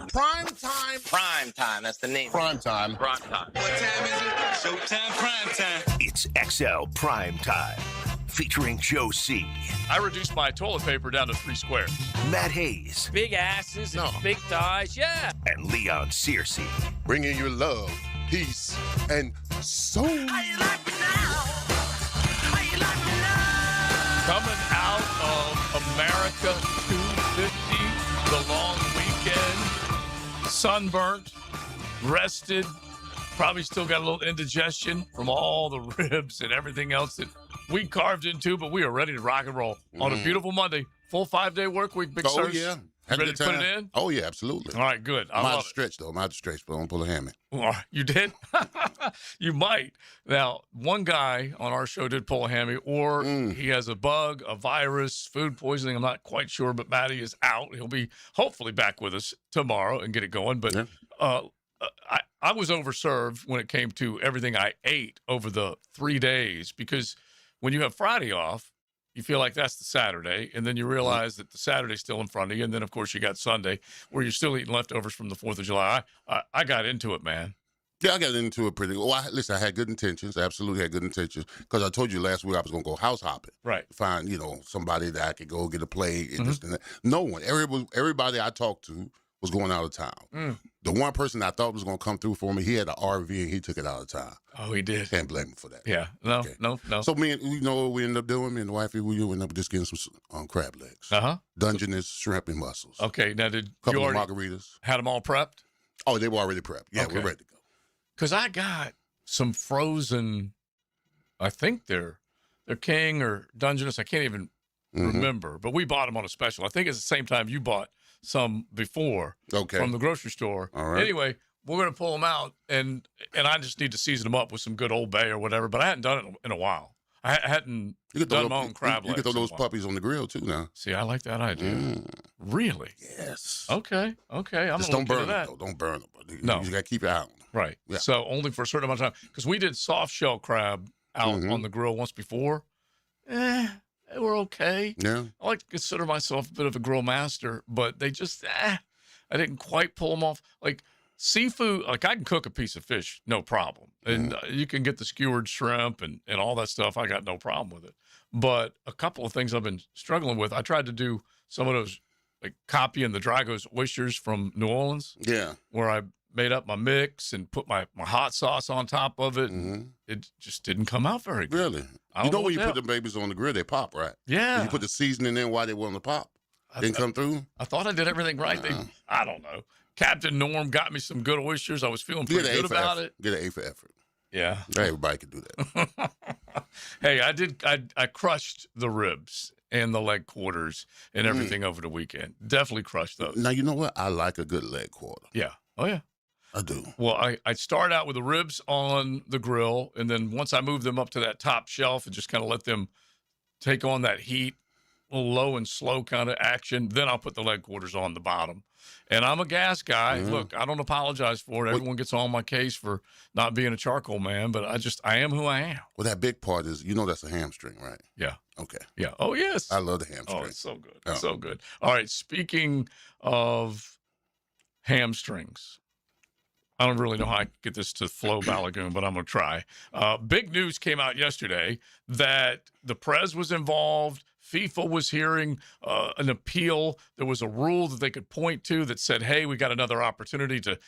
Primetime, that's the name. Primetime. What time is it? Showtime, primetime. It's XL Primetime, featuring Joe C., I reduced my toilet paper down to 3 squares. Matt Hayes, Big asses and big thighs, yeah. and Leon Searcy. Bringing you love, peace, and soul. Coming out of America 250, the long weekend, sunburnt, rested, probably still got a little indigestion from all the ribs and everything else that we carved into, but we are ready to rock and roll on a beautiful Monday. Full 5-day work week, Big Sur. Oh, yeah. Ready to put it in? Oh, yeah, absolutely. All right, good. I I might have love to it. stretch, though. I might have to stretch, but I don't pull a hammy. Oh, you did? You might. Now, one guy on our show did pull a hammy, or he has a bug, a virus, food poisoning. I'm not quite sure, but Matty is out. He'll be hopefully back with us tomorrow and get it going. But I was overserved when it came to everything I ate over the 3 days, because when you have Friday off, you feel like that's the Saturday, and then you realize that the Saturday's still in front of you, and then, of course, you got Sunday, where you're still eating leftovers from the 4th of July. I got into it, man. Yeah, I got into it pretty well. Listen, I had good intentions. I absolutely had good intentions, because I told you last week I was going to go house hopping. Right. Find, somebody that I could go get a play. And this and that. No one. Everybody I talked to was going out of town. The one person I thought was going to come through for me, he had an RV, and he took it out of town. Oh, he did? Can't blame him for that. Yeah. No. So me and what we ended up doing, me and the wifey, we ended up just getting some crab legs. Dungeness, shrimp, and mussels. Okay. Now, did Couple you of already margaritas. had them all prepped? Oh, they were already prepped. Yeah, Okay. we're ready to go. Because I got some frozen, I think they're King or Dungeness. I can't even remember, but we bought them on a special. I think it's the same time you bought some before from the grocery store. All right. Anyway, we're going to pull them out, and I just need to season them up with some good Old Bay or whatever, but I hadn't done it in a while. I hadn't done my own crab legs. You can throw those puppies on the grill, too, now. See, I like that idea. Really? Yes. Okay. I'm Just going to don't burn look into them, that. though. Don't burn them. No. You got to keep your eye on them. Right. Yeah. So only for a certain amount of time. Because we did soft shell crab out on the grill once before. They were okay. Yeah. I like to consider myself a bit of a grill master, but they just, I didn't quite pull them off. Like seafood, like I can cook a piece of fish, no problem. And you can get the skewered shrimp and all that stuff. I got no problem with it. But a couple of things I've been struggling with, I tried to do some of those, like copying the Drago's oysters from New Orleans. Yeah. Where I made up my mix and put my hot sauce on top of it. And it just didn't come out very good. Really? You know when you put the babies on the grill, they pop, right? Yeah. And you put the seasoning in while they want to pop. Didn't come through? I thought I did everything right. I don't know. Captain Norm got me some good oysters. I was feeling pretty good about it. Get an A for effort. Yeah. Everybody can do that. Hey, I crushed the ribs and the leg quarters and everything over the weekend. Definitely crushed those. Now, you know what? I like a good leg quarter. Yeah. Oh, yeah. I do. Well, I start out with the ribs on the grill, and then once I move them up to that top shelf and just kind of let them take on that heat, a little low and slow kind of action, then I'll put the leg quarters on the bottom. And I'm a gas guy. Look, I don't apologize for it. Everyone gets on my case for not being a charcoal man, but I am who I am. Well, that big part is, that's a hamstring, right? Yeah. Okay. Yeah. Oh, yes. I love the hamstring. Oh, it's so good. It's so good. All right. Speaking of hamstrings, I don't really know how I get this to flow, Balagoon, but I'm going to try. Big news came out yesterday that the Prez was involved. FIFA was hearing an appeal. There was a rule that they could point to that said, hey, we got another opportunity to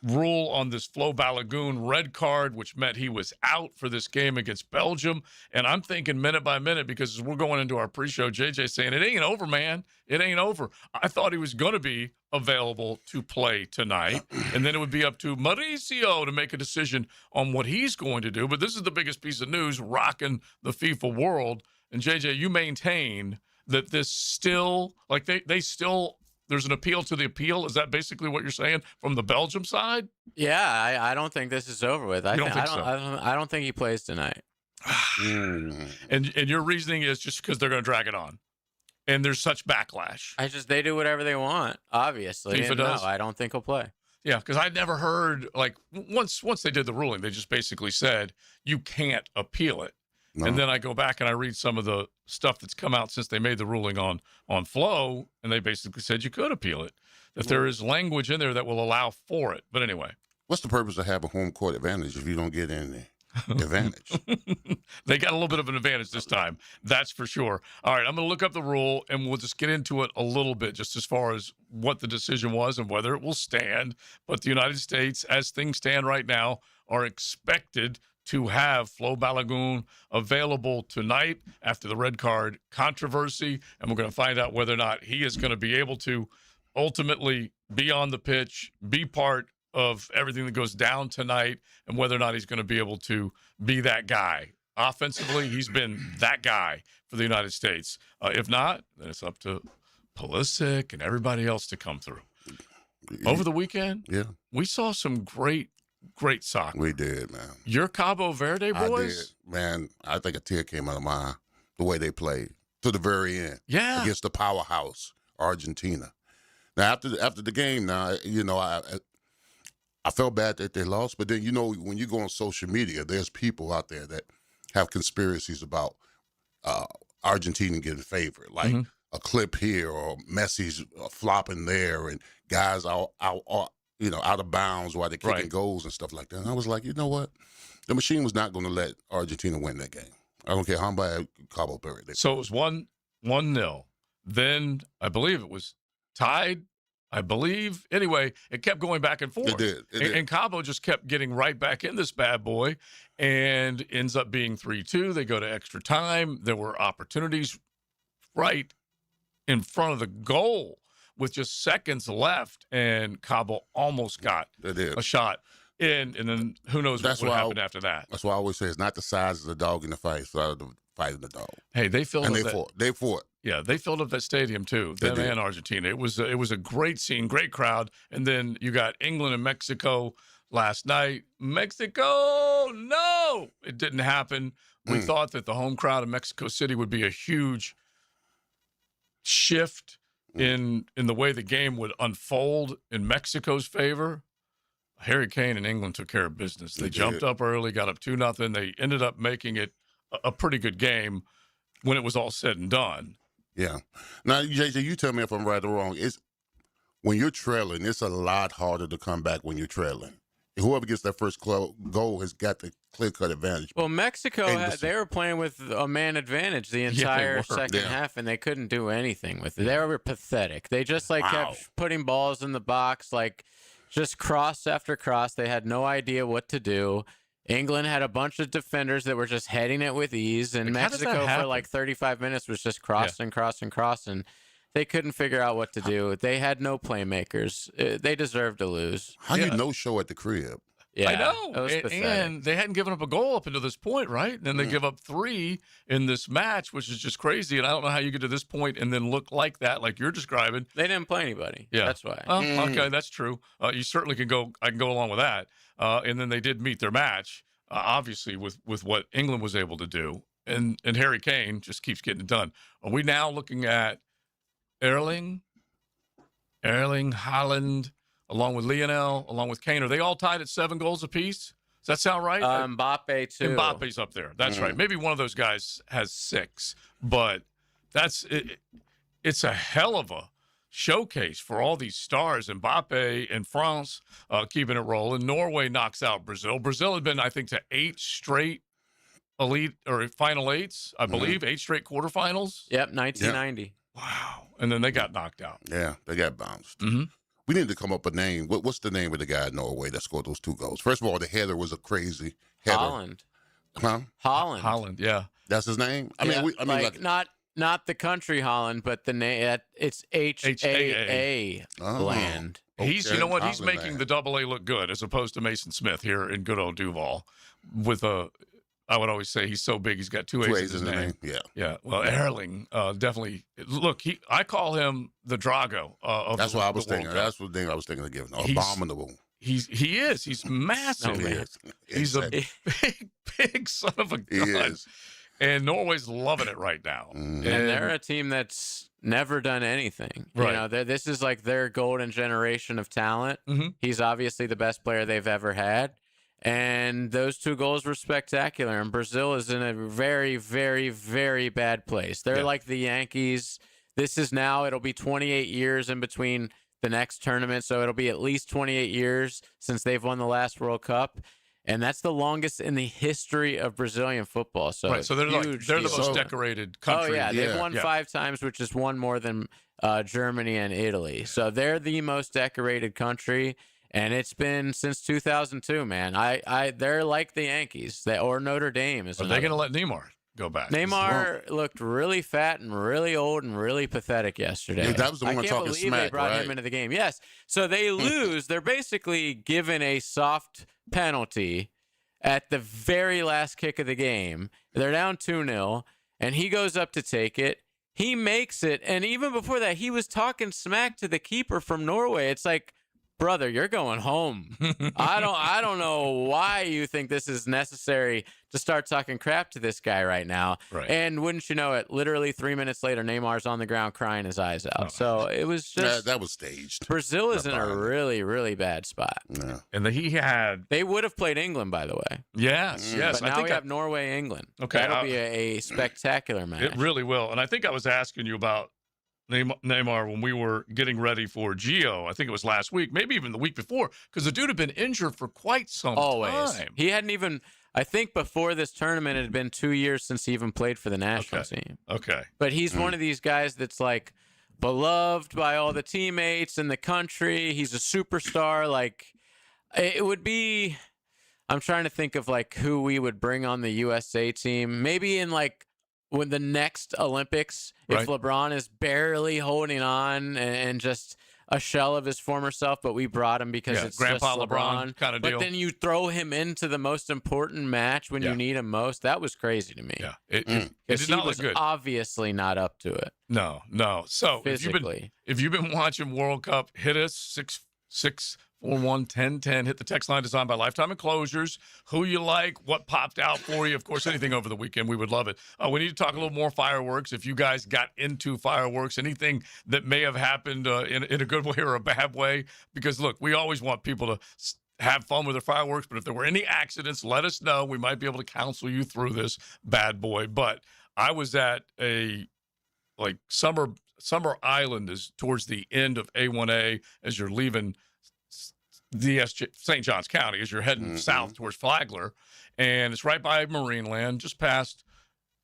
rule on this Flo Balagoon red card, which meant he was out for this game against Belgium. And I'm thinking minute by minute, because as we're going into our pre-show, JJ saying, it ain't over, man. It ain't over. I thought he was going to be available to play tonight, and then it would be up to Mauricio to make a decision on what he's going to do. But this is the biggest piece of news rocking the FIFA world. And JJ, you maintain that this still, like they still, there's an appeal to the appeal. Is that basically what you're saying from the Belgium side? Yeah, I don't think this is over with. I don't think he plays tonight. And your reasoning is just because they're going to drag it on, and there's such backlash. They do whatever they want, obviously. FIFA does? No, I don't think he'll play. Yeah, because I'd never heard, like, once they did the ruling, they just basically said you can't appeal it. No. And then I go back and I read some of the stuff that's come out since they made the ruling on Flo, and they basically said you could appeal it, that there is language in there that will allow for it. But anyway. What's the purpose of having home court advantage if you don't get any advantage? They got a little bit of an advantage this time. That's for sure. All right, I'm going to look up the rule, and we'll just get into it a little bit, just as far as what the decision was and whether it will stand. But the United States, as things stand right now, are expected to have Flo Balogun available tonight after the red card controversy, and we're going to find out whether or not he is going to be able to ultimately be on the pitch, be part of everything that goes down tonight, and whether or not he's going to be able to be that guy. Offensively, he's been that guy for the United States. If not, then it's up to Pulisic and everybody else to come through. Over the weekend, we saw some great soccer. We did, man. Your Cabo Verde boys? I did. Man, I think a tear came out of my eye the way they played to the very end. Yeah. Against the powerhouse, Argentina. Now, after the game, now, I felt bad that they lost, but then, when you go on social media, there's people out there that have conspiracies about Argentina getting favored, like a clip here or Messi's flopping there and guys out of bounds while they're kicking goals and stuff like that. And I was like, you know what? The machine was not going to let Argentina win that game. I don't care how bad Cabo Verde. So it was 1-0. Then I believe it was tied. Anyway, it kept going back and forth. It did. And Cabo just kept getting right back in this bad boy and ends up being 3-2. They go to extra time. There were opportunities right in front of the goal with just seconds left, and Cabo almost got a shot in, and then who knows what would happen after that. That's why I always say it's not the size of the dog in the fight, it's the fight of the dog. Hey, they filled up They fought. Yeah, they filled up that stadium too. Them and Argentina. It was a great scene, great crowd. And then you got England and Mexico last night. Mexico, no, it didn't happen. We thought that the home crowd in Mexico City would be a huge shift in the way the game would unfold in Mexico's favor. Harry Kane and England took care of business. They jumped up early, got up 2-0. They ended up making it a pretty good game when it was all said and done. Yeah. Now, JJ, you tell me if I'm right or wrong. When you're trailing, it's a lot harder to come back when you're trailing. Whoever gets that first goal has got the clear-cut advantage. Well, Mexico, they were playing with a man advantage the entire second half, and they couldn't do anything with it. They were pathetic. They just kept putting balls in the box, just cross after cross. They had no idea what to do. England had a bunch of defenders that were just heading it with ease, and Mexico for 35 minutes was just crossing. They couldn't figure out what to do. They had no playmakers. They deserved to lose. How you no-show at the crib? Yeah, I know. And they hadn't given up a goal up until this point, right? And then they give up 3 in this match, which is just crazy. And I don't know how you get to this point and then look like that, like you're describing. They didn't play anybody. Yeah. That's why. Oh, okay, that's true. You certainly can go. I can go along with that. And then they did meet their match, obviously, with what England was able to do. And Harry Kane just keeps getting it done. Are we now looking at Erling Haaland, along with Lionel, along with Kane? Are they all tied at 7 goals apiece? Does that sound right? Mbappe, too. Mbappe's up there. That's right. Maybe one of those guys has 6. But it's a hell of a showcase for all these stars. Mbappe and France keeping it rolling. Norway knocks out Brazil. Brazil had been, I think, to 8 straight elite or final 8s, I believe, 8 straight quarterfinals. Yep, 1990. Yep. Wow. And then they got knocked out. Yeah, they got bounced. We need to come up with a name. What's the name of the guy in Norway that scored those 2 goals? First of all, the header was a crazy header. Holland. Huh? Holland, yeah. That's his name? Not the country Holland, but the name. It's HAA land. He's, you know what? He's making the AA look good as opposed to Mason Smith here in good old Duval with I would always say he's so big he's got 2 A's in his name. Yeah. Well, Erling definitely. Look, I call him the Drago. That's what I was thinking. That's the thing I was thinking of giving. Abominable. He is. He's massive. He's a big son of a gun. He is. And Norway's loving it right now. And they're a team that's never done anything. Right. This is like their golden generation of talent. He's obviously the best player they've ever had. And those 2 goals were spectacular. And Brazil is in a very, very, very bad place. They're like the Yankees. It'll be 28 years in between the next tournament. So it'll be at least 28 years since they've won the last World Cup. And that's the longest in the history of Brazilian football. So, right, so they're the most decorated country. Oh, yeah. They've won 5 times, which is one more than Germany and Italy. So they're the most decorated country. And it's been since 2002, man. They're like the Yankees, or Notre Dame. Are they going to let Neymar go back? Neymar looked really fat and really old and really pathetic yesterday. Yeah, that was the one talking smack, they brought him into the game. Yes. So they lose. They're basically given a soft penalty at the very last kick of the game. They're down 2-0, and he goes up to take it. He makes it. And even before that, he was talking smack to the keeper from Norway. It's like, brother, you're going home. I don't know why you think this is necessary to start talking crap to this guy right now. Right. And wouldn't you know it, literally 3 minutes later, Neymar's on the ground crying his eyes out. Oh. So it was just that was staged. Brazil is in a really, really bad spot. Yeah. And they would have played England, by the way. Yes. But now we have Norway, England. Okay, That'll be a spectacular match. It really will. And I think I was asking you about Neymar when we were getting ready for Gio. I think it was last week, maybe even the week before, because the dude had been injured for quite some time. He hadn't even, I think before this tournament, it had been 2 years since he even played for the national team. Okay. But he's one of these guys that's like beloved by all the teammates in the country. He's a superstar. Like, it would be, I'm trying to think of like who we would bring on the USA team. Maybe in like, when the next Olympics, if LeBron is barely holding on and just a shell of his former self, but we brought him because it's Grandpa just LeBron kind of deal. But then you throw him into the most important match when you need him most. That was crazy to me. Yeah, it did not look good. Obviously not up to it. No. So physically, if you've been watching World Cup, hit us 641-1010. Hit the text line designed by Lifetime Enclosures. Who you like, what popped out for you. Of course, anything over the weekend, we would love it. We need to talk a little more fireworks. If you guys got into fireworks, anything that may have happened in a good way or a bad way. Because, look, we always want people to have fun with their fireworks. But if there were any accidents, let us know. We might be able to counsel you through this bad boy. But I was at Summer Island is towards the end of A1A as you're leaving St. Johns County as you're heading south towards Flagler, and it's right by Marineland, just past,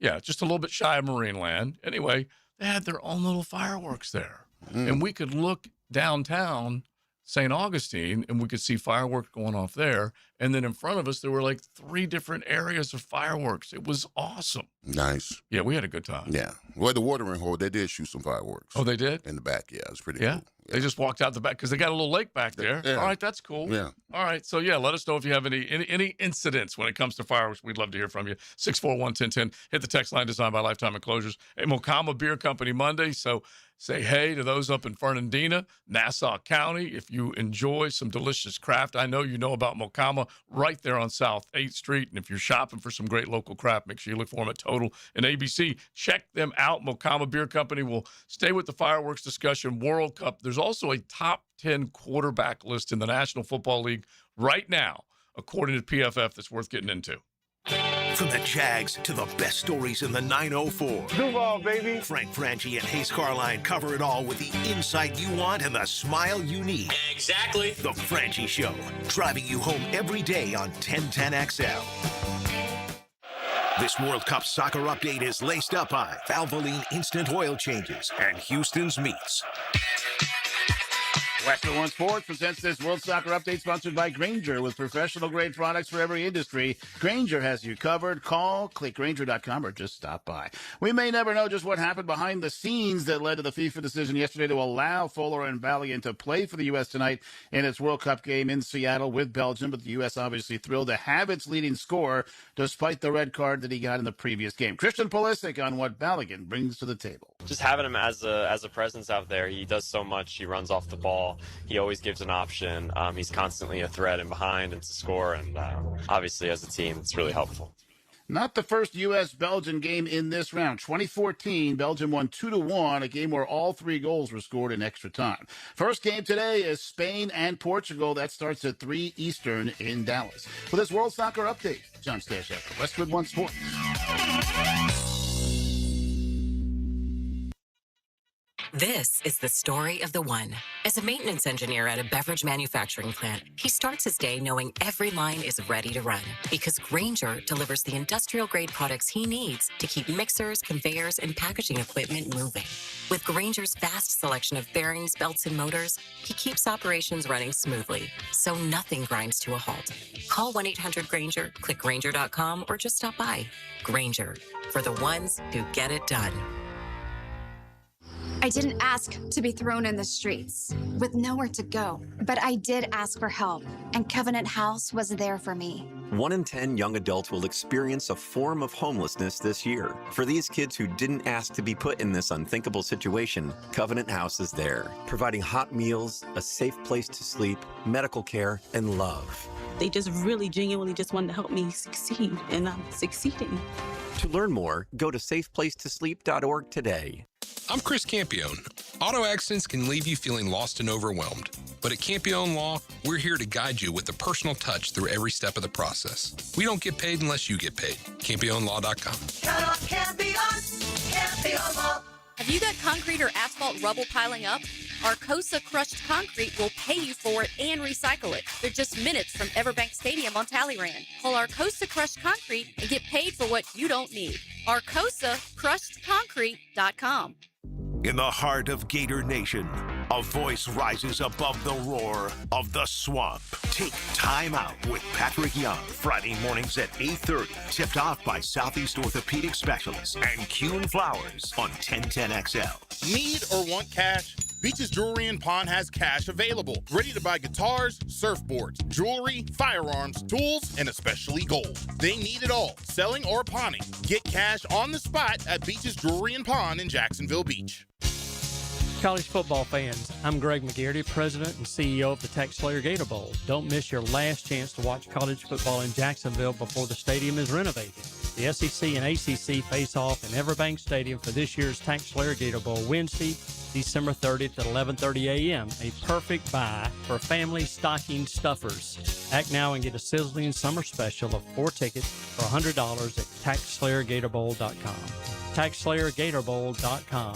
just a little bit shy of Marineland. Anyway, they had their own little fireworks there, and we could look downtown St. Augustine, and we could see fireworks going off there. And then in front of us, there were like 3 different areas of fireworks. It was awesome. Nice. Yeah, we had a good time. Yeah. Well, the watering hole, they did shoot some fireworks. Oh, they did? In the back, yeah. It was pretty cool. Yeah. They just walked out the back because they got a little lake back there. Yeah. All right, that's cool. Yeah. All right, so let us know if you have any incidents when it comes to fireworks. We'd love to hear from you. 641-1010. Hit the text line designed by Lifetime Enclosures. Hey, Mocama Beer Company Monday, so say hey to those up in Fernandina, Nassau County. If you enjoy some delicious craft, I know you know about Mocama right there on South 8th Street. And if you're shopping for some great local craft, make sure you look for them at Total and ABC. Check them out. Mocama Beer Company will stay with the fireworks discussion. World Cup. There's also a top 10 quarterback list in the National Football League right now, according to PFF, that's worth getting into. From the Jags to the best stories in the 904. Duval, baby. Frank Franchi and Hayes Carline cover it all with the insight you want and the smile you need. Exactly. The Franchi Show, driving you home every day on 1010XL. This World Cup soccer update is laced up by Valvoline Instant Oil Changes and Houston's Meats. Western One Sports presents this World Soccer Update sponsored by Grainger. With professional-grade products for every industry, Grainger has you covered. Call, click Grainger.com, or just stop by. We may never know just what happened behind the scenes that led to the FIFA decision yesterday to allow Fuller and Valiant to play for the U.S. tonight in its World Cup game in Seattle with Belgium, but the U.S. obviously thrilled to have its leading scorer despite the red card that he got in the previous game. Christian Pulisic on what Valiant brings to the table. Just having him as a presence out there, he does so much. He runs off the ball. He always gives an option. He's constantly a threat in behind and to score, and obviously as a team, it's really helpful. Not the first U.S.-Belgium game in this round. 2014, Belgium won 2-1, a game where all 3 goals were scored in extra time. First game today is Spain and Portugal. That starts at 3 Eastern in Dallas. For this World Soccer Update, John Stashak for Westwood One Sports. This is the story of the one. As a maintenance engineer at a beverage manufacturing plant, he starts his day knowing every line is ready to run because Grainger delivers the industrial-grade products he needs to keep mixers, conveyors, and packaging equipment moving. With Grainger's vast selection of bearings, belts, and motors, he keeps operations running smoothly, so nothing grinds to a halt. Call 1-800-GRAINGER, click Grainger.com, or just stop by. Grainger, for the ones who get it done. I didn't ask to be thrown in the streets with nowhere to go, but I did ask for help, and Covenant House was there for me. 1 in 10 young adults will experience a form of homelessness this year. For these kids who didn't ask to be put in this unthinkable situation, Covenant House is there, providing hot meals, a safe place to sleep, medical care, and love. They just really genuinely just wanted to help me succeed, and I'm succeeding. To learn more, go to safeplacetosleep.org today. I'm Chris Campione. Auto accidents can leave you feeling lost and overwhelmed. But at Campione Law, we're here to guide you with a personal touch through every step of the process. We don't get paid unless you get paid. CampioneLaw.com. Count on Campione, Campione Law. Have you got concrete or asphalt rubble piling up? Arcosa Crushed Concrete will pay you for it and recycle it. They're just minutes from Everbank Stadium on Talleyrand. Call Arcosa Crushed Concrete and get paid for what you don't need. ArcosaCrushedConcrete.com. In the heart of Gator Nation, a voice rises above the roar of the swamp. Take Time Out with Patrick Young, Friday mornings at 8:30, tipped off by Southeast Orthopedic Specialists and Kuhn Flowers on 1010XL. Need or want cash? Beach's Jewelry and Pawn has cash available. Ready to buy guitars, surfboards, jewelry, firearms, tools, and especially gold. They need it all, selling or pawning. Get cash on the spot at Beach's Jewelry and Pawn in Jacksonville Beach. College football fans, I'm Greg McGarity, President and CEO of the Tech Slayer Gator Bowl. Don't miss your last chance to watch college football in Jacksonville before the stadium is renovated. The SEC and ACC face off in Everbank Stadium for this year's Tech Slayer Gator Bowl Wednesday, December 30th at 11:30 a.m. A perfect buy for family stocking stuffers. Act now and get a sizzling summer special of 4 tickets for $100 at TaxSlayerGatorBowl.com. TaxSlayerGatorBowl.com.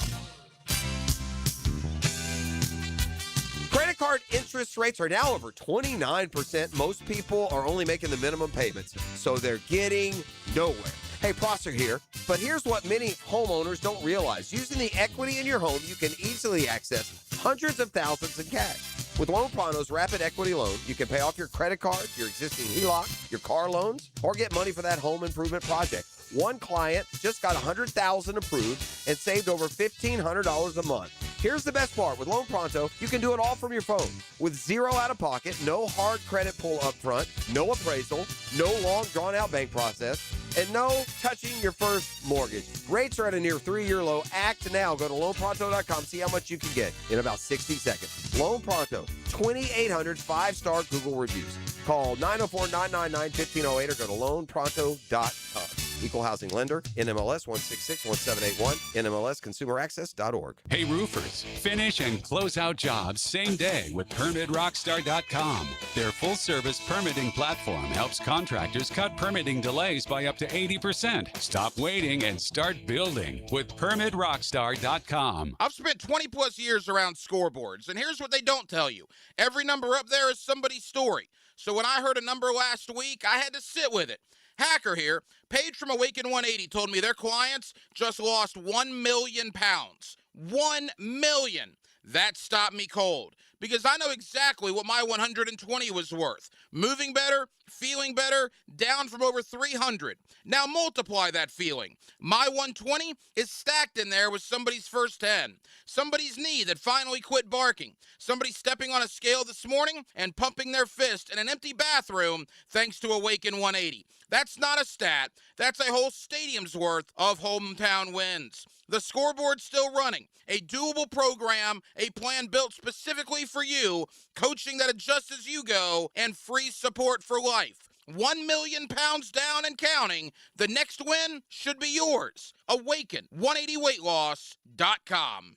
Credit card interest rates are now over 29%. Most people are only making the minimum payments, so they're getting nowhere. Hey, Prosser here, but here's what many homeowners don't realize. Using the equity in your home, you can easily access hundreds of thousands in cash. With Loan Pronto's Rapid Equity Loan, you can pay off your credit card, your existing HELOC, your car loans, or get money for that home improvement project. One client just got $100,000 approved and saved over $1,500 a month. Here's the best part. With Loan Pronto, you can do it all from your phone. With zero out-of-pocket, no hard credit pull up front, no appraisal, no long, drawn-out bank process, and no touching your first mortgage. Rates are at a near 3-year low. Act now. Go to loanpronto.com. See how much you can get in about 60 seconds. Loan Pronto, 2,800 5-star Google reviews. Call 904-999-1508 or go to loanpronto.com. Equal housing lender, NMLS 1661781, NMLSconsumeraccess.org. Hey roofers, finish and close out jobs same day with PermitRockstar.com. Their full-service permitting platform helps contractors cut permitting delays by up to 80%. Stop waiting and start building with PermitRockstar.com. I've spent 20 plus years around scoreboards, and here's what they don't tell you. Every number up there is somebody's story. So when I heard a number last week, I had to sit with it. Hacker here, Paige from Awaken 180 told me their clients just lost 1 million pounds. 1 million. That stopped me cold because I know exactly what my 120 was worth. Moving better, feeling better, down from over 300. Now multiply that feeling. My 120 is stacked in there with somebody's first 10. Somebody's knee that finally quit barking. Somebody stepping on a scale this morning and pumping their fist in an empty bathroom thanks to Awaken 180. That's not a stat. That's a whole stadium's worth of hometown wins. The scoreboard's still running. A doable program, a plan built specifically for you, coaching that adjusts as you go, and free support for life. 1 million pounds down and counting. The next win should be yours. Awaken. 180weightloss.com.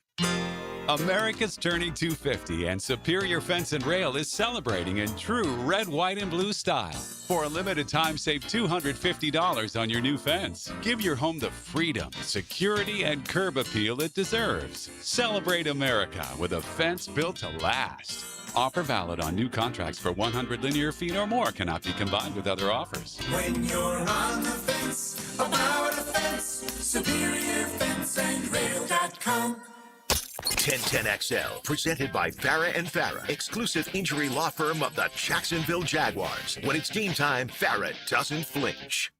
America's turning 250, and Superior Fence and Rail is celebrating in true red, white, and blue style. For a limited time, save $250 on your new fence. Give your home the freedom, security, and curb appeal it deserves. Celebrate America with a fence built to last. Offer valid on new contracts for 100 linear feet or more. Cannot be combined with other offers. When you're on the fence, about a fence, SuperiorFenceandRail.com. 1010XL, presented by Farrah and Farrah, exclusive injury law firm of the Jacksonville Jaguars. When it's game time, Farrah doesn't flinch.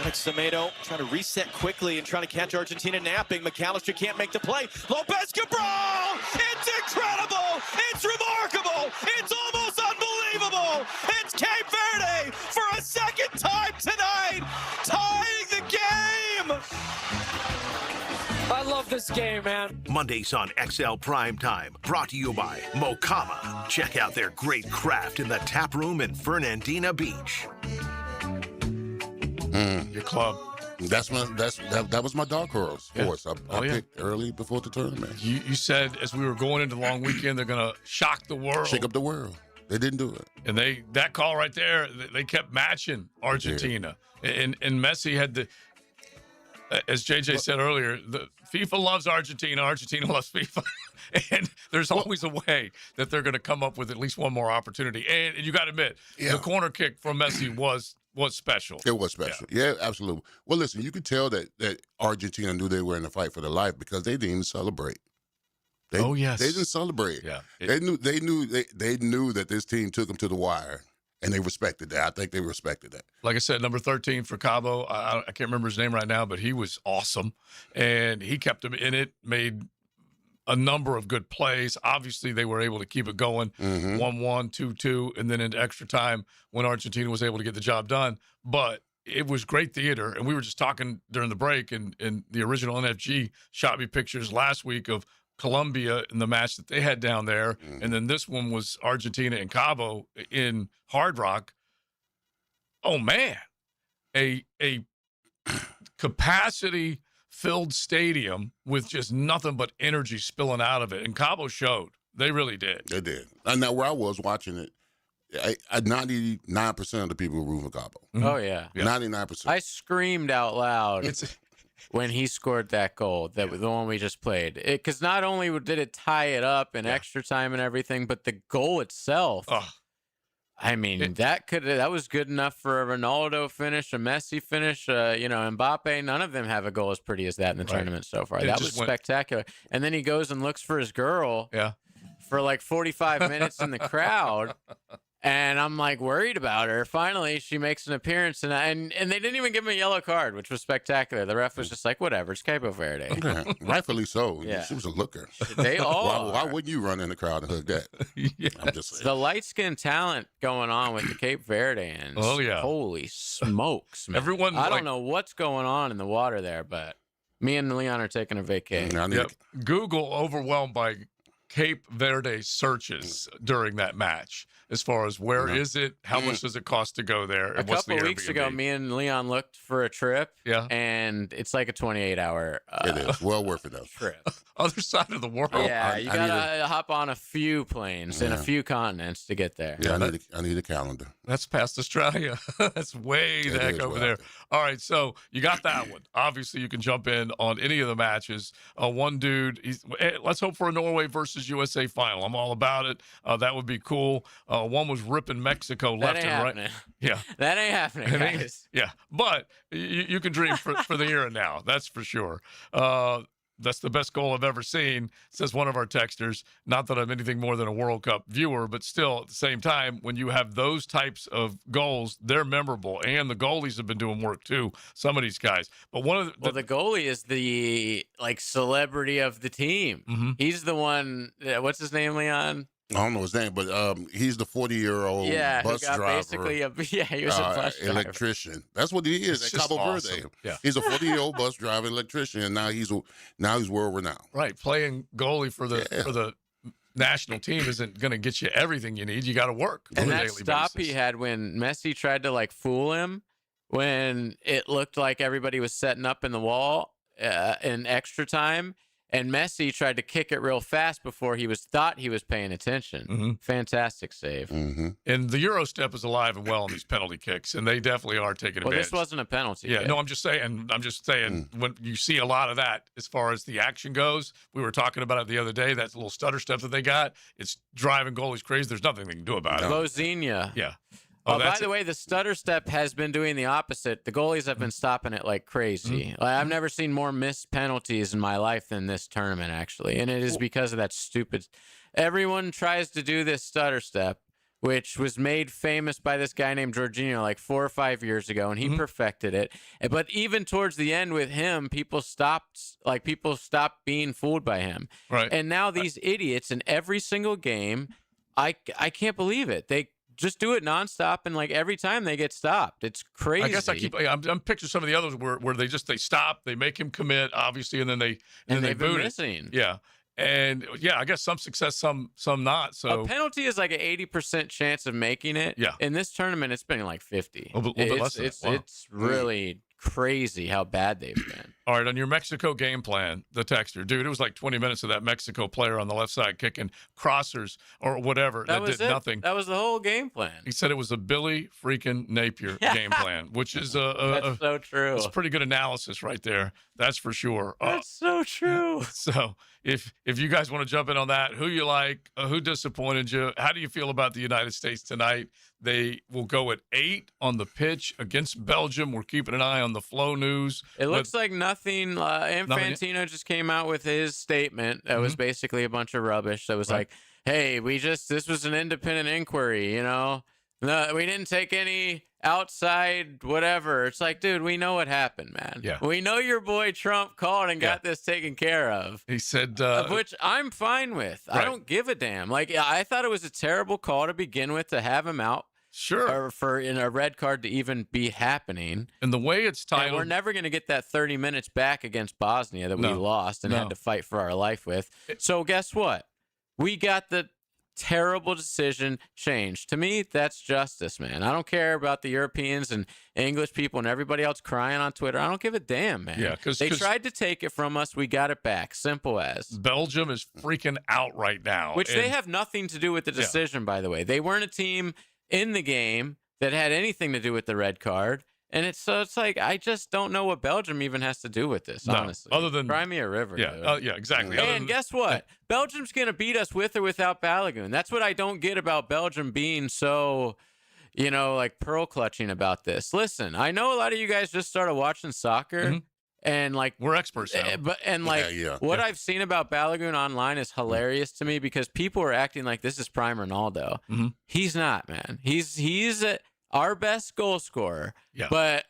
Alex Semedo trying to reset quickly and trying to catch Argentina napping. McAllister can't make the play. Lopez Cabral! It's incredible! It's remarkable! It's almost unbelievable! It's Cape Verde for a second time tonight, tying the game! I love this game, man. Mondays on XL Primetime, brought to you by Mocama. Check out their great craft in the tap room in Fernandina Beach. Your club. That was my dark horse. I picked early before the tournament. You said as we were going into the long weekend, they're going to shock the world. Shake up the world. They didn't do it. And that call right there, they kept matching Argentina. Yeah. And Messi had the, as JJ said earlier, the FIFA loves Argentina. Argentina loves FIFA. And there's always a way that they're going to come up with at least one more opportunity. And you got to admit, the corner kick from Messi was special. It was special. Yeah, absolutely. Well, listen, you could tell that Argentina knew they were in a fight for their life because they didn't even celebrate. They didn't celebrate. Yeah, they knew that this team took them to the wire, and they respected that. I think they respected that. Like I said, number 13 for Cabo. I can't remember his name right now, but he was awesome, and he kept them in it. Made a number of good plays. Obviously, they were able to keep it going, 1-1, 2-2, and then into extra time when Argentina was able to get the job done. But it was great theater, and we were just talking during the break, and the original NFG shot me pictures last week of Colombia in the match that they had down there, and then this one was Argentina and Cabo in Hard Rock. Oh, man. A capacity filled stadium with just nothing but energy spilling out of it. And Cabo showed. They really did. They did. And now where I was watching it, 99% of the people were rooting for Cabo. Oh, yeah. 99%. I screamed out loud when he scored that goal, the one we just played. Because not only did it tie it up in extra time and everything, but the goal itself. I mean, that was good enough for a Ronaldo finish, a Messi finish, Mbappe. None of them have a goal as pretty as that in the tournament so far. That was spectacular. And then he goes and looks for his girl for like 45 minutes in the crowd. And I'm like worried about her. Finally, she makes an appearance, and they didn't even give him a yellow card, which was spectacular. The ref was just like, whatever, it's Cape Verde. Yeah, rightfully so. Yeah. She was a looker. They all why wouldn't you run in the crowd and hug that? I'm just saying. The light-skinned talent going on with the Cape Verdeans. Oh, yeah. Holy smokes, man. Everyone, I don't know what's going on in the water there, but me and Leon are taking a vacation. Google overwhelmed by Cape Verde searches during that match. As far as where is it, how much does it cost to go there? A couple weeks ago, me and Leon looked for a trip, and it's like a 28-hour it is well worth it though. Trip. Other side of the world. Yeah, you gotta hop on a few planes in a few continents to get there. Yeah, I need a calendar. That's past Australia. That's way the heck over there. All right, so you got that one. Obviously, you can jump in on any of the matches. One dude, let's hope for a Norway versus USA final. I'm all about it. That would be cool. One was ripping Mexico left and right. Yeah, that ain't happening, guys. Yeah, but you can dream for the here and now. That's for sure. That's the best goal I've ever seen, says one of our texters. Not that I'm anything more than a World Cup viewer, but still, at the same time, when you have those types of goals, they're memorable. And the goalies have been doing work, too, some of these guys. But one of the goalie is the, celebrity of the team. Mm-hmm. He's the one, what's his name, Leon? I don't know his name, but he's the 40-year-old bus who got driver. Basically, he was a bus driver. Electrician. That's what he is It's at Cabo awesome. Verde. Yeah. He's a 40-year-old bus driver, electrician, and now he's world renowned. Right, playing goalie for the national team isn't going to get you everything you need. You got to work on And a that daily stop basis. he had when Messi tried to like fool him, when it looked like everybody was setting up in the wall in extra time, and Messi tried to kick it real fast before thought he was paying attention. Mm-hmm. Fantastic save. Mm-hmm. And the Euro step is alive and well in these penalty kicks, and they definitely are taking Well, advantage. this wasn't a penalty. Yeah, kick. no, I'm just saying when you see a lot of that as far as the action goes, we were talking about it the other day, that little stutter step that they got, it's driving goalies crazy. There's nothing they can do about it. Vozinha. Yeah. Oh, by the way, the stutter step has been doing the opposite. The goalies have been stopping it like crazy. Mm-hmm. Like, I've never seen more missed penalties in my life than this tournament, actually. And it is because of that stupid. Everyone tries to do this stutter step, which was made famous by this guy named Jorginho like 4 or 5 years ago, and he perfected it. But even towards the end with him, people stopped being fooled by him. Right. And now these idiots in every single game, I can't believe it. They just do it nonstop, and like every time they get stopped. It's crazy. I guess I'm picturing some of the others where they stop, they make him commit, obviously, and then they they've been boot it. missing. Yeah. And yeah, I guess some success, some not. So a penalty is like an 80% chance of making it. Yeah. In this tournament, it's been like 50. A little bit less than that. Wow. It's really crazy how bad they've been. All right, on your Mexico game plan, the texter, dude, it was like 20 minutes of that Mexico player on the left side kicking crossers or whatever that did nothing. That was the whole game plan. He said it was a Billy freaking Napier game plan, which is That's so true. It's pretty good analysis right there. That's for sure. That's so true. So if you guys want to jump in on that, who you like, who disappointed you, how do you feel about the United States tonight? They will go at 8 on the pitch against Belgium. We're keeping an eye on the Flow News. It looks like nothing. Infantino just came out with his statement that was basically a bunch of rubbish. That was like, hey, this was an independent inquiry, No, we didn't take any outside whatever. It's like, dude, we know what happened, man. Yeah. We know your boy Trump called and got this taken care of. He said, which I'm fine with. I don't give a damn. Like, I thought it was a terrible call to begin with to have him out. Sure. Or for in a red card to even be happening. And the way it's titled. And we're never going to get that 30 minutes back against Bosnia that we lost and had to fight for our life with. So guess what? We got the terrible decision changed. To me, that's justice, man. I don't care about the Europeans and English people and everybody else crying on Twitter. I don't give a damn, man. Yeah, they tried to take it from us. We got it back. Simple as. Belgium is freaking out right now. Which they have nothing to do with the decision, by the way. They weren't a team in the game that had anything to do with the red card. And it's like, I just don't know what Belgium even has to do with this, honestly. Other than Crimea River. Yeah, yeah, exactly. And guess what? Belgium's going to beat us with or without Balogun. That's what I don't get about Belgium being so, like pearl clutching about this. Listen, I know a lot of you guys just started watching soccer. And like we're experts now. What I've seen about Balogun online is hilarious to me because people are acting like this is prime Ronaldo. He's not, man. He's our best goal scorer. Yeah. But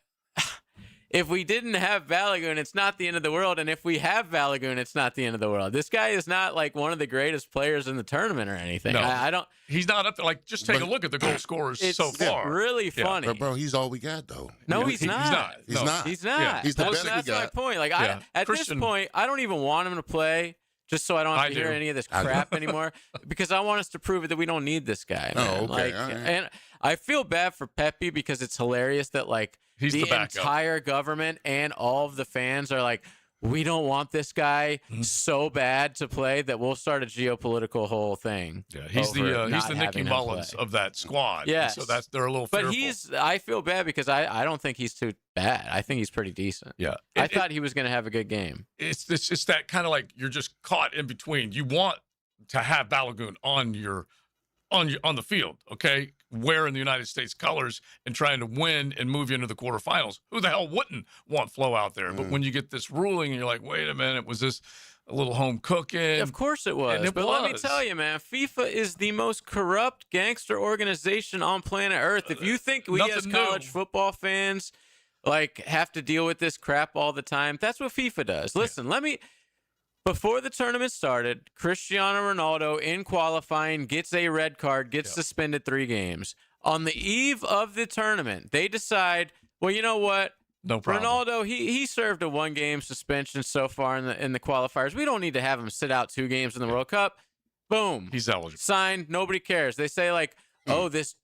if we didn't have Balogun, it's not the end of the world. And if we have Balogun, it's not the end of the world. This guy is not like one of the greatest players in the tournament or anything. No. I don't. He's not up there. Like, just take a look at the goal scorers so far. It's really funny. But bro, he's all we got though. No, he's not. He's not. He's not. Yeah. He's the best That's we got. my point. Like, at this point, I don't even want him to play just so I don't have to hear any of this crap anymore because I want us to prove that we don't need this guy. Man. Oh, okay. And I feel bad for Pepe because it's hilarious that like He's the backup. entire government and all of the fans are like, we don't want this guy so bad to play that we'll start a geopolitical whole thing. Yeah, he's the Nicky Mullins of that squad. Yeah, so they're a little fearful. But I feel bad because I don't think he's too bad. I think he's pretty decent. Yeah, I thought he was going to have a good game. It's just that kind of like you're just caught in between. You want to have Balogun on the field, okay, wearing the United States colors and trying to win and move you into the quarterfinals. Who the hell wouldn't want Flo out there? But when you get this ruling and you're like, wait a minute, was this a little home cooking? Of course it was. But let me tell you, man, FIFA is the most corrupt gangster organization on planet Earth. If you think we as college football fans like have to deal with this crap all the time, that's what FIFA does. Listen, Before the tournament started, Cristiano Ronaldo in qualifying gets a red card, gets suspended 3 games. On the eve of the tournament, they decide, well, you know what? No problem. Ronaldo, he served a 1-game suspension so far in the qualifiers. We don't need to have him sit out 2 games in the World Cup. Boom. He's eligible. Signed. Nobody cares. They say like, oh, this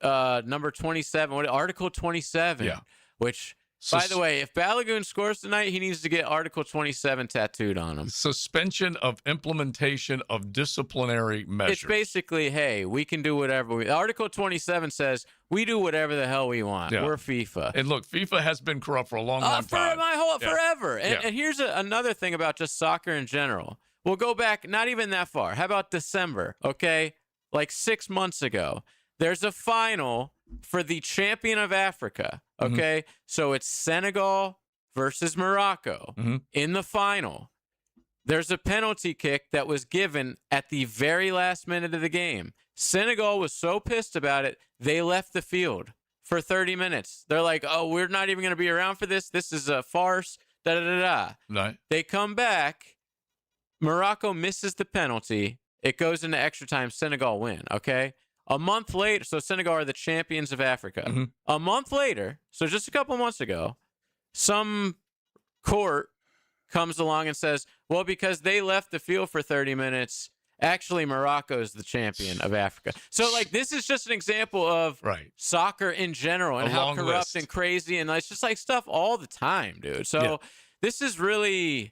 number 27, Article 27, which, by the way, if Balogun scores tonight, he needs to get Article 27 tattooed on him. Suspension of implementation of disciplinary measures. It's basically, hey, we can do whatever Article 27 says we do whatever the hell we want. Yeah. We're FIFA. And look, FIFA has been corrupt for a long time. Forever. And here's another thing about just soccer in general. We'll go back not even that far. How about December, okay? Like 6 months ago. There's a final for the champion of Africa, okay? So it's Senegal versus Morocco in the final. There's a penalty kick that was given at the very last minute of the game. Senegal was so pissed about it, they left the field for 30 minutes. They're like, oh, we're not even going to be around for this. This is a farce, da-da-da-da. Right. They come back. Morocco misses the penalty. It goes into extra time. Senegal win, okay? A month later, so Senegal are the champions of Africa. A month later, so just a couple months ago, some court comes along and says, well, because they left the field for 30 minutes, actually Morocco is the champion of Africa. So, like, this is just an example of soccer in general and how corrupt and crazy, and it's just like stuff all the time, dude. So this is really...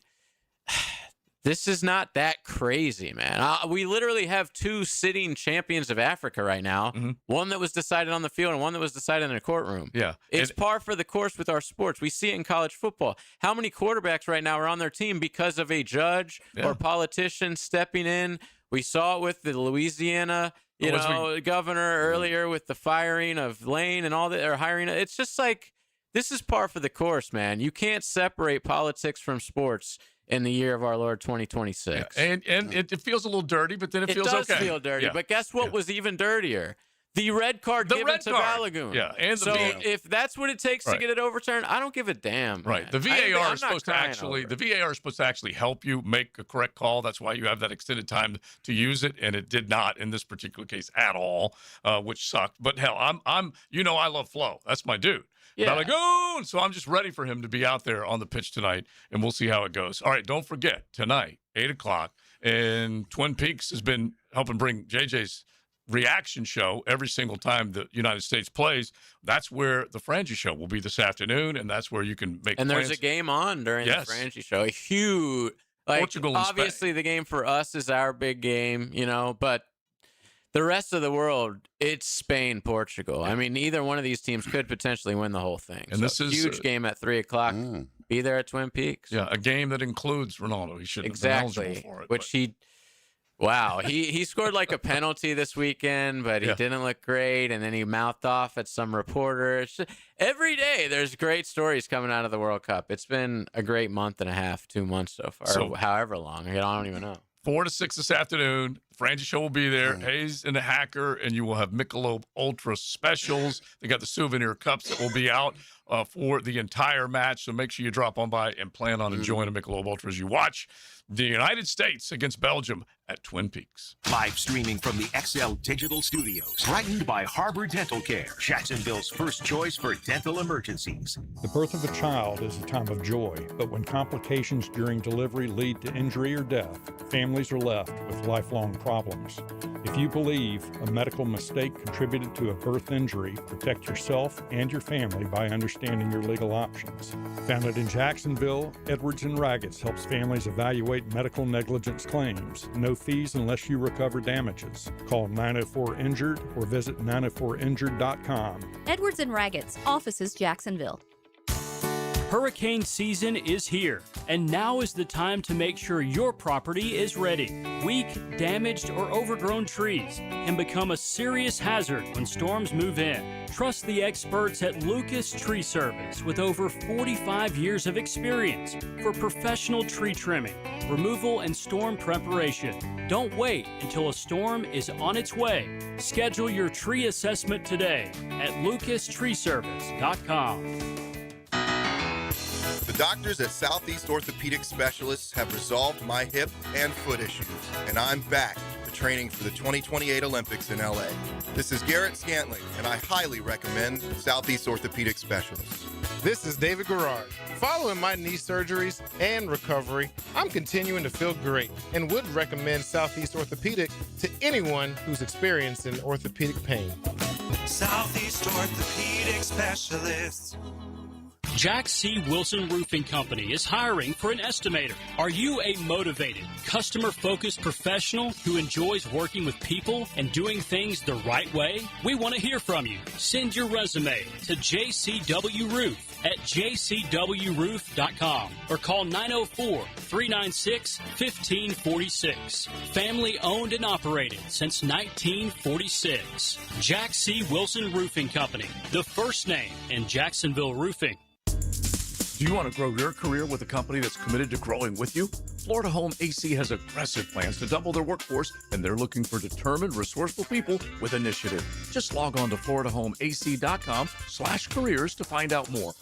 This is not that crazy, man. We literally have 2 sitting champions of Africa right now. One that was decided on the field and one that was decided in a courtroom. Yeah. It's par for the course with our sports. We see it in college football. How many quarterbacks right now are on their team because of a judge or politician stepping in? We saw it with the Louisiana, governor earlier with the firing of Lane and all that, or hiring. It's just like, this is par for the course, man. You can't separate politics from sports in the year of our Lord 2026. Yeah. And it feels a little dirty, but then it feels okay. It does feel dirty, but guess what was even dirtier? The red card given to Balogun. Yeah, and if that's what it takes to get it overturned, I don't give a damn. Right. Man. The VAR is supposed to actually help you make a correct call. That's why you have that extended time to use it, and it did not in this particular case at all, which sucked. But hell, I love Flo. That's my dude. Yeah. Balogun! So I'm just ready for him to be out there on the pitch tonight, and we'll see how it goes. All right, don't forget, tonight, 8 o'clock, and Twin Peaks has been helping bring JJ's reaction show every single time the United States plays. That's where the Frangie show will be this afternoon, and that's where you can make And plans. There's a game on during the Frangie show. A huge, Portugal and obviously Spain. The game for us is our big game, but the rest of the world, it's Spain, Portugal. I mean, either one of these teams could potentially win the whole thing. And this is a huge game at 3 o'clock. Be there at Twin Peaks. Yeah, a game that includes Ronaldo. He should have been eligible for it. Which he scored like a penalty this weekend, but he didn't look great. And then he mouthed off at some reporter. Every day there's great stories coming out of the World Cup. It's been a great month and a half, 2 months so far, or however long. I don't even know. 4 to 6 this afternoon. Frangie Show will be there. Hayes and the Hacker, and you will have Michelob Ultra specials. They got the souvenir cups that will be out for the entire match. So make sure you drop on by and plan on enjoying a Michelob Ultra as you watch the United States against Belgium at Twin Peaks. Live streaming from the XL Digital Studios. Brightened by Harbor Dental Care, Jacksonville's first choice for dental emergencies. The birth of a child is a time of joy, but when complications during delivery lead to injury or death, families are left with lifelong problems. If you believe a medical mistake contributed to a birth injury, protect yourself and your family by understanding your legal options. Founded in Jacksonville, Edwards & Raggets helps families evaluate medical negligence claims. No fees unless you recover damages. Call 904-INJURED or visit 904injured.com. Edwards & Raggets, offices Jacksonville. Hurricane season is here, and now is the time to make sure your property is ready. Weak, damaged, or overgrown trees can become a serious hazard when storms move in. Trust the experts at Lucas Tree Service with over 45 years of experience for professional tree trimming, removal, and storm preparation. Don't wait until a storm is on its way. Schedule your tree assessment today at lucastreeservice.com. The Doctors at Southeast Orthopedic Specialists have resolved my hip and foot issues, and I'm back to training for the 2028 Olympics in LA. This is Garrett Scantling, and I highly recommend Southeast Orthopedic Specialists. This is David Garrard. Following my knee surgeries and recovery, I'm continuing to feel great and would recommend Southeast Orthopedic to anyone who's experiencing orthopedic pain. Southeast Orthopedic Specialists. Jack C. Wilson Roofing Company is hiring for an estimator. Are you a motivated, customer-focused professional who enjoys working with people and doing things the right way? We want to hear from you. Send your resume to jcwroof@jcwroof.com or call 904-396-1546. Family owned and operated since 1946. Jack C. Wilson Roofing Company, the first name in Jacksonville roofing. Do you want to grow your career with a company that's committed to growing with you? Florida Home AC has aggressive plans to double their workforce, and they're looking for determined, resourceful people with initiative. Just log on to floridahomeac.com/careers to find out more.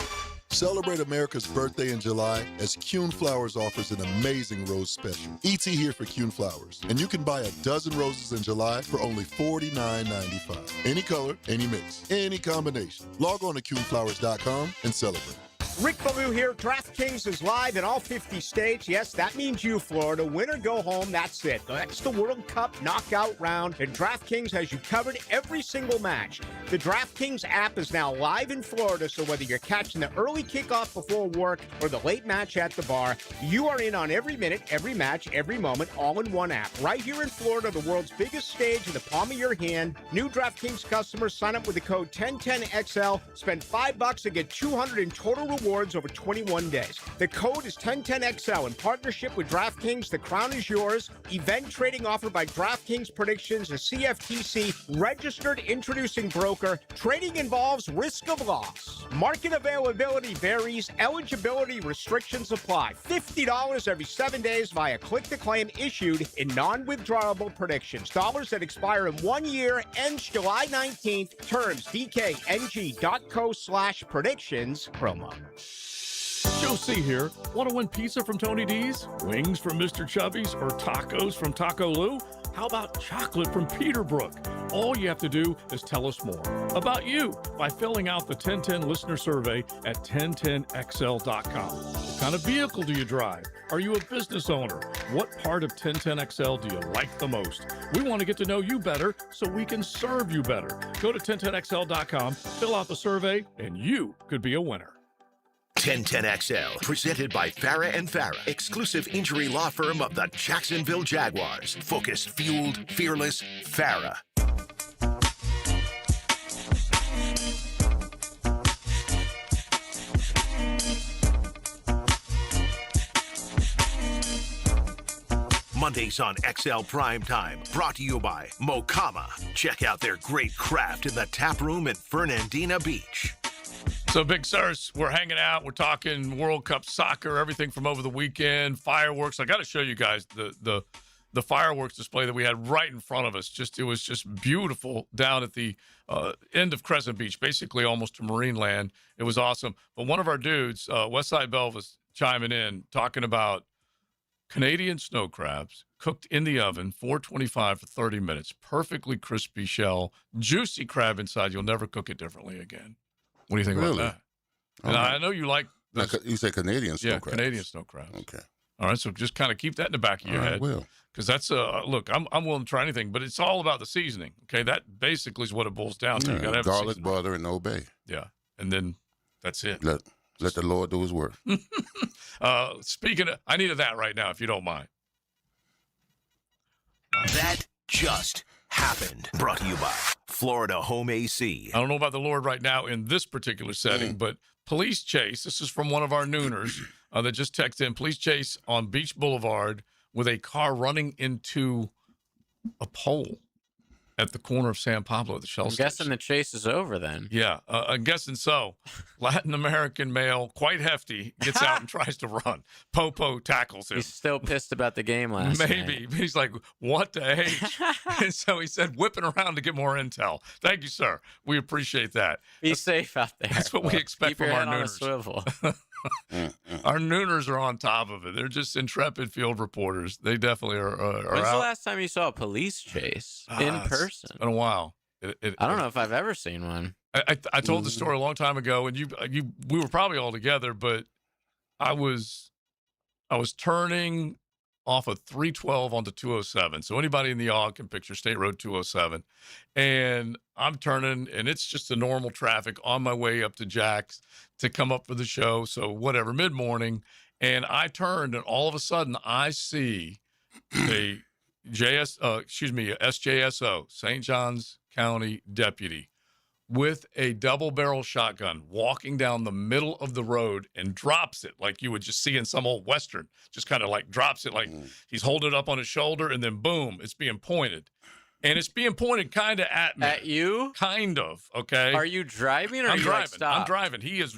Celebrate America's birthday in July as Kuhn Flowers offers an amazing rose special. E.T. here for Kuhn Flowers, and you can buy a dozen roses in July for only $49.95. Any color, any mix, any combination. Log on to KuhnFlowers.com and celebrate. Rick Ballou here. DraftKings is live in all 50 states. Yes, that means you, Florida. Win or go home, that's it. That's the World Cup knockout round, and DraftKings has you covered every single match. The DraftKings app is now live in Florida, so whether you're catching the early kickoff before work or the late match at the bar, you are in on every minute, every match, every moment, all in one app. Right here in Florida, the world's biggest stage in the palm of your hand. New DraftKings customers sign up with the code 1010XL, spend $5 and get $200 in total rewards over 21 days. The code is 1010XL in partnership with DraftKings. The crown is yours. Event trading offered by DraftKings Predictions, a CFTC registered introducing broker. Trading involves risk of loss. Market availability varies. Eligibility restrictions apply. $50 every 7 days via click-to-claim issued in non-withdrawable predictions. Dollars that expire in 1 year, ends July 19th. Terms dkng.co/predictions promo. Joe C here. Want to win pizza from Tony D's, wings from Mr. Chubby's, or tacos from Taco Lou? How about chocolate from Peterbrook? All you have to do is tell us more about you by filling out the 1010 listener survey at 1010XL.com. What kind of vehicle do you drive? Are you a business owner? What part of 1010XL do you like the most? We want to get to know you better so we can serve you better. Go to 1010XL.com, fill out the survey, and you could be a winner. 1010XL, presented by Farah and Farah, exclusive injury law firm of the Jacksonville Jaguars. Focused, fueled, fearless, Farah. Mondays on XL Primetime, brought to you by Mokama. Check out their great craft in the tap room at Fernandina Beach. So, Big Sirs, we're hanging out. We're talking World Cup soccer, everything from over the weekend, fireworks. I got to show you guys the fireworks display that we had right in front of us. It was just beautiful down at the end of Crescent Beach, basically almost to Marineland. It was awesome. But one of our dudes, Westside Bell, was chiming in, talking about Canadian snow crabs cooked in the oven, 425 for 30 minutes, perfectly crispy shell, juicy crab inside. You'll never cook it differently again. What do you think about that? And Right. I know you like Now, you say Canadian snow crabs. Canadian snow crabs. Okay. All right, so just kind of keep that in the back of your All right, head. will. Because that's look, I'm willing to try anything, but it's all about the seasoning. Okay, that basically is what it boils down to. You gotta have garlic, seasoning. butter, and Old Bay. Yeah, and then that's it. Let the Lord do his work. Speaking of, I needed that right now, if you don't mind. That just happened. Brought to you by Florida Home AC. I don't know about the Lord right now in this particular setting, but police chase. This is from one of our nooners that just texted in. Police chase on Beach Boulevard with a car running into a pole at the corner of San Pablo, the Shell I'm station. guessing the chase is over then. Yeah, I'm guessing so. Latin American male, quite hefty, gets out and tries to run. Popo tackles him. He's still pissed about the game last night. Maybe. He's like, what the H? And so he said, whipping around to get more intel. Thank you, sir. We appreciate that. Be safe out there. That's what we expect Keep from your our head on a nooners. swivel. Our Nooners are on top of it. They're just intrepid field reporters. They definitely are When's out. the last time you saw a police chase in person? It's been a while. I don't know if I've ever seen one. I told the story a long time ago, and we were probably all together, but I was turning off of 312 onto 207. So anybody in the AUG can picture State Road 207. And I'm turning, and it's just the normal traffic on my way up to Jack's to come up for the show. So whatever, mid-morning. And I turned, and all of a sudden I see a SJSO, St. Johns County deputy, with a double-barrel shotgun walking down the middle of the road and drops it like you would just see in some old Western. Just kind of like drops it like he's holding it up on his shoulder, and then boom, it's being pointed. And it's being pointed kind of at me. At you? Kind of, okay? Are you driving or I'm are you driving. like stopped? I'm driving. He's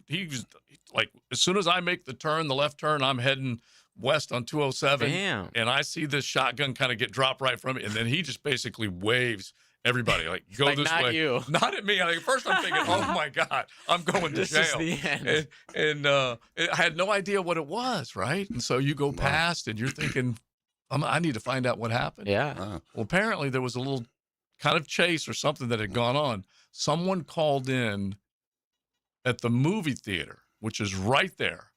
like, as soon as I make the turn, the left turn, I'm heading west on 207. Damn. And I see this shotgun kind of get dropped right from me, and then he just basically waves everybody, like, go like, this not way. You. Not at me. Like, at first I'm thinking, oh my God, I'm going to This jail. is the end. And I had no idea what it was, right? And so you go past and you're thinking, I need to find out what happened. Yeah. Well, apparently there was a little kind of chase or something that had gone on. Someone called in at the movie theater, which is right there.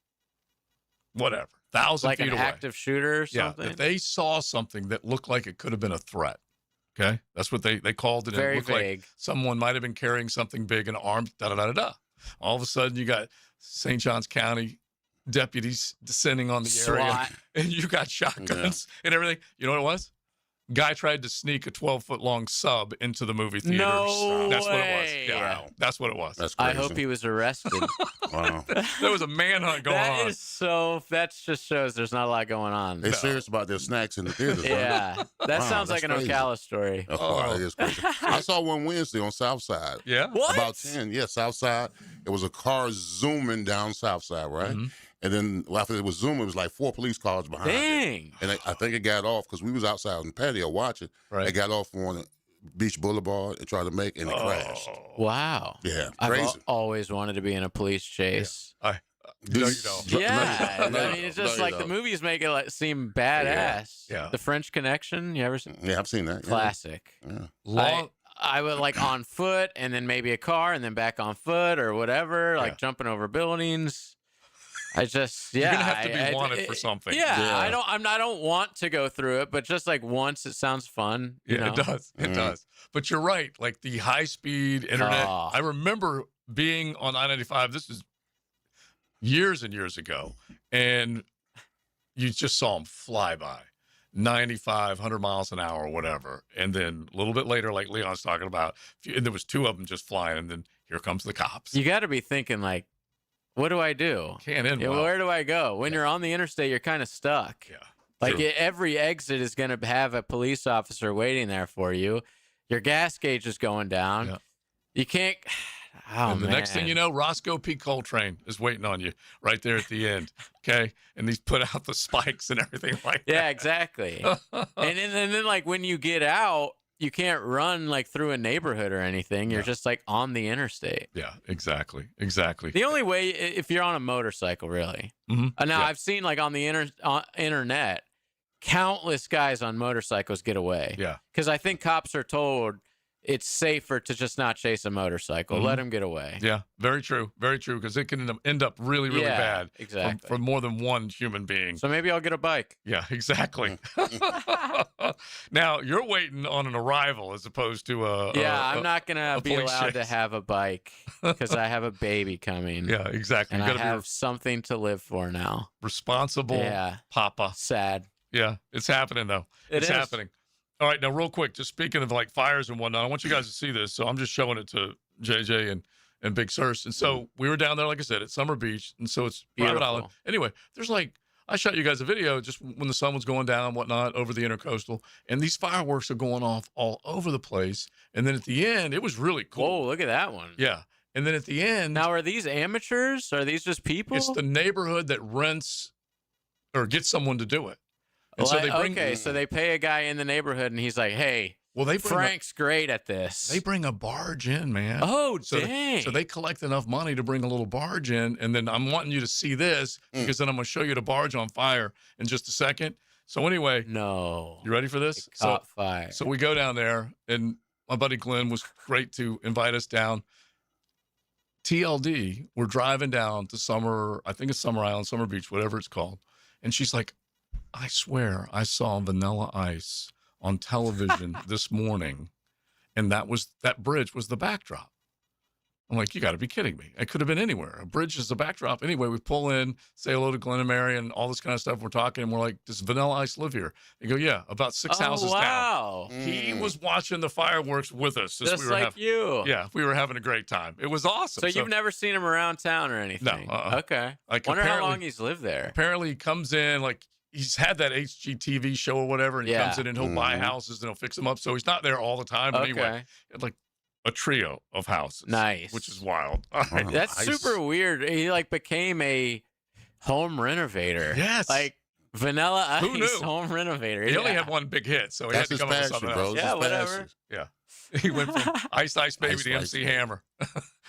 Whatever. 1,000 like feet an away. active shooter or something? Yeah, that they saw something that looked like it could have been a threat. Okay, that's what they called it. Very It looked vague. like someone might have been carrying something big and armed. Da. All of a sudden, you got St. Johns County deputies descending on the area, SWAT. and you got shotguns and everything. You know what it was? Guy tried to sneak a 12-foot-long sub into the movie theater. No That's what it way. was. Yeah, that's what it was. That's I crazy. hope he was arrested. Wow. There was a manhunt going on. That just shows there's not a lot going on. They serious about their snacks in the theaters. Yeah. That Wow, sounds like that's an crazy. Ocala story. Oh, it is crazy. I saw one Wednesday on Southside. Yeah? What? About 10. Yeah, Southside. It was a car zooming down Southside, right? Mm-hmm. And then after it was zooming, it was like 4 police cars behind it. Dang. And I think it got off because we was outside on the patio watching. Right. It got off on Beach Boulevard and tried to make, and it crashed. Wow. Yeah, I've crazy. always wanted to be in a police chase. No, you don't. Yeah. No, I mean, it's just no, you like the don't. movies make it seem badass. Yeah. The French Connection, you ever seen? Yeah, I've seen that. Yeah. Classic. Yeah. I would like on foot and then maybe a car and then back on foot or whatever, like jumping over buildings. I just, You're gonna have to be wanted for something. Yeah, I don't want to go through it, but just like once, it sounds fun. You know? It does. It does. But you're right. Like the high-speed internet. Oh. I remember being on I-95. This is years and years ago, and you just saw them fly by, 95, 100 miles an hour, or whatever. And then a little bit later, like Leon's talking about, and there was 2 of them just flying, and then here comes the cops. You got to be thinking like, what do I do? Can't end Yeah, well. where do I go? When you're on the interstate, you're kind of stuck. Yeah. Like True. every exit is going to have a police officer waiting there for you. Your gas gauge is going down. Yeah. You can't. Oh, And the man. next thing you know, Roscoe P. Coltrane is waiting on you right there at the end. Okay. And he's put out the spikes and everything like that. Yeah, exactly. and then like when you get out, you can't run like through a neighborhood or anything. You're just like on the interstate. Yeah, exactly. Exactly. The only way if you're on a motorcycle, really. Mhm. Now Yeah. I've seen like on the internet, countless guys on motorcycles get away. Yeah. Because I think cops are told it's safer to just not chase a motorcycle. Mhm. Let them get away. Yeah, very true. Very true. Because it can end up really, really Yeah, bad exactly. for more than one human being. So maybe I'll get a bike. Yeah, exactly. Now, you're waiting on an arrival as opposed to a. I'm not going to a be police allowed to chase. have a bike because I have a baby coming. Yeah, exactly. And You I gotta be have something to live for now. responsible Yeah. papa. Sad. Yeah, it's happening, though. It It's is. happening. All right, now, real quick, just speaking of like fires and whatnot, I want you guys to see this. So I'm just showing it to JJ and Big Surst. And so we were down there, like I said, at Summer Beach. And so it's private Beautiful. island. Anyway, there's like, I shot you guys a video just when the sun was going down and whatnot over the intercoastal. And these fireworks are going off all over the place. And then at the end, it was really cool. Whoa, look at that one. Yeah. And then at the end, Now, are these amateurs? Are these just people? it's the neighborhood that rents or gets someone to do it. And so Like, they bring okay, so they pay a guy in the neighborhood, and he's like, "Hey, Well, Frank's great at this. They bring a barge in, man. Oh, dang. So they collect enough money to bring a little barge in, and then I'm wanting you to see this because then I'm going to show you the barge on fire in just a second. So anyway. No. You ready for this? It caught fire. So we go down there, and my buddy Glenn was great to invite us down. TLD, we're driving down to Summer Island, Summer Beach, whatever it's called. And she's like, I swear I saw Vanilla Ice on television this morning, and that bridge was the backdrop. I'm like, you got to be kidding me. It could have been anywhere. A bridge is the backdrop. Anyway, we pull in, say hello to Glenn and Mary and all this kind of stuff. We're talking, and we're like, does Vanilla Ice live here? They go, yeah, about 6 houses down. He was watching the fireworks with us. Just like you. Yeah, we were having a great time. It was awesome. So you've never seen him around town or anything? No. Okay. Like, wonder how long he's lived there. Apparently he comes in, like, he's had that HGTV show or whatever, and he comes in and he'll buy houses and he'll fix them up. So he's not there all the time. But anyway, like a trio of houses. Nice. Which is wild. That's super weird. He like became a home renovator. Yes. Like Vanilla Ice Who knew? home renovator. He only had one big hit, so he had to come up with something else. Yeah, whatever. Yeah. He went from Ice Ice Baby to MC Hammer.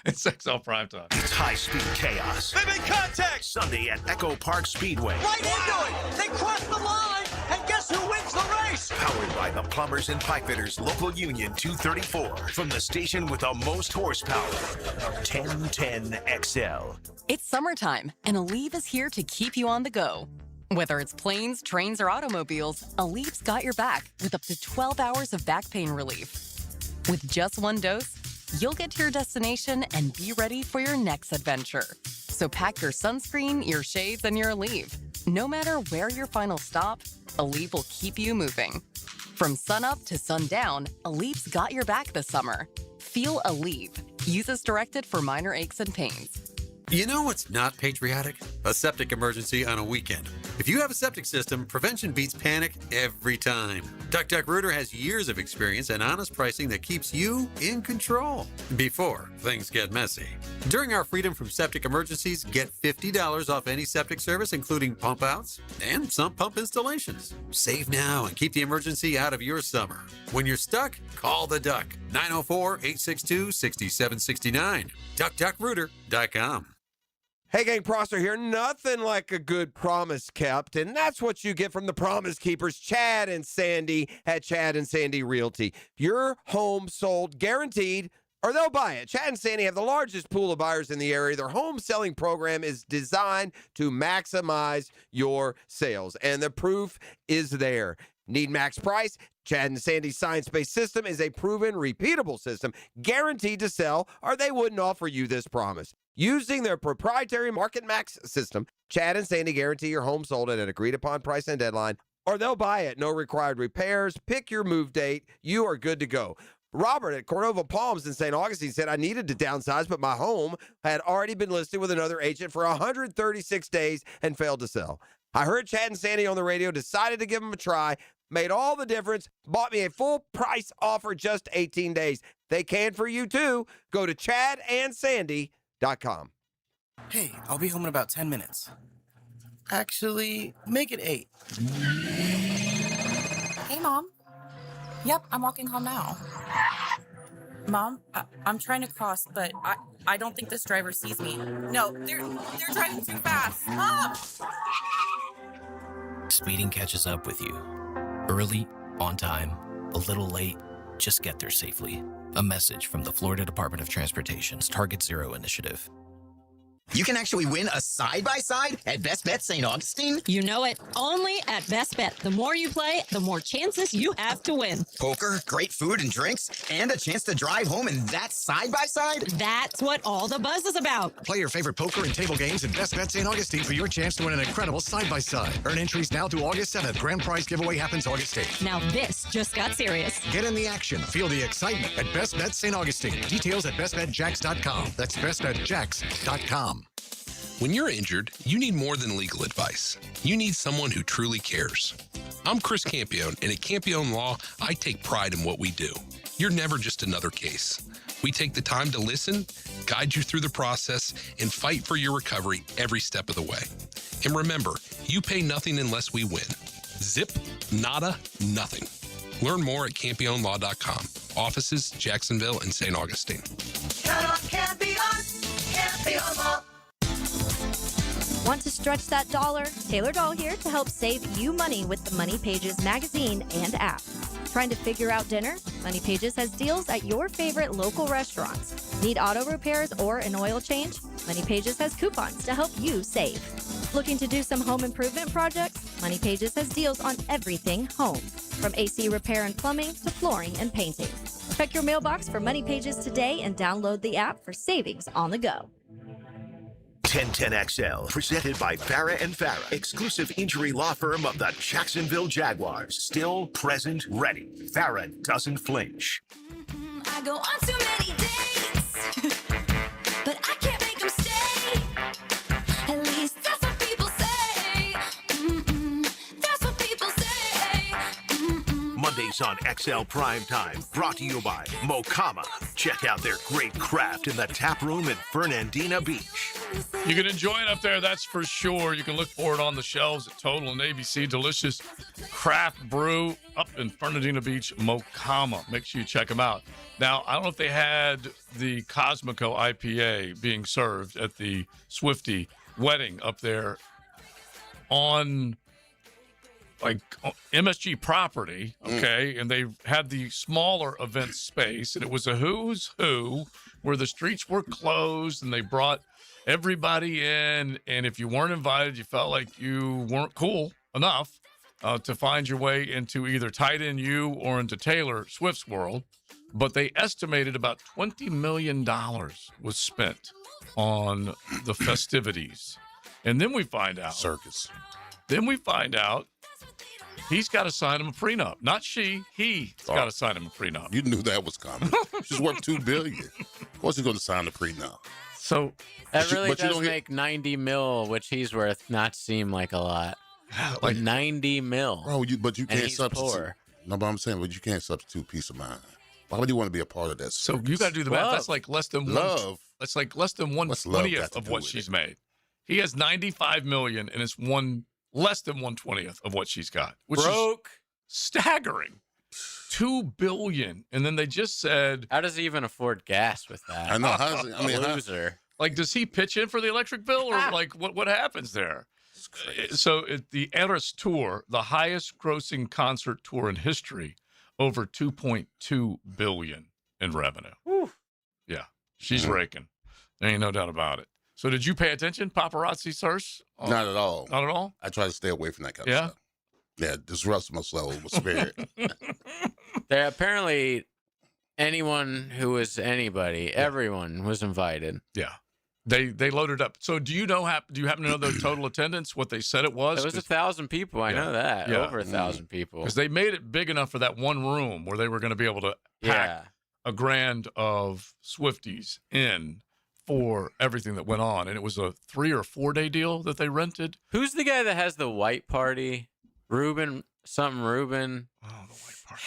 It's XL Primetime. It's high-speed chaos. They make contact! Sunday at Echo Park Speedway. Right into it! They crossed the line! And guess who wins the race? Powered by the Plumbers and Pipefitters Local Union 234. From the station with the most horsepower. 1010 XL. It's summertime, and Aleve is here to keep you on the go. Whether it's planes, trains, or automobiles, Aleve's got your back with up to 12 hours of back pain relief. With just one dose, you'll get to your destination and be ready for your next adventure. So pack your sunscreen, your shades, and your Aleve. No matter where your final stop, Aleve will keep you moving. From sunup to sundown, Aleve's got your back this summer. Feel Aleve. Use as directed for minor aches and pains. You know what's not patriotic? A septic emergency on a weekend. If you have a septic system, prevention beats panic every time. Duck Rooter has years of experience and honest pricing that keeps you in control before things get messy. During our Freedom from Septic Emergencies, get $50 off any septic service, including pump outs and sump pump installations. Save now and keep the emergency out of your summer. When you're stuck, call the Duck. 904-862-6769. DuckDuckRooter.com. Hey, gang, Prosser here. Nothing like a good promise kept, and that's what you get from the Promise Keepers, Chad and Sandy at Chad and Sandy Realty. Your home sold guaranteed, or they'll buy it. Chad and Sandy have the largest pool of buyers in the area. Their home selling program is designed to maximize your sales, and the proof is there. Need max price? Chad and Sandy's science-based system is a proven, repeatable system guaranteed to sell, or they wouldn't offer you this promise. Using their proprietary Market Max system, Chad and Sandy guarantee your home sold at an agreed-upon price and deadline, or they'll buy it. No required repairs. Pick your move date. You are good to go. Robert at Cordova Palms in St. Augustine said, I needed to downsize, but my home had already been listed with another agent for 136 days and failed to sell. I heard Chad and Sandy on the radio, decided to give them a try, made all the difference, bought me a full price offer just 18 days. They can for you too. Go to ChadandSandy.com. Hey, I'll be home in about 10 minutes. Actually, make it 8. Hey, Mom. Yep, I'm walking home now. Mom, I'm trying to cross, but I don't think this driver sees me. No, they're driving too fast. Mom! Speeding catches up with you. Early, on time, a little late, just get there safely. A message from the Florida Department of Transportation's Target Zero initiative. You can actually win a side-by-side at Best Bet St. Augustine. You know it. Only at Best Bet. The more you play, the more chances you have to win. Poker, great food and drinks, and a chance to drive home in that side-by-side. That's what all the buzz is about. Play your favorite poker and table games at Best Bet St. Augustine for your chance to win an incredible side-by-side. Earn entries now through August 7th. Grand prize giveaway happens August 8th. Now this just got serious. Get in the action. Feel the excitement at Best Bet St. Augustine. Details at bestbetjacks.com. That's bestbetjacks.com. When you're injured, you need more than legal advice. You need someone who truly cares. I'm Chris Campione, and at Campione Law, I take pride in what we do. You're never just another case. We take the time to listen, guide you through the process, and fight for your recovery every step of the way. And remember, you pay nothing unless we win. Zip, nada, nothing. Learn more at CampionLaw.com. Offices, Jacksonville and St. Augustine. Count on Campion, Campion Law. Want to stretch that dollar? Taylor Doll here to help save you money with the Money Pages magazine and app. Trying to figure out dinner? Money Pages has deals at your favorite local restaurants. Need auto repairs or an oil change? Money Pages has coupons to help you save. Looking to do some home improvement projects? Money Pages has deals on everything home, from AC repair and plumbing to flooring and painting. Check your mailbox for Money Pages today and download the app for savings on the go. 1010XL, presented by Farah and Farah, exclusive injury law firm of the Jacksonville Jaguars. Still, present, ready. Farah doesn't flinch. I go on too many dates, but I can't make them stay. At least that's what people say. That's what people say. Mondays on XL Primetime, brought to you by Mokama. Check out their great craft in the tap room in Fernandina Beach. You can enjoy it up there, that's for sure. You can look for it on the shelves at Total and ABC. Delicious craft brew up in Fernandina Beach, Mokama. Make sure you check them out. Now, I don't know if they had the Cosmico IPA being served at the Swiftie wedding up there on like MSG property, okay? And they had the smaller event space, and it was a who's who where the streets were closed, and they brought everybody in, and if you weren't invited, you felt like you weren't cool enough to find your way into either Tight End U or into Taylor Swift's world. But they estimated about $20 million was spent on the festivities. And then we find out. Circus. Then we find out he's got to sign him a prenup. Not she. He's got to sign him a prenup. You knew that was coming. She's worth $2 billion. Of course he's going to sign the prenup. So that really does make 90 mil, which he's worth, not seem like a lot. Like 90 mil. Bro, but you can't he's substitute. Poor. No, but I'm saying, but you can't substitute peace of mind. Why would you want to be a part of that? So you got to do the math. That's like less than love. That's like less than 1/20th of what she's made. He has 95 million, and it's less than 1/20th of what she's got, which broke, is staggering. $2 billion, and then they just said, how does he even afford gas with that? I know. How's it, I mean, loser. Like, does he pitch in for the electric bill, or like what happens there? So the Eras tour, the highest grossing concert tour in history, over $2.2 billion in revenue. Whew. Yeah, she's raking. There ain't no doubt about it. So did you pay attention, paparazzi search? Not at all. Not at all? I try to stay away from that kind of stuff. Yeah, disrupts my soul, my spirit. There apparently anyone who was anybody, everyone was invited. Yeah. They loaded up. So do you happen to know the total attendance, what they said it was? It was 1,000 people. I know that. Yeah. Over 1,000 people. Because they made it big enough for that one room where they were going to be able to pack a grand of Swifties in for everything that went on. And it was a 3 or 4 day deal that they rented. Who's the guy that has the white party? Reuben. Oh, the white party.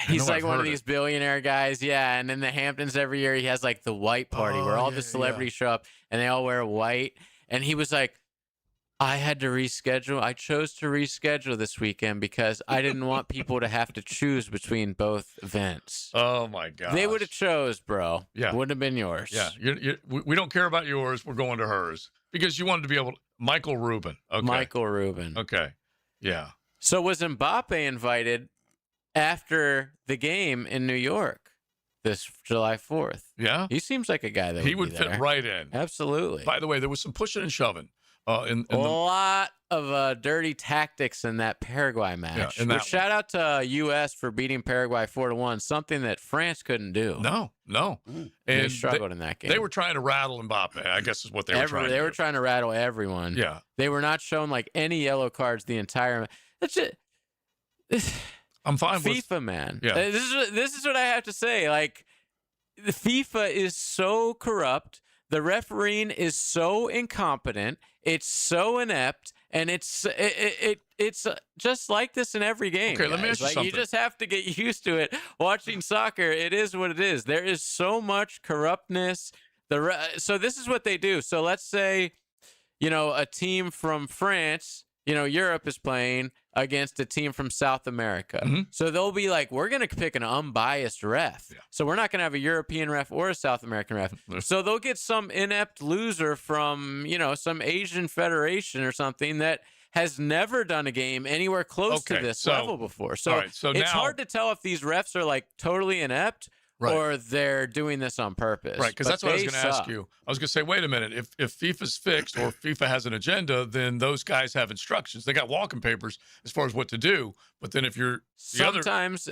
He's like one of these billionaire guys, yeah. And in the Hamptons every year, he has like the white party where all the celebrities show up and they all wear white. And he was like, I had to reschedule. I chose to reschedule this weekend because I didn't want people to have to choose between both events. Oh my God! They would have chose, bro. Yeah, wouldn't have been yours. Yeah, we don't care about yours. We're going to hers because you wanted to be able. Michael Rubin. Okay. Michael Rubin. Okay. Yeah. So was Mbappe invited after the game in New York this July 4th? Yeah. He seems like a guy that he would fit right in. Absolutely. By the way, there was some pushing and shoving. In a lot of dirty tactics in that Paraguay match. Yeah, shout out to U.S. for beating Paraguay 4-1, something that France couldn't do. No. And they struggled in that game. They were trying to rattle Mbappe, I guess is what they were trying to do. They were trying to rattle everyone. Yeah. They were not shown like any yellow cards the entire That's it. I'm fine with FIFA, man. Yeah. This is what I have to say. Like, the FIFA is so corrupt. The refereeing is so incompetent. It's so inept, and it's just like this in every game. Okay, let me ask you something. You just have to get used to it. Watching soccer, it is what it is. There is so much corruptness. So this is what they do. So let's say, a team from France, Europe is playing. against a team from South America. So they'll be like, we're going to pick an unbiased ref. So we're not going to have a European ref or a South American ref. So they'll get some inept loser from, some Asian federation or something that has never done a game anywhere close to this level before. So, it's hard to tell if these refs are like totally inept or they're doing this on purpose. Right, because that's what I was going to ask you. I was going to say, wait a minute, if FIFA's fixed or FIFA has an agenda, then those guys have instructions. They got walking papers as far as what to do. But then if you're sometimes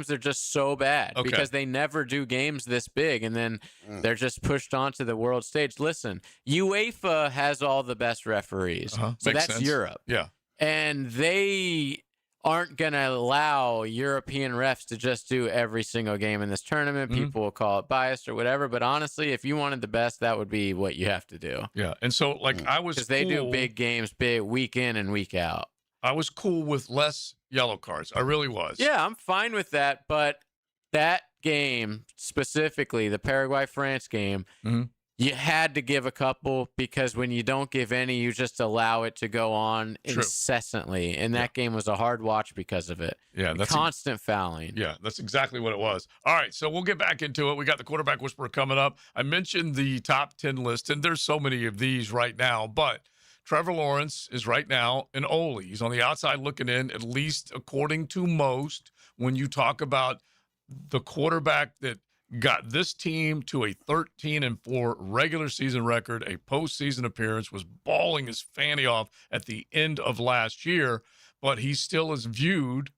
they're just so bad because they never do games this big, and then they're just pushed onto the world stage. Listen, UEFA has all the best referees, so Makes that's sense. Europe. Yeah, and they aren't going to allow European refs to just do every single game in this tournament. People will call it biased or whatever, but honestly, if you wanted the best, that would be what you have to do. Yeah, and so I was because they do big games, big week in and week out. I was cool with less yellow cards. I really was. Yeah, I'm fine with that, but that game specifically, the Paraguay-France game, you had to give a couple because when you don't give any, you just allow it to go on incessantly. And that game was a hard watch because of it. Yeah, that's constant fouling. Yeah, that's exactly what it was. All right, so we'll get back into it. We got the quarterback whisperer coming up. I mentioned the top 10 list, and there's so many of these right now, but Trevor Lawrence is right now an Ole. He's on the outside looking in, at least according to most, when you talk about the quarterback that got this team to a 13-4 regular season record, a postseason appearance, was balling his fanny off at the end of last year, but he still is viewed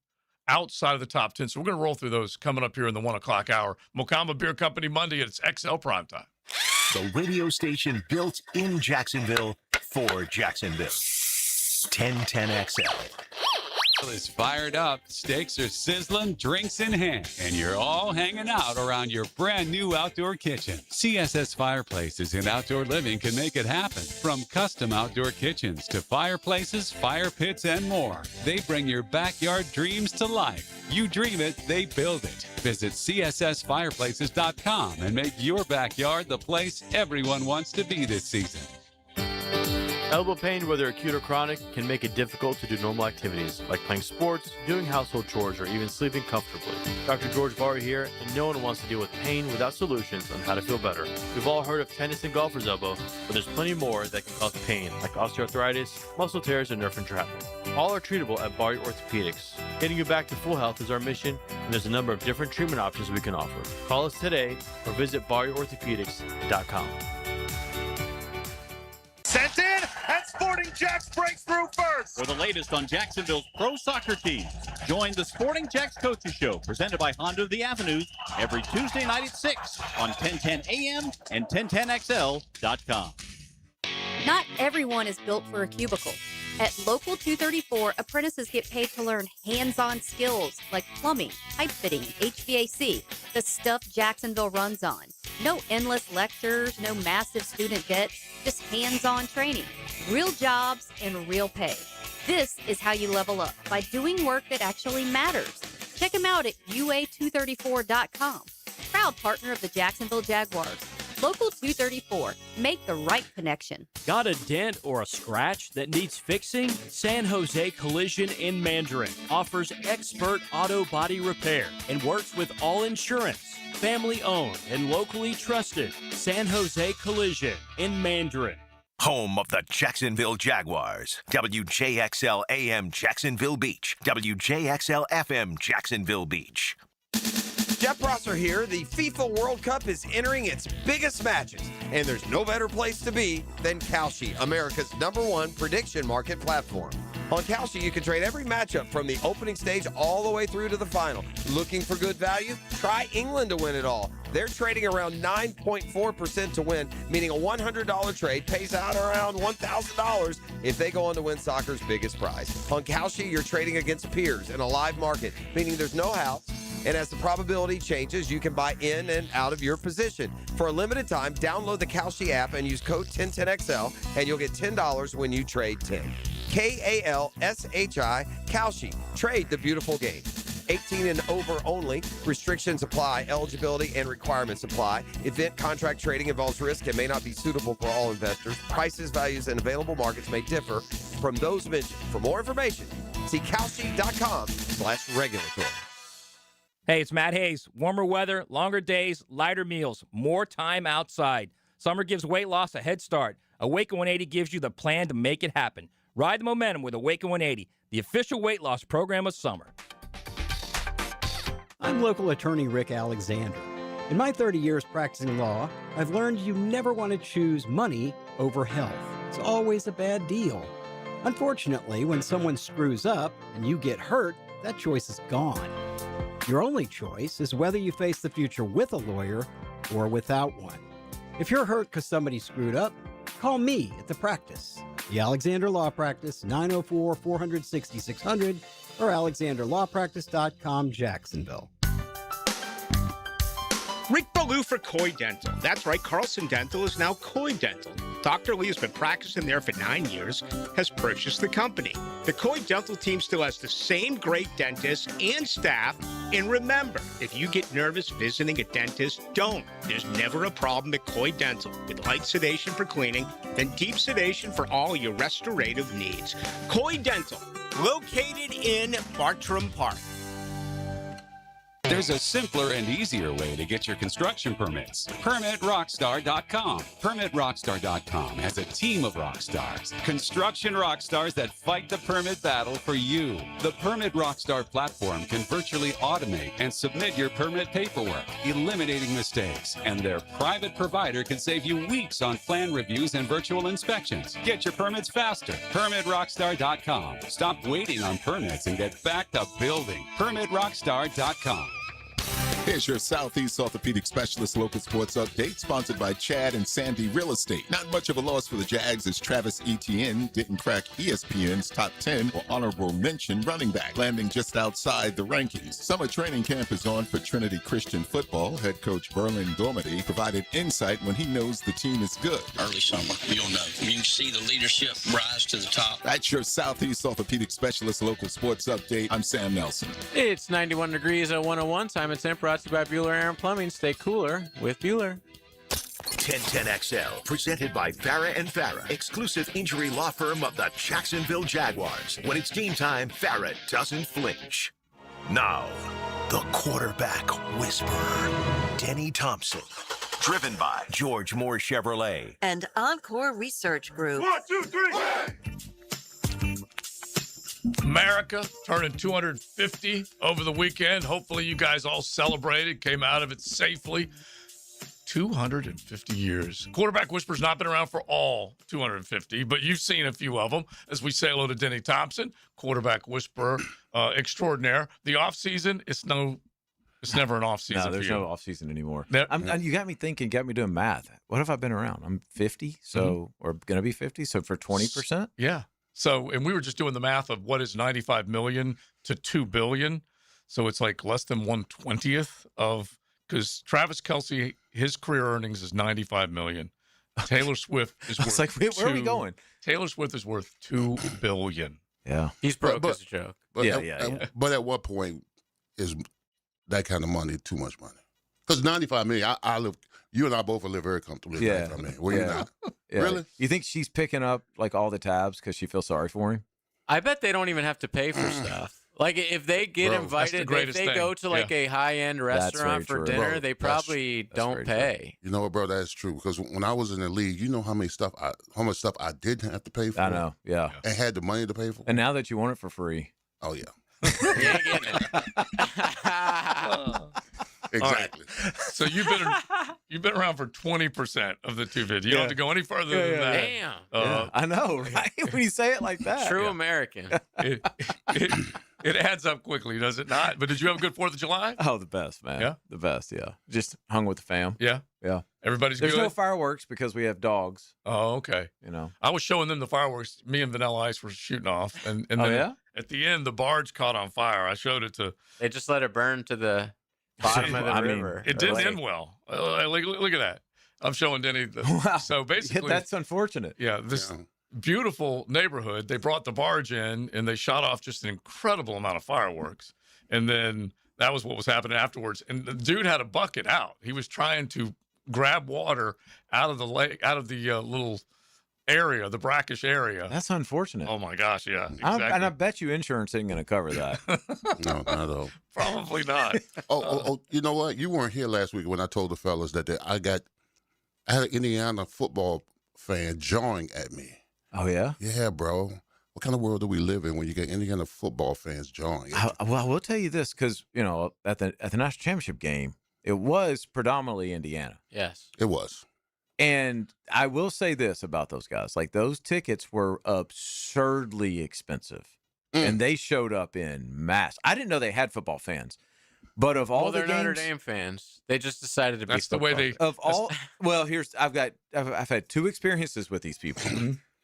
outside of the top 10. So we're going to roll through those coming up here in the 1 o'clock hour. Mokama Beer Company Monday, it's XL Primetime. The radio station built in Jacksonville for Jacksonville. 1010XL. Is fired up, steaks are sizzling, drinks in hand, and you're all hanging out around your brand new outdoor kitchen. CSS Fireplaces and Outdoor Living can make it happen. From custom outdoor kitchens to fireplaces, fire pits, and more, they bring your backyard dreams to life. You dream it, they build it. Visit CSSFireplaces.com and make your backyard the place everyone wants to be this season. Elbow pain, whether acute or chronic, can make it difficult to do normal activities like playing sports, doing household chores, or even sleeping comfortably. Dr. George Varry here, and no one wants to deal with pain without solutions on how to feel better. We've all heard of tennis and golfer's elbow, but there's plenty more that can cause pain, like osteoarthritis, muscle tears, and nerve entrapment. All are treatable at Varry Orthopedics. Getting you back to full health is our mission, and there's a number of different treatment options we can offer. Call us today or visit VarryOrthopedics.com. Sent in, and Sporting Jacks breaks through first. For the latest on Jacksonville's pro soccer team, join the Sporting Jacks Coaches Show, presented by Honda of the Avenues, every Tuesday night at 6 on 1010 AM and 1010XL.com. Not everyone is built for a cubicle. At Local 234, apprentices get paid to learn hands-on skills like plumbing, pipe fitting, HVAC, the stuff Jacksonville runs on. No endless lectures, no massive student debt, just hands-on training, real jobs, and real pay. This is how you level up, by doing work that actually matters. Check them out at UA234.com. Proud partner of the Jacksonville Jaguars. Local 234. Make the right connection. Got a dent or a scratch that needs fixing? San Jose Collision in Mandarin offers expert auto body repair and works with all insurance. Family owned and locally trusted. San Jose Collision in Mandarin. Home of the Jacksonville Jaguars. WJXL AM Jacksonville Beach. WJXL FM Jacksonville Beach. Jeff Prosser here. The FIFA World Cup is entering its biggest matches, and there's no better place to be than Kalshi, America's #1 prediction market platform. On Kalshi, you can trade every matchup from the opening stage all the way through to the final. Looking for good value? Try England to win it all. They're trading around 9.4% to win, meaning a $100 trade pays out around $1,000 if they go on to win soccer's biggest prize. On Kalshi, you're trading against peers in a live market, meaning there's no house. And as the probability changes, you can buy in and out of your position. For a limited time, download the Kalshi app and use code 1010XL, and you'll get $10 when you trade 10. KALSHI, Kalshi. Trade the beautiful game. 18 and over only. Restrictions apply. Eligibility and requirements apply. Event contract trading involves risk and may not be suitable for all investors. Prices, values, and available markets may differ from those mentioned. For more information, See calsheet.com/regulatory. Hey, it's Matt Hayes. Warmer weather, longer days, lighter meals, more time outside. Summer gives weight loss a head start. Awaken 180 gives you the plan to make it happen. Ride the momentum with Awaken 180, the official weight loss program of summer. I'm local attorney Rick Alexander. In my 30 years practicing law, I've learned you never want to choose money over health. It's always a bad deal. Unfortunately, when someone screws up and you get hurt, that choice is gone. Your only choice is whether you face the future with a lawyer or without one. If you're hurt because somebody screwed up, call me at the practice. The Alexander Law Practice, 904-400-6600 or alexanderlawpractice.com, Jacksonville. Rick Ballou for Coy Dental. That's right, Carlson Dental is now Coy Dental. Dr. Lee has been practicing there for 9 years, has purchased the company. The Coy Dental team still has the same great dentists and staff. And remember, if you get nervous visiting a dentist, don't. There's never a problem at Coy Dental. With light sedation for cleaning, then deep sedation for all your restorative needs. Coy Dental, located in Bartram Park. There's a simpler and easier way to get your construction permits. PermitRockstar.com. PermitRockstar.com has a team of rock stars, construction rock stars that fight the permit battle for you. The Permit Rockstar platform can virtually automate and submit your permit paperwork, eliminating mistakes, and their private provider can save you weeks on plan reviews and virtual inspections. Get your permits faster. PermitRockstar.com. Stop waiting on permits and get back to building. PermitRockstar.com. Here's your Southeast Orthopedic Specialist local sports update, sponsored by Chad and Sandy Real Estate. Not much of a loss for the Jags as Travis Etienne didn't crack ESPN's top 10 or honorable mention running back, landing just outside the rankings. Summer training camp is on for Trinity Christian football. Head coach Berlin Dormady provided insight when he knows the team is good. Early summer, you'll know. You can see the leadership rise to the top. That's your Southeast Orthopedic Specialist local sports update. I'm Sam Nelson. It's 91 degrees at 101. Simon Simp brought to you by Bueller Aaron Plumbing. Stay cooler with Bueller. 1010XL, presented by Farah and Farah, exclusive injury law firm of the Jacksonville Jaguars. When it's game time, Farah doesn't flinch. Now, the quarterback whisperer, Denny Thompson. Driven by George Moore Chevrolet. And Encore Research Group. 1, 2, 3. America turning 250 over the weekend. Hopefully you guys all celebrated, came out of it safely. 250 years. Quarterback Whisperer's not been around for all 250, but you've seen a few of them. As we say hello to Denny Thompson, quarterback whisperer extraordinaire. The offseason, it's never an offseason. No, there's no offseason anymore. There, you got me thinking, got me doing math. What have I been around? I'm 50, so or going to be 50, so for 20%? Yeah. So, and we were just doing the math of what is 95 million to 2 billion. So it's like less than 1/20th of, because Travis Kelce, his career earnings is 95 million. Taylor Swift is worth where are we going? Taylor Swift is worth 2 billion. Yeah. He's broke as a joke. But but at what point is that kind of money too much money? Because 95 million, I live, you and I both live very comfortably. Yeah. 95 million. Well, you're not. Yeah. Really? You think she's picking up like all the tabs because she feels sorry for him? I bet they don't even have to pay for stuff. Like if they get invited, if they go to like a high-end restaurant for dinner, they probably don't pay. You know what, bro? That's true. Because when I was in the league, you know how much stuff I didn't have to pay for. I know, yeah. And had the money to pay for. And now that you want it for free. Oh, yeah. You ain't getting it. Exactly. Right. So you've been around for 20% of the 250. You don't have to go any further than that. Damn. I know, right? When you say it like that. True American. It adds up quickly, does it not? But did you have a good 4th of July? Oh, the best, man. Yeah? The best, yeah. Just hung with the fam. Yeah? Yeah. Everybody's There's good? no fireworks because we have dogs. Oh, okay. You know. I was showing them the fireworks. Me and Vanilla Ice were shooting off. And then at the end, the barge caught on fire. I showed it to... They just let it burn to the bottom of the river. It didn't end well. Look at that. I'm showing Denny. Wow. So basically... That's unfortunate. Yeah, this beautiful neighborhood, they brought the barge in, and they shot off just an incredible amount of fireworks. And then that was what was happening afterwards. And the dude had a bucket out. He was trying to grab water out of the lake, out of the little area, the brackish area. That's unfortunate. Oh my gosh, yeah, exactly. And I bet you insurance ain't going to cover that. No, not at all. Probably not. Oh, you know what? You weren't here last week when I told the fellas that I had an Indiana football fan jawing at me. Oh, yeah? Yeah, bro. What kind of world do we live in when you get Indiana football fans jawing? Well, I will tell you this because, at the national championship game, it was predominantly Indiana. Yes. It was. And I will say this about those guys. Like, those tickets were absurdly expensive. And they showed up in mass. I didn't know they had football fans. But of all the they're games, Notre Dame fans. They just decided to be. That's the way they. Of all, well, I've had two experiences with these people.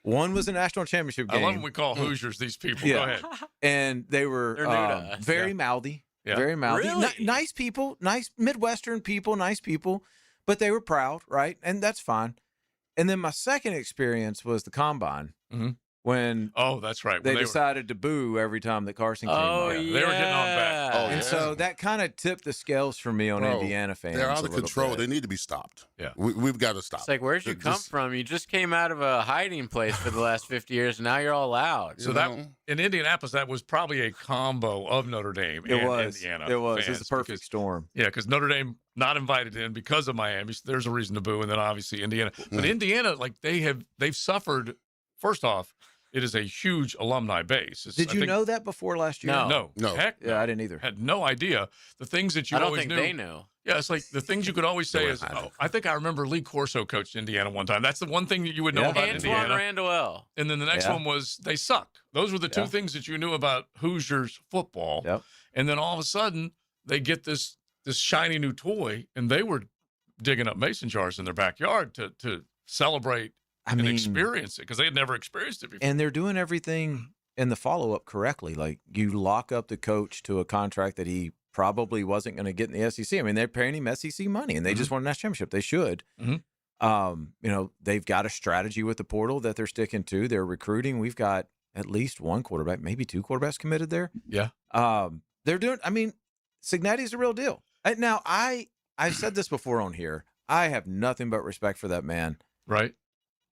One was a national championship game. I love when we call Hoosiers these people. Yeah. Go ahead. And they were They're new to us. very mouthy. Yeah. Very mouthy. Really? Nice people, nice Midwestern people, nice people, but they were proud, right? And that's fine. And then my second experience was the combine when Oh, that's right. they When decided to boo every time that Carson came Oh, out. They were getting on back. Oh, And yeah. so that kind of tipped the scales for me on Bro, Indiana fans. They're out a of little control. bit. They need to be stopped. Yeah. We've got to stop. It's like, where'd you come from? You just came out of a hiding place for the last 50 years, and now you're all loud. So that in Indianapolis, that was probably a combo of Notre Dame and Indiana. It was. fans It's a perfect storm. Yeah, because Notre Dame not invited in because of Miami. So there's a reason to boo, and then obviously Indiana. But Indiana, like they've suffered. First off, it is a huge alumni base. Did you know that before last year? No. Heck, Yeah, I didn't either. had no idea. The things that you I don't always think knew. they knew. Yeah, it's like the things you could always say is, I think I remember Lee Corso coached Indiana one time. That's the one thing that you would know about Antoine Indiana. Randall. And then the next one was they sucked. Those were the two things that you knew about Hoosiers football. Yep. And then all of a sudden they get this shiny new toy, and they were digging up mason jars in their backyard to celebrate and experience it because they had never experienced it before. And they're doing everything in the follow-up correctly. Like, you lock up the coach to a contract that he probably wasn't going to get in the SEC. I mean, they're paying him SEC money, and they just won a national championship. They should. They've got a strategy with the portal that they're sticking to. They're recruiting. We've got at least one quarterback, maybe two quarterbacks committed there. Yeah. They're doing, Cignetti's the real deal. Now, I've said this before on here. I have nothing but respect for that man. Right.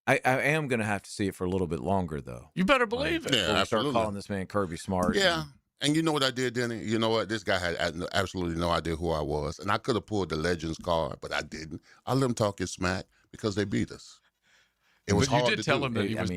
I am going to have to see it for a little bit longer, though. You better believe it. Yeah, Before we absolutely. start calling this man Kirby Smart. Yeah. And you know what I did, Denny? You know what? This guy had absolutely no idea who I was. And I could have pulled the Legends card, but I didn't. I let him talk his smack because they beat us. It was But you hard did to tell do. him that he was.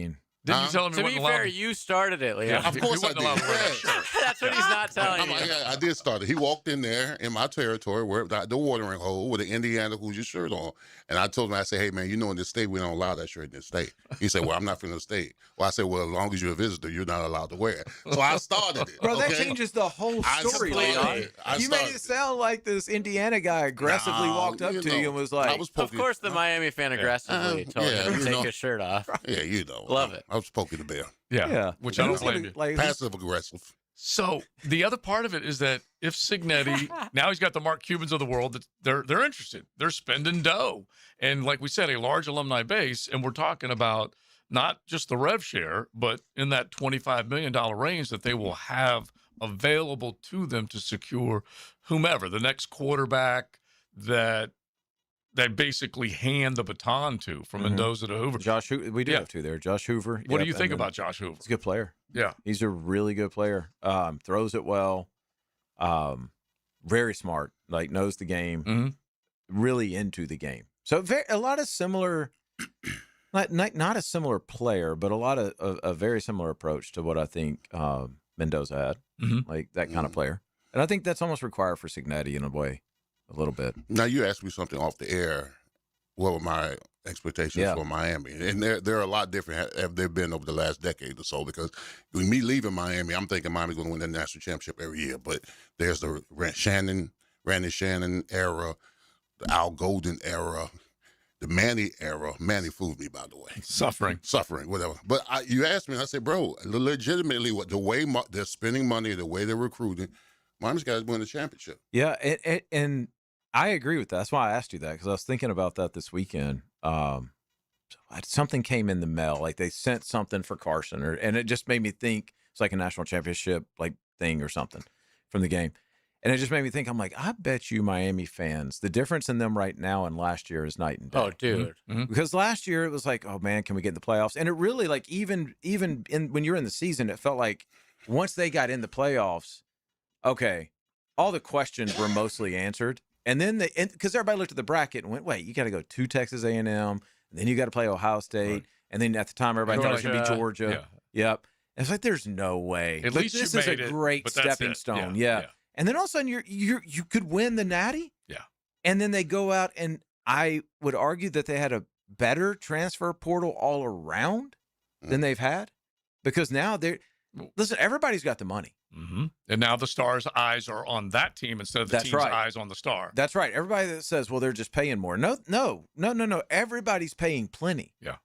Didn't you tell him he To be wasn't allowed fair, you started it, Leo. Of course I wasn't allowed to wear that did. shirt. That's what he's not telling I'm you. like, yeah, I did start it. He walked in there in my territory, where the watering hole with an Indiana Hoosier shirt on. And I told him, I said, hey, man, in this state, we don't allow that shirt in this state. He said, well, I'm not from the state. Well, I said, well, as long as you're a visitor, you're not allowed to wear it. So I started it. Bro, that okay? changes the whole I story. started it. I You made started it sound like this Indiana guy aggressively No, walked up you to know, you and was like, I was Of poking, course, the Miami fan aggressively told yeah, him to you take know. his shirt off. Yeah, you know. Love it. I was poking the bear. Yeah. Which I don't blame you. Passive aggressive. So the other part of it is that if Cignetti, now he's got the Mark Cubans of the world, that they're interested. They're spending dough. And like we said, a large alumni base. And we're talking about not just the rev share, but in that $25 million range that they will have available to them to secure whomever, the next quarterback that they basically hand the baton to from Mendoza to Hoover. Josh Hoover. We do have two there. Josh Hoover. What do Yep, you and think then about Josh Hoover? He's a good player. Yeah. He's a really good player. Throws it well. Very smart. Like, knows the game. Really into the game. So a lot of similar, not a similar player, but a very similar approach to what I think Mendoza had. Like that kind of player. And I think that's almost required for Cignetti in a way, a little bit. Now, you asked me something off the air. What were my expectations for Miami? And they're a lot different have they been over the last decade or so, because with me leaving Miami, I'm thinking Miami's going to win the national championship every year. But there's the Randy Shannon era, the Al Golden era, the Manny era. Manny fooled me, by the way. Suffering, whatever. But you asked me, and I said, bro, legitimately, the way they're spending money, the way they're recruiting, Miami's got to win the championship. Yeah, and I agree with that. That's why I asked you that, because I was thinking about that this weekend. Something came in the mail, like they sent something for Carson, and it just made me think it's like a national championship like thing or something from the game. And it just made me think, I'm like, I bet you Miami fans, the difference in them right now and last year is night and day. Oh, dude. Because last year it was like, oh man, can we get in the playoffs? And it really, like, even when you're in the season, it felt like once they got in the playoffs, okay, all the questions were mostly answered. And then because everybody looked at the bracket and went, wait, you got to go to Texas A&M, and then you got to play Ohio State, Right. and then at the time everybody thought it was going to be Georgia. Georgia. Yep. And it's like, there's no way. At But least this you is a made it, great but that's stepping it. stone. Yeah. Yeah. And then all of a sudden you could win the Natty. Yeah. And then they go out, and I would argue that they had a better transfer portal all around than they've had, because now listen, everybody's got the money. Mm-hmm. And now the Stars' eyes are on that team instead of the That's team's right. eyes on the Star. That's right. Everybody that says, well, they're just paying more. No. Everybody's paying plenty. Yeah.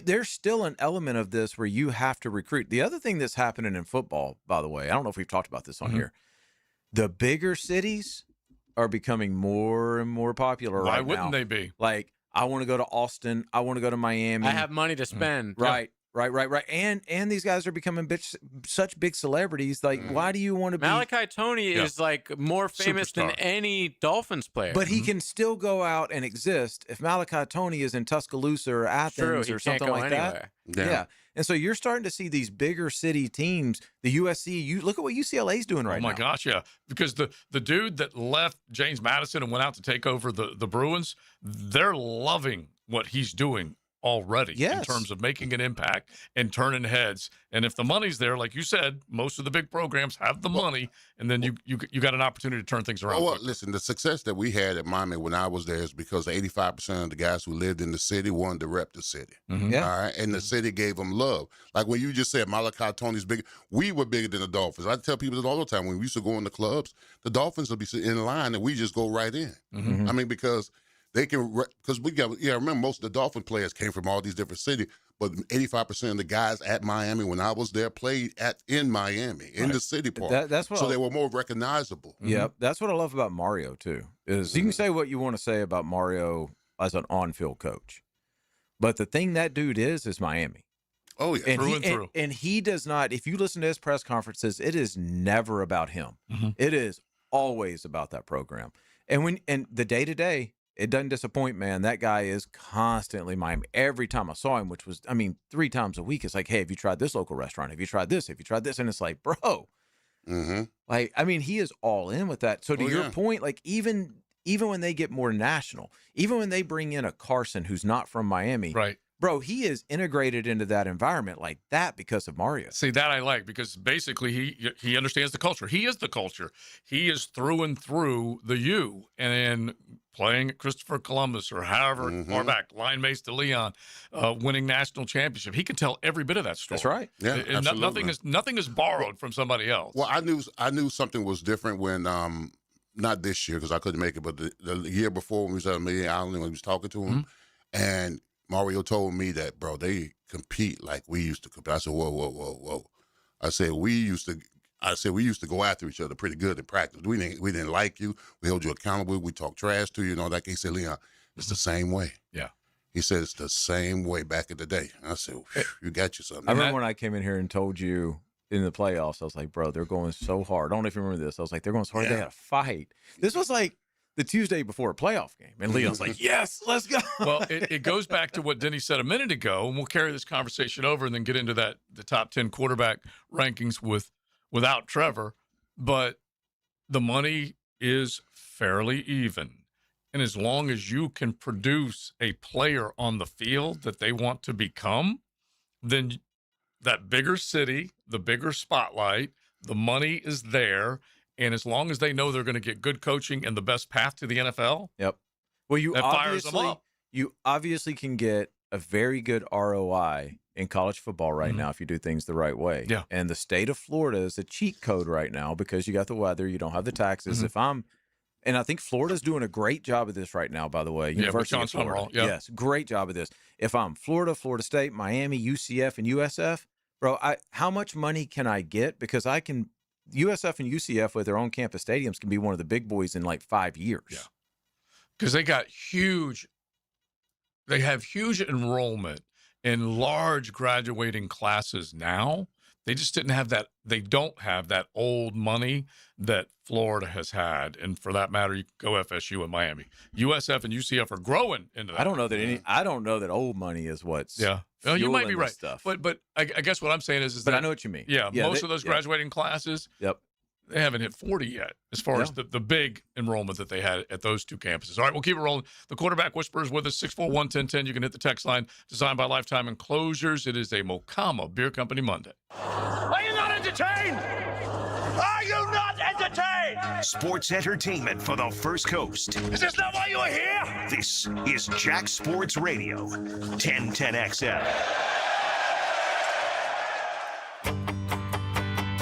There's still an element of this where you have to recruit. The other thing that's happening in football, by the way, I don't know if we've talked about this on here. The bigger cities are becoming more and more popular Why right now. wouldn't they be? Like, I want to go to Austin. I want to go to Miami. I have money to spend. Right. And these guys are becoming such big celebrities. Like, why do you want to be? Malachi Tony is like more famous than Superstar. any Dolphins player. But he can still go out and exist if Malachi Tony is in Tuscaloosa or Athens he or can't something go like anywhere. that. Yeah. And so you're starting to see these bigger city teams, the USC. You look at what UCLA's doing right now. Oh, my gosh, yeah. Because the dude that left James Madison and went out to take over the Bruins, they're loving what he's doing already in terms of making an impact and turning heads. And if the money's there, like you said, most of the big programs have the money, and then you got an opportunity to turn things around. Well, listen, the success that we had at Miami when I was there is because 85% of the guys who lived in the city wanted to rep the city. Yeah. All right. And the city gave them love. Like when you just said Malachi Tony's big, we were bigger than the Dolphins. I tell people this all the time. When we used to go in the clubs, the Dolphins would be sitting in line and we just go right in. I mean, because they can, because remember, most of the Dolphin players came from all these different cities, but 85% of the guys at Miami when I was there played in Miami, in the city part. That's what so they were more recognizable. Yep. That's what I love about Mario, too, is you can say what you want to say about Mario as an on-field coach. But the thing that dude is Miami. Oh, yeah. And Through and through. And he does not, if you listen to his press conferences, it is never about him. It is always about that program. And the day-to-day, it doesn't disappoint, man. That guy is constantly Miami. Every time I saw him, which was, 3 times a week, it's like, hey, have you tried this local restaurant? Have you tried this? Have you tried this? And it's like, bro, like, he is all in with that. So to your point, like, even when they get more national, even when they bring in a Carson who's not from Miami, Right. bro, he is integrated into that environment like that because of Mario. See, that I like, because basically he understands the culture. He is the culture. He is through and through the U. And then playing at Christopher Columbus or however far back, Lion Mace to Leon, winning national championship. He can tell every bit of that story. That's right. Yeah, absolutely. Nothing is borrowed from somebody else. Well, I knew something was different when not this year because I couldn't make it, but the year before when we was at Amelia Island when we was talking to him, and Mario told me that, bro, they compete like we used to compete. I said, whoa. I said we used to go after each other pretty good in practice. We didn't like you. We held you accountable. We talked trash to you and all that. He said, Leon, it's the same way. Yeah. He said it's the same way back in the day. I said, you got you something. I remember when I came in here and told you in the playoffs, I was like, bro, they're going so hard. I don't know if you remember this. I was like, they're going so hard. They had a fight. This was like the Tuesday before a playoff game. And Leon's like, yes, let's go. Well, it goes back to what Denny said a minute ago, and we'll carry this conversation over and then get into the top 10 quarterback rankings without Trevor. But the money is fairly even. And as long as you can produce a player on the field that they want to become, then that bigger city, the bigger spotlight, the money is there. And as long as they know they're going to get good coaching and the best path to the NFL, well, you fires them up. obviously can get a very good ROI in college football right now if you do things the right way. Yeah. And the state of Florida is a cheat code right now because you got the weather, you don't have the taxes. And I think Florida's doing a great job of this right now, by the way. University of Florida. Yes, great job of this. If I'm Florida, Florida State, Miami, UCF, and USF, bro, how much money can I get? Because USF and UCF with their own campus stadiums can be one of the big boys in like 5 years. Yeah. Because they have huge enrollment in large graduating classes now They just didn't have that. They don't have that old money that Florida has had. And for that matter, you go FSU and Miami. USF and UCF are growing into that. I don't know that old money is what's Well, you might be right. Stuff. But I guess what I'm saying is but that, I know what you mean. Yeah, most of those graduating classes, they haven't hit 40 yet as far as the big enrollment that they had at those two campuses. All right, we'll keep it rolling. The Quarterback Whisperer is with us, 641-1010. You can hit the text line. Designed by Lifetime Enclosures. It is a Mokama Beer Company Monday. Are you not entertained? Are you not entertained? Sports entertainment for the First Coast. Is this not why you are here? This is Jack Sports Radio, 1010XL.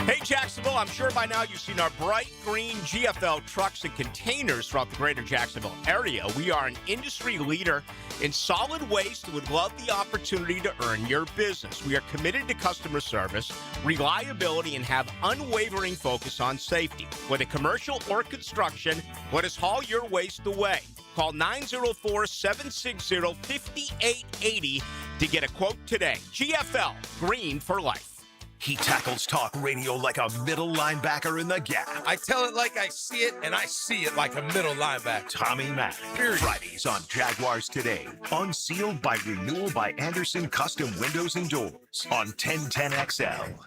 Hey, Jacksonville, I'm sure by now you've seen our bright green GFL trucks and containers throughout the greater Jacksonville area. We are an industry leader in solid waste and would love the opportunity to earn your business. We are committed to customer service, reliability, and have unwavering focus on safety. Whether commercial or construction, let us haul your waste away. Call 904-760-5880 to get a quote today. GFL, green for life. He tackles talk radio like a middle linebacker in the gap. I tell it like I see it, and I see it like a middle linebacker. Tommy Mack. Fridays on Jaguars Today. Unsealed by Renewal by Anderson Custom Windows and Doors on 1010XL.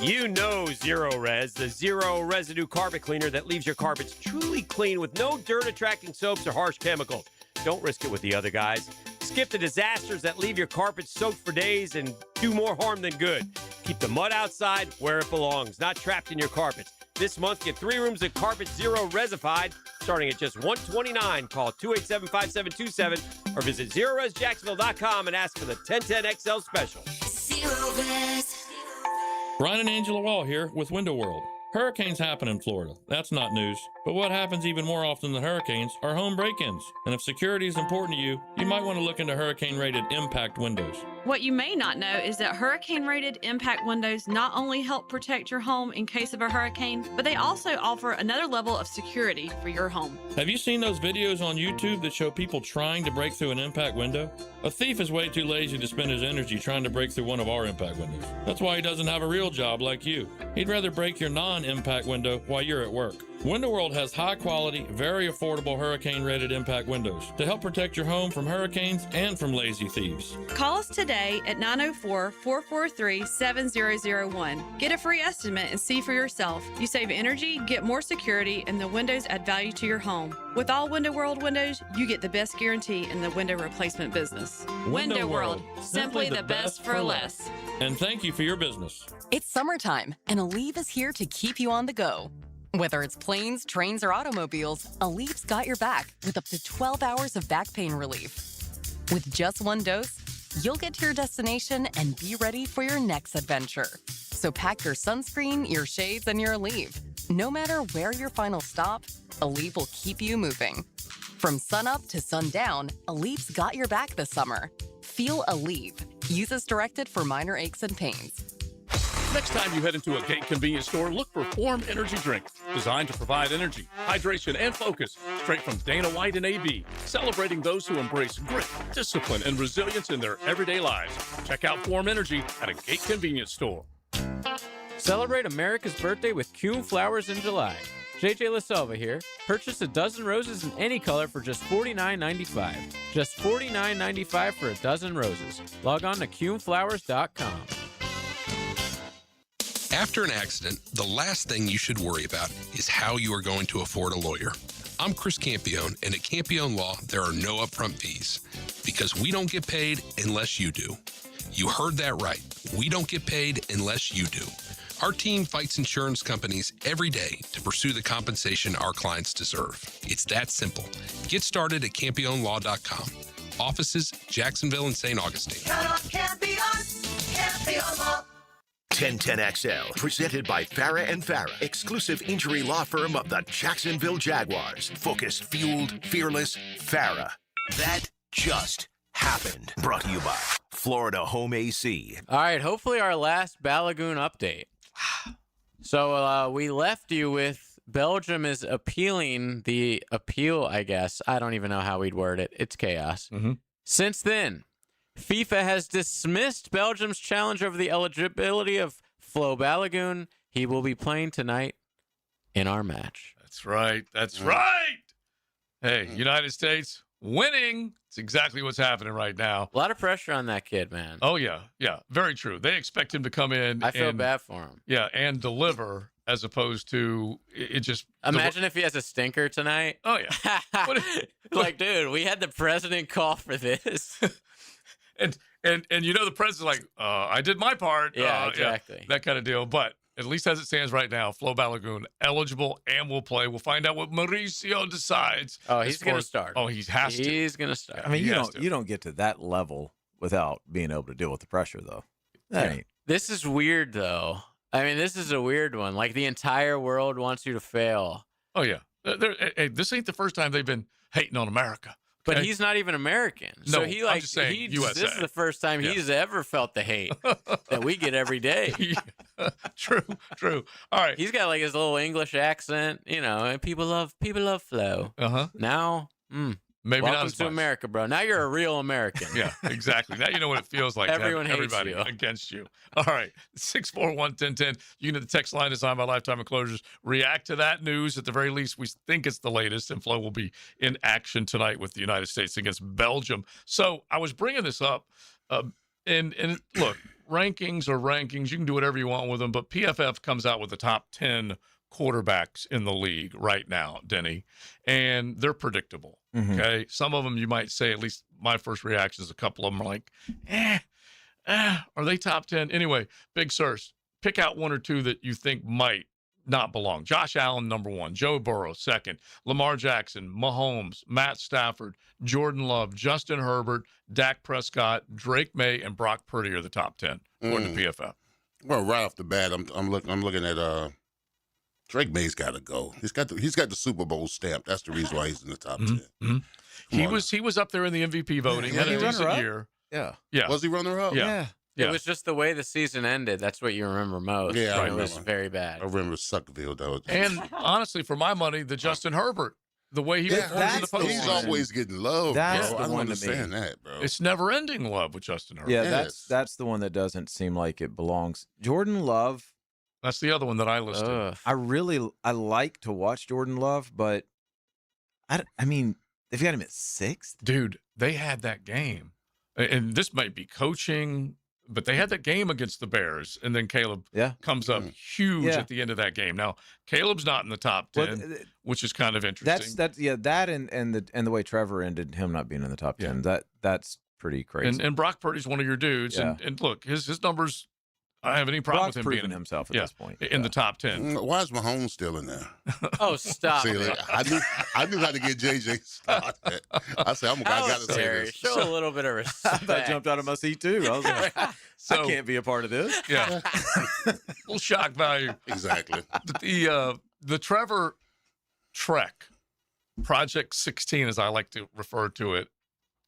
You know Zero Res, the zero residue carpet cleaner that leaves your carpets truly clean with no dirt-attracting soaps or harsh chemicals. Don't risk it with the other guys. Skip the disasters that leave your carpet soaked for days and do more harm than good. Keep the mud outside where it belongs, not trapped in your carpets. This month, get 3 rooms of Carpet Zero Resified, starting at just $129. Call 287-5727 or visit ZeroResJacksonville.com and ask for the 1010XL special. Zero Res. Brian and Angela Wall here with Window World. Hurricanes happen in Florida. That's not news. But what happens even more often than hurricanes are home break-ins. And if security is important to you, you might want to look into hurricane-rated impact windows. What you may not know is that hurricane-rated impact windows not only help protect your home in case of a hurricane, but they also offer another level of security for your home. Have you seen those videos on YouTube that show people trying to break through an impact window? A thief is way too lazy to spend his energy trying to break through one of our impact windows. That's why he doesn't have a real job like you. He'd rather break your non-impact window while you're at work. Window World has high-quality, very affordable hurricane-rated impact windows to help protect your home from hurricanes and from lazy thieves. Call us today at 904-443-7001. Get a free estimate and see for yourself. You save energy, get more security, and the windows add value to your home. With all Window World windows, you get the best guarantee in the window replacement business. Window World, simply the best for less. And thank you for your business. It's summertime, and Aleve is here to keep you on the go. Whether it's planes, trains, or automobiles, Aleve's got your back with up to 12 hours of back pain relief. With just one dose, you'll get to your destination and be ready for your next adventure. So pack your sunscreen, your shades, and your Aleve. No matter where your final stop, Aleve will keep you moving. From sunup to sundown, Aleve's got your back this summer. Feel Aleve. Use as directed for minor aches and pains. Next time you head into a Gate convenience store, look for Form Energy Drink, designed to provide energy, hydration, and focus straight from Dana White and AB, celebrating those who embrace grit, discipline, and resilience in their everyday lives. Check out Form Energy at a Gate convenience store. Celebrate America's birthday with Kuhn Flowers in July. JJ LaSelva here. Purchase a dozen roses in any color for just $49.95. Just $49.95 for a dozen roses. Log on to KuhnFlowers.com. After an accident, the last thing you should worry about is how you are going to afford a lawyer. I'm Chris Campione, and at Campione Law, there are no upfront fees because we don't get paid unless you do. You heard that right. We don't get paid unless you do. Our team fights insurance companies every day to pursue the compensation our clients deserve. It's that simple. Get started at CampioneLaw.com. Offices, Jacksonville and St. Augustine. Count on Campion, Campion Law. 1010XL, presented by Farah and Farah, exclusive injury law firm of the Jacksonville Jaguars. Focused, fueled, fearless, Farah. That just happened. Brought to you by Florida Home AC. All right, hopefully our last Balagoon update. So we left you with Belgium is appealing the appeal, I guess. I don't even know how we'd word it. It's chaos. Since then, FIFA has dismissed Belgium's challenge over the eligibility of Flo Balogun. He will be playing tonight in our match. That's right. That's right. Hey, United States winning. It's exactly what's happening right now. A lot of pressure on that kid, man. Oh, yeah. Yeah, very true. They expect him to come in. I feel bad for him. Yeah, and deliver as opposed to it just. Imagine if he has a stinker tonight. Oh, yeah. Like, dude, we had the president call for this. and the president's like, I did my part. Yeah, exactly. That kind of deal. But at least as it stands right now, Flo Balogun eligible and will play. We'll find out what Mauricio decides. Oh, he's going to start. Oh, he has to. He's going to start. I mean, you don't get to that level without being able to deal with the pressure, though. This is weird, though. I mean, this is a weird one. Like, the entire world wants you to fail. Oh, yeah. Hey, this ain't the first time they've been hating on America. But he's not even American. No, So he I'm just saying USA. This is the first time he's ever felt the hate that we get every day. True. All right. He's got like his little English accent, and people love Flo. Uh-huh. Now, maybe welcome not as to much. America, bro. Now you're a real American. Yeah, exactly. Now you know what it feels like. Everyone to have hates everybody you. against you. All right, 641-1010. You know the text line designed by Lifetime Enclosures. React to that news. At the very least, we think it's the latest, and Flo will be in action tonight with the United States against Belgium. So I was bringing this up, and look, rankings are rankings. You can do whatever you want with them, but PFF comes out with the top 10 quarterbacks in the league right now, Denny, and they're predictable. Okay, some of them you might say, at least my first reaction is a couple of them are like, are they top 10? Anyway, Big Sirs, pick out one or two that you think might not belong. Josh Allen, number 1. Joe Burrow, 2nd. Lamar Jackson, Mahomes, Matt Stafford, Jordan Love, Justin Herbert, Dak Prescott, Drake May, and Brock Purdy are the top 10 according to PFF. Well, right off the bat, I'm looking at Drake May's got to go. He's got the Super Bowl stamp. That's the reason why he's in the top 10. Mm-hmm. He was up there in the MVP voting. Had a decent year. Yeah. Was he runner up? Yeah. It was just the way the season ended. That's what you remember most. Yeah, It was very bad. I remember Suckville, though. And honestly, for my money, the Justin Herbert, the way he performs in the postseason. He's always getting love, That's bro. the I don't one to understand me. that, bro. It's never-ending love with Justin Herbert. Yeah, that's the one that doesn't seem like it belongs. Jordan Love. That's the other one that I listed. I like to watch Jordan Love, but I mean, they've got him at 6th. Dude, they had that game. And this might be coaching, but they had that game against the Bears, and then Caleb comes up huge at the end of that game. Now, Caleb's not in the top 10, which is kind of interesting. That and the way Trevor ended, him not being in the top 10. That's pretty crazy. And Brock Purdy's one of your dudes, and look, his numbers. I don't have any problem with him proven being himself at this point in the top 10. Why is Mahomes still in there? Oh, stop! See, like, I knew how to get JJ started. I said, I got to say this. Show a little bit of respect. I jumped out of my seat too. I was like, I can't be a part of this. Yeah, little shock value. Exactly. The Trevor Trek, Project 16, as I like to refer to it,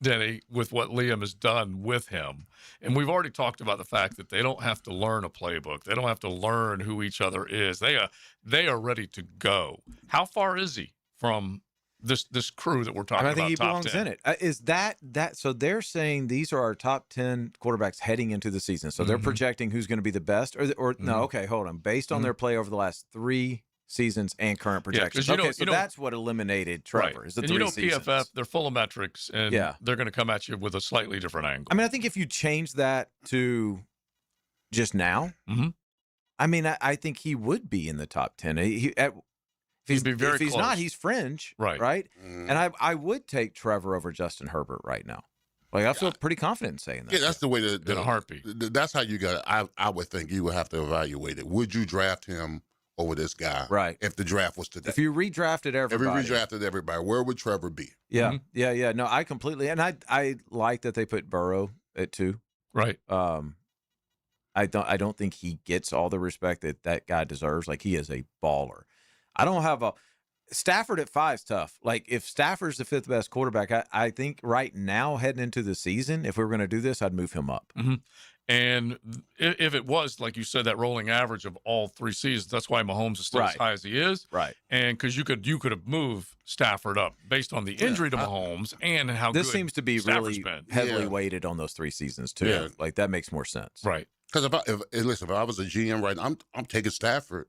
Denny, with what Liam has done with him. And we've already talked about the fact that they don't have to learn a playbook. They don't have to learn who each other is. They are ready to go. How far is he from this crew that we're talking about? I think he top belongs 10? in it. Is that so they're saying these are our top 10 quarterbacks heading into the season. So they're projecting who's going to be the best or no, okay, hold on. Based on their play over the last 3 seasons and current projections. That's what eliminated Trevor. Is the 3 seasons. PFF, they're full of metrics, and they're going to come at you with a slightly different angle. I mean, I think if you change that to just now, I mean, I think he would be in the top 10. If he's close. not, he's fringe, right? And I would take Trevor over Justin Herbert right now. Like, I feel pretty confident in saying that. Yeah, that's the way in a heartbeat. That's how you got. I would think you would have to evaluate it. Would you draft him over this guy, right? If the draft was today, if you redrafted everybody, where would Trevor be? Yeah, yeah. No, I completely, and I like that they put Burrow at 2. Right. I don't think he gets all the respect that guy deserves. Like, he is a baller. I don't have Stafford at 5 is tough. Like, if Stafford's the 5th best quarterback, I think right now heading into the season, if we were going to do this, I'd move him up. And if it was, like you said, that rolling average of all 3 seasons, that's why Mahomes is still as high as he is. Right. And because you could have moved Stafford up based on the injury to Mahomes and how this good seems to be Stafford's really been. heavily weighted on those 3 seasons too. Yeah. Like that makes more sense. Right. Because if I was a GM right now, I'm taking Stafford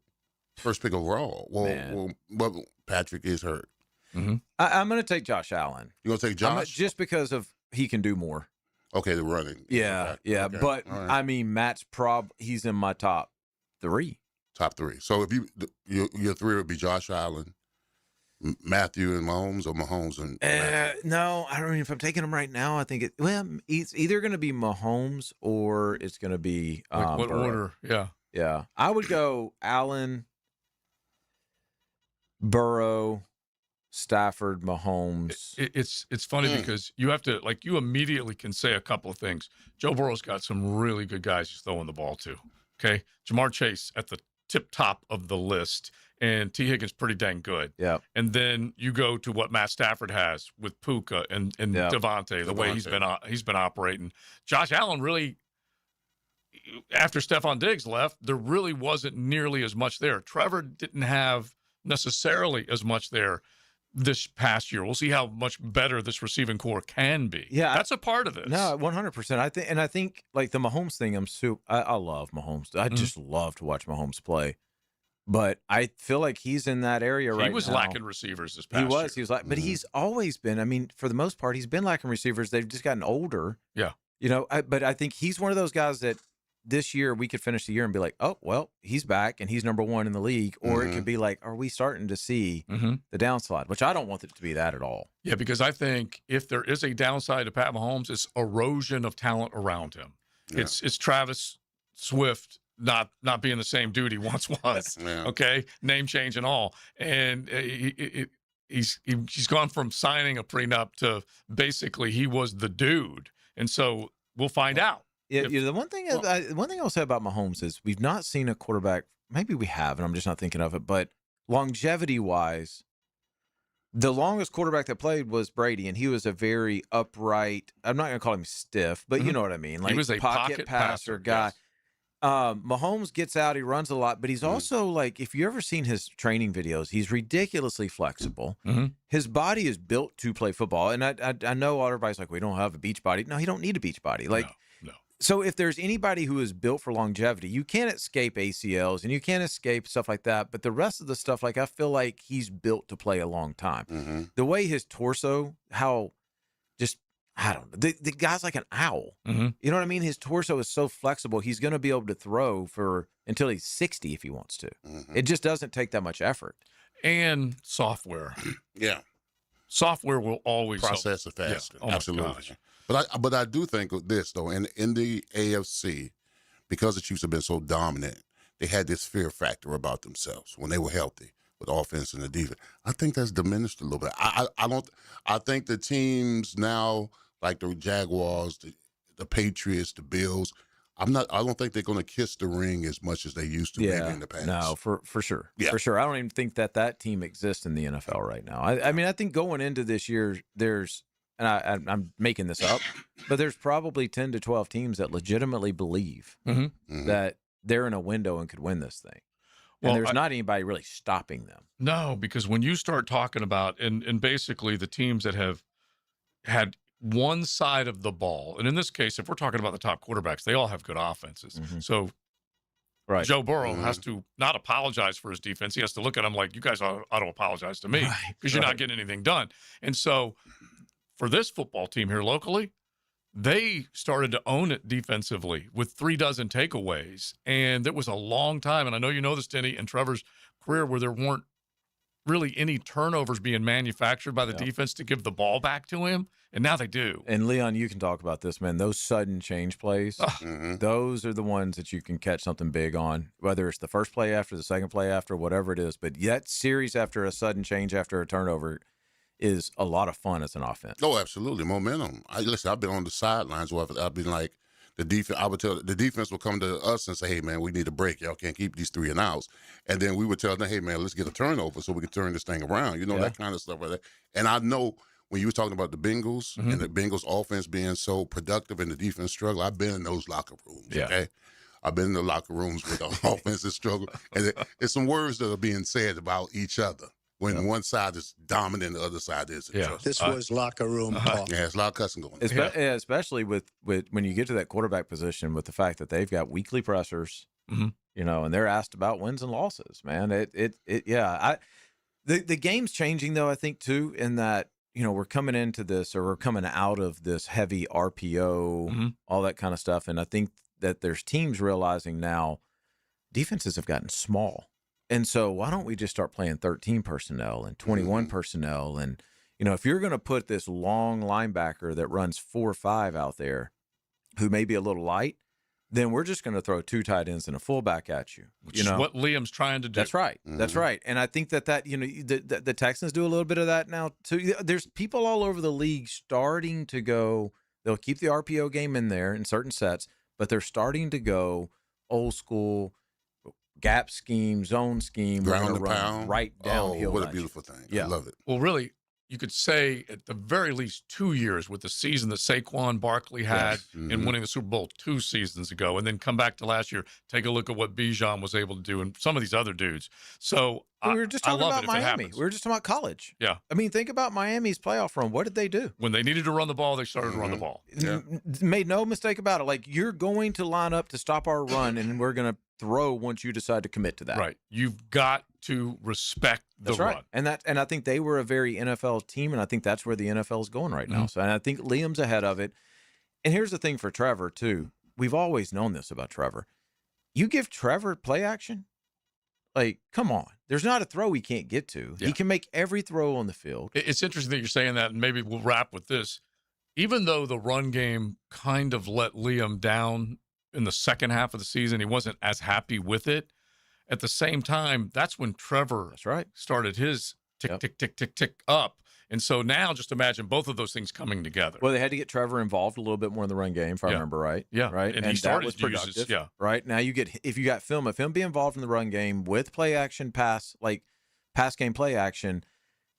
first pick overall. Well, Patrick is hurt. Mm-hmm. I'm going to take Josh Allen. You going to take Josh? Just because of he can do more. Okay, the running. Yeah, yeah. Okay. But Right. I mean, Matt's he's in my top 3. Top 3. So if your 3 would be Josh Allen, Matthew and Mahomes, or Mahomes and no, I don't mean if I'm taking him right now. I think it's either going to be Mahomes or it's going to be Like what Burrow. order? Yeah. Yeah, I would go Allen, Burrow, Stafford, Mahomes. It's funny because you have to, like, you immediately can say a couple of things. Joe Burrow's got some really good guys he's throwing the ball to. Okay. Jamar Chase at the tip top of the list, and T. Higgins pretty dang good. Yeah. And then you go to what Matt Stafford has with Puka and Devontae, the way he's been operating. Josh Allen really, after Stephon Diggs left, there really wasn't nearly as much there. Trevor didn't have necessarily as much there this past year. We'll see how much better this receiving core can be. Yeah, that's a part of this. No, 100%. I think like the Mahomes thing. I love Mahomes. I just love to watch Mahomes play. But I feel like he's in that area right now. He was lacking receivers this past year. He was like, but he's always been. I mean, for the most part, he's been lacking receivers. They've just gotten older. Yeah. You know, but I think he's one of those guys that this year we could finish the year and be like, oh, well, he's back and he's number 1 in the league. Or it could be like, are we starting to see the downslide? Which I don't want it to be that at all. Yeah, because I think if there is a downside to Pat Mahomes, it's erosion of talent around him. Yeah. It's Travis Swift not being the same dude he once was. Yeah. Okay, name change and all, and he's gone from signing a prenup to basically he was the dude, and so we'll find out. Yeah, the one thing I'll say about Mahomes is we've not seen a quarterback. Maybe we have, and I'm just not thinking of it. But longevity-wise, the longest quarterback that played was Brady, and he was a very upright. I'm not going to call him stiff, but you know what I mean. Like he was a pocket passer guy. Yes. Mahomes gets out, he runs a lot, but he's also like, if you ever seen his training videos, he's ridiculously flexible. His body is built to play football, and I know everybody's like, we don't have a beach body. No, he don't need a beach body. Like. No. So if there's anybody who is built for longevity, you can't escape ACLs and you can't escape stuff like that. But the rest of the stuff, like I feel like he's built to play a long time. The way his torso, I don't know. The guy's like an owl. You know what I mean? His torso is so flexible. He's going to be able to throw until he's 60 if he wants to. It just doesn't take that much effort. And software. Yeah. Software will always process it faster. Yeah. Oh absolutely. But I do think of this though, in the AFC, because the Chiefs have been so dominant, they had this fear factor about themselves when they were healthy with offense and the defense. I think that's diminished a little bit. I think the teams now, like the Jaguars, the Patriots, the Bills, I don't think they're going to kiss the ring as much as they used to maybe in the past. No, for sure. Yeah. For sure. I don't even think that team exists in the NFL right now. I mean, I think going into this year, there's, and I'm making this up, but there's probably 10 to 12 teams that legitimately believe that they're in a window and could win this thing. And there's not anybody really stopping them. No, because when you start talking about, and basically the teams that have had one side of the ball, and in this case, if we're talking about the top quarterbacks, they all have good offenses. So Joe Burrow has to not apologize for his defense. He has to look at them like, you guys ought to apologize to me because you're not getting anything done. And so for this football team here locally, they started to own it defensively with 36 takeaways. And there was a long time, and I know you know this, Denny, in Trevor's career, where there weren't really any turnovers being manufactured by the defense to give the ball back to him. And now they do. And Leon, you can talk about this, man. Those sudden change plays, those are the ones that you can catch something big on, whether it's the first play after, the second play after, whatever it is. But yet series after a sudden change after a turnover is a lot of fun as an offense. Oh, absolutely. Momentum. I've been on the sidelines where I've been like, the defense, I would tell the defense will come to us and say, hey, man, we need a break. Y'all can't keep these 3 and outs. And then we would tell them, hey, man, let's get a turnover so we can turn this thing around. You know, that kind of stuff like that. And I know when you were talking about the Bengals Mm-hmm. and the Bengals offense being so productive and the defense struggle, I've been in those locker rooms. Yeah. Okay, I've been in the locker rooms with the offensive struggle, and it's some words that are being said about each other when one side is dominant, the other side isn't. Yeah. Trust This me. was locker room talk. Yeah, it's a lot of cussing going on. Yeah, especially with when you get to that quarterback position, with the fact that they've got weekly pressers, Mhm. you know, and they're asked about wins and losses. Man, the game's changing though. I think too, in that you know we're coming into this or we're coming out of this heavy RPO, Mhm. all that kind of stuff, and I think that there's teams realizing now defenses have gotten small, and so why don't we just start playing 13 personnel and 21 personnel and you know, if you're going to put this long linebacker that runs 4-5 out there, who may be a little light, then we're just going to throw 2 tight ends and a fullback at you. Which you is know what Liam's trying to do. That's right. That's right. And I think that you know the Texans do a little bit of that now too. There's people all over the league starting to go. They'll keep the RPO game in there in certain sets, but they're starting to go old school gap scheme, zone scheme, Ground and run pound. right downhill. Oh, what a at beautiful you. thing. Yeah. I love it. Well, really, you could say at the very least 2 years with the season that Saquon Barkley had Yes. in winning the Super Bowl 2 seasons ago, and then come back to last year, take a look at what Bijan was able to do and some of these other dudes. So We were just I talking love about it if it Miami. happens. We were just talking about college. Yeah. I mean, think about Miami's playoff run. What did they do? When they needed to run the ball, they started to run the Mm-hmm. ball. Made no mistake about it. Like, you're going to line up to stop our run, and we're going to throw once you decide to commit to that. Right. You've got to respect the That's right. run. And I think they were a very NFL team, and I think that's where the NFL is going right now. So, and I think Liam's ahead of it. And here's the thing for Trevor too. We've always known this about Trevor. You give Trevor play action, like, come on. There's not a throw he can't get to. Yeah. He can make every throw on the field. It's interesting that you're saying that, and maybe we'll wrap with this. Even though the run game kind of let Liam down in the second half of the season, he wasn't as happy with it. At the same time, that's when Trevor started his tick, tick, tick, tick, tick up. And so now just imagine both of those things coming together. Well, they had to get Trevor involved a little bit more in the run game, if I remember right. Yeah. Right. And he that started was to use productive. his- yeah. Right. Now if you got film of him being involved in the run game with play action pass game play action,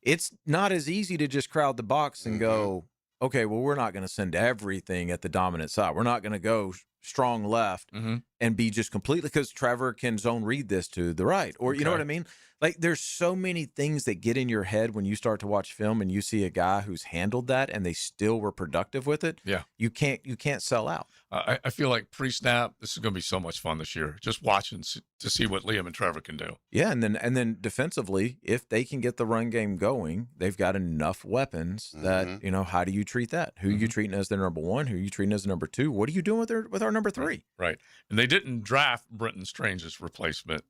it's not as easy to just crowd the box and go, okay, well, we're not going to send everything at the dominant side. We're not going to go strong left and be just completely, because Trevor can zone read this to the right, or you know what I mean? Like, there's so many things that get in your head when you start to watch film and you see a guy who's handled that and they still were productive with it. Yeah. You can't sell out. I feel like pre-snap, this is going to be so much fun this year, just watching to see what Liam and Trevor can do. Yeah, and then defensively, if they can get the run game going, they've got enough weapons that, you know, how do you treat that? Who are you treating as their number one? Who are you treating as the number two? What are you doing with our number three? Right. And they didn't draft Brenton Strange's replacement.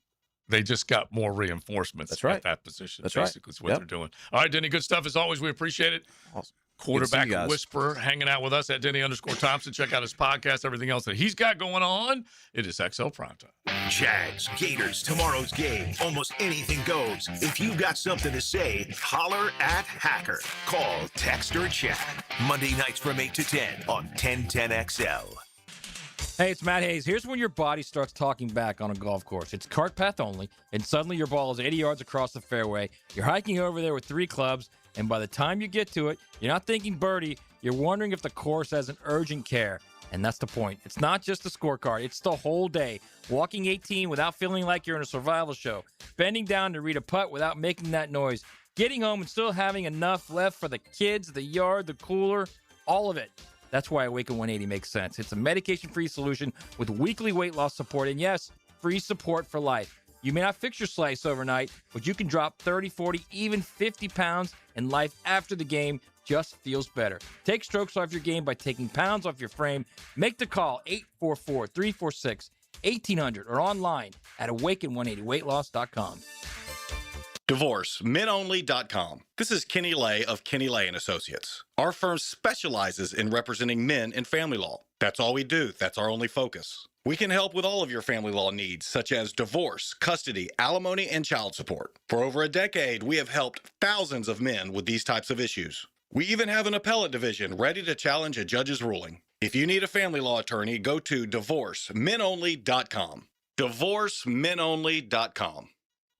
They just got more reinforcements at that position. That's right. Basically, is what they're doing. All right, Denny, good stuff as always. We appreciate it. Awesome. Quarterback Good to see you guys. Whisperer hanging out with us at Denny_Thompson. Check out his podcast, everything else that he's got going on. It is XL Primetime. Jags, Gators, tomorrow's game. Almost anything goes. If you've got something to say, holler at Hacker. Call, text, or chat. Monday nights from 8 to 10 on 1010XL. Hey, it's Matt Hayes. Here's when your body starts talking back on a golf course. It's cart path only, and suddenly your ball is 80 yards across the fairway. You're hiking over there with 3 clubs, and by the time you get to it, you're not thinking birdie. You're wondering if the course has an urgent care. And that's the point. It's not just the scorecard. It's the whole day. Walking 18 without feeling like you're in a survival show. Bending down to read a putt without making that noise. Getting home and still having enough left for the kids, the yard, the cooler, all of it. That's why Awaken 180 makes sense. It's a medication-free solution with weekly weight loss support, and yes, free support for life. You may not fix your slice overnight, but you can drop 30, 40, even 50 pounds, and life after the game just feels better. Take strokes off your game by taking pounds off your frame. Make the call, 844-346-1800, or online at awaken180weightloss.com. DivorceMenOnly.com. This is Kenny Lay of Kenny Lay & Associates. Our firm specializes in representing men in family law. That's all we do. That's our only focus. We can help with all of your family law needs, such as divorce, custody, alimony, and child support. For over a decade, we have helped thousands of men with these types of issues. We even have an appellate division ready to challenge a judge's ruling. If you need a family law attorney, go to DivorceMenOnly.com. DivorceMenOnly.com.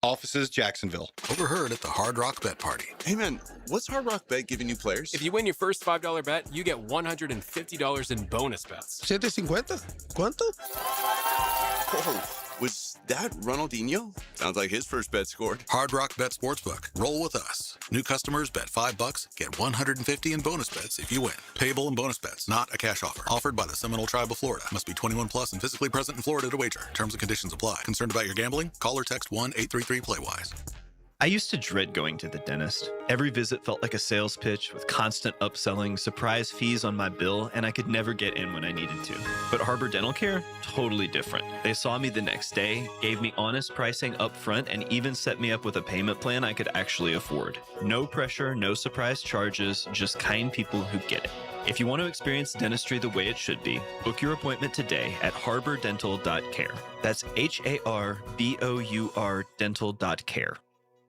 Offices, Jacksonville. Overheard at the Hard Rock Bet Party. Hey man, what's Hard Rock Bet giving you players? If you win your first $5 bet, you get $150 in bonus bets. $750? ¿Cuánto? Oh, was that Ronaldinho? Sounds like his first bet scored. Hard Rock Bet Sportsbook. Roll with us. New customers bet $5, get $150 in bonus bets if you win. Payable in bonus bets, not a cash offer. Offered by the Seminole Tribe of Florida. Must be 21 plus and physically present in Florida to wager. Terms and conditions apply. Concerned about your gambling? Call or text 1-833-PLAY-WISE. I used to dread going to the dentist. Every visit felt like a sales pitch with constant upselling, surprise fees on my bill, and I could never get in when I needed to. But Harbor Dental Care, totally different. They saw me the next day, gave me honest pricing up front, and even set me up with a payment plan I could actually afford. No pressure, no surprise charges, just kind people who get it. If you want to experience dentistry the way it should be, book your appointment today at harbordental.care. That's HARBOUR dental.care.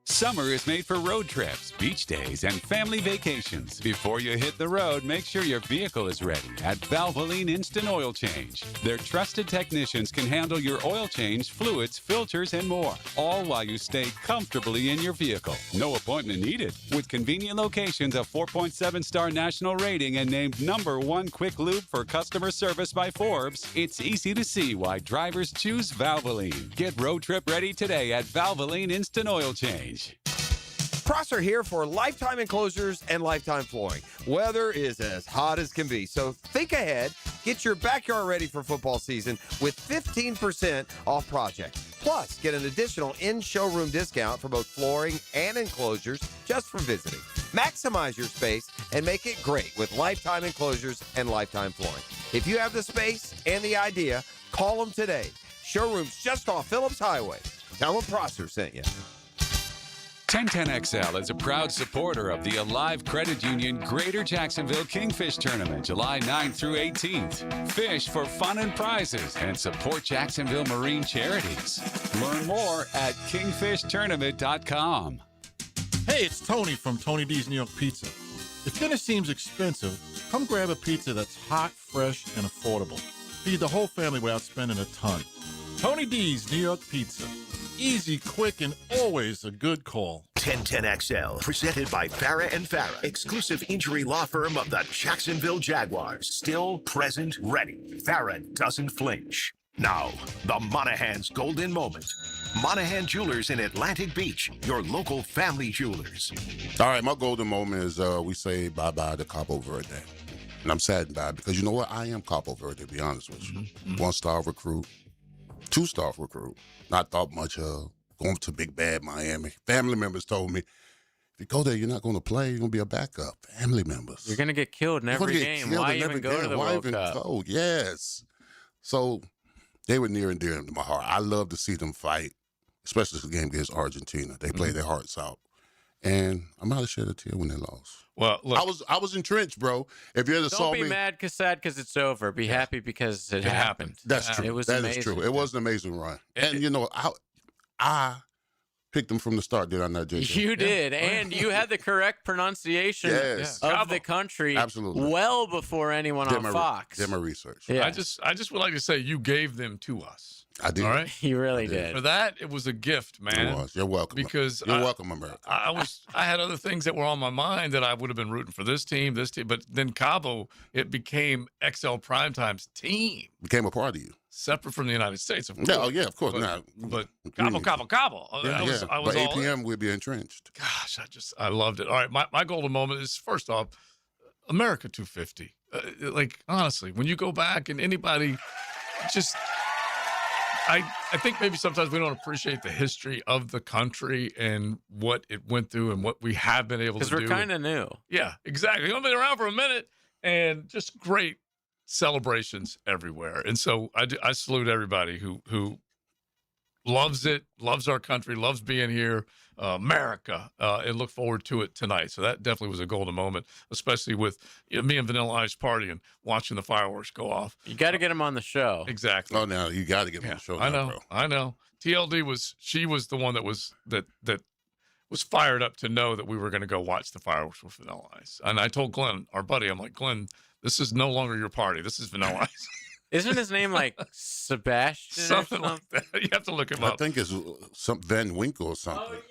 Summer is made for road trips, beach days, and family vacations. Before you hit the road, make sure your vehicle is ready at Valvoline Instant Oil Change. Their trusted technicians can handle your oil change, fluids, filters, and more, all while you stay comfortably in your vehicle. No appointment needed. With convenient locations, a 4.7-star national rating, and named #1 quick lube for customer service by Forbes, it's easy to see why drivers choose Valvoline. Get road trip ready today at Valvoline Instant Oil Change. Prosser here for Lifetime Enclosures and Lifetime Flooring. Weather is as hot as can be, so think ahead. Get your backyard ready for football season with 15% off projects. Plus, get an additional in-showroom discount for both flooring and enclosures just for visiting. Maximize your space and make it great with Lifetime Enclosures and Lifetime Flooring. If you have the space and the idea, call them today. Showrooms just off Phillips Highway. Tell them Prosser sent you. 1010XL is a proud supporter of the Alive Credit Union Greater Jacksonville Kingfish Tournament, July 9th through 18th. Fish for fun and prizes and support Jacksonville Marine Charities. Learn more at kingfishtournament.com. Hey, it's Tony from Tony D's New York Pizza. If dinner seems expensive, come grab a pizza that's hot, fresh, and affordable. Feed the whole family without spending a ton. Tony D's New York Pizza. Easy, quick, and always a good call. 1010XL, presented by Farah and Farah, exclusive injury law firm of the Jacksonville Jaguars. Still, present, ready. Farah doesn't flinch. Now, the Monahan's golden moment. Monahan Jewelers in Atlantic Beach, your local family jewelers. All right, my golden moment is we say bye-bye to Capo Verde. And I'm saddened by it because you know what? I am Capo Verde, to be honest with you. One-star recruit, two-star recruit. Not thought much of going to Big Bad Miami. Family members told me, if you go there, you're not going to play. You're going to be a backup. Family members. You're going to get killed in every game. Why even go to the World Cup? Go? Yes. So they were near and dear to my heart. I love to see them fight, especially the game against Argentina. They play their hearts out. And I might have shed a tear when they lost. Well, look, I was entrenched, bro. If you ever saw me, don't be mad because it's over. Be happy because it happened. That's true. It was that amazing. is true. It was an amazing run. And you know, I picked them from the start, did I not, JJ? You did, and you had the correct pronunciation of the country well before anyone on Fox. Did my research. Yeah. I just would like to say you gave them to us. I did. All right? You really did. For that, it was a gift, man. It was. You're welcome. Because you're welcome, America. I had other things that were on my mind that I would have been rooting for this team, but then Cabo, it became XL Primetime's team. Became a part of you. Separate from the United States, of course. Yeah, of course. But Cabo. Yeah, I was but all APM would be entrenched. Gosh, I loved it. All right, my golden moment is, first off, America 250. Like, honestly, when you go back and anybody just... I think maybe sometimes we don't appreciate the history of the country and what it went through and what we have been able to do. Because we're kind of new. Yeah, exactly. We've been around for a minute, and just great celebrations everywhere. And so I salute everybody who loves it, loves our country, loves being here, America, and look forward to it tonight. So that definitely was a golden moment, especially with me and Vanilla Ice partying, watching the fireworks go off. You got to get him on the show. Exactly. Oh, now you got to get him on the show. I know. TLD was the one that was fired up to know that we were going to go watch the fireworks with Vanilla Ice. And I told Glenn, our buddy, I'm like, Glenn, this is no longer your party. This is Vanilla Ice. Isn't his name like Sebastian? Something like that. You have to look him up. I think it's some Van Winkle or something. Oh,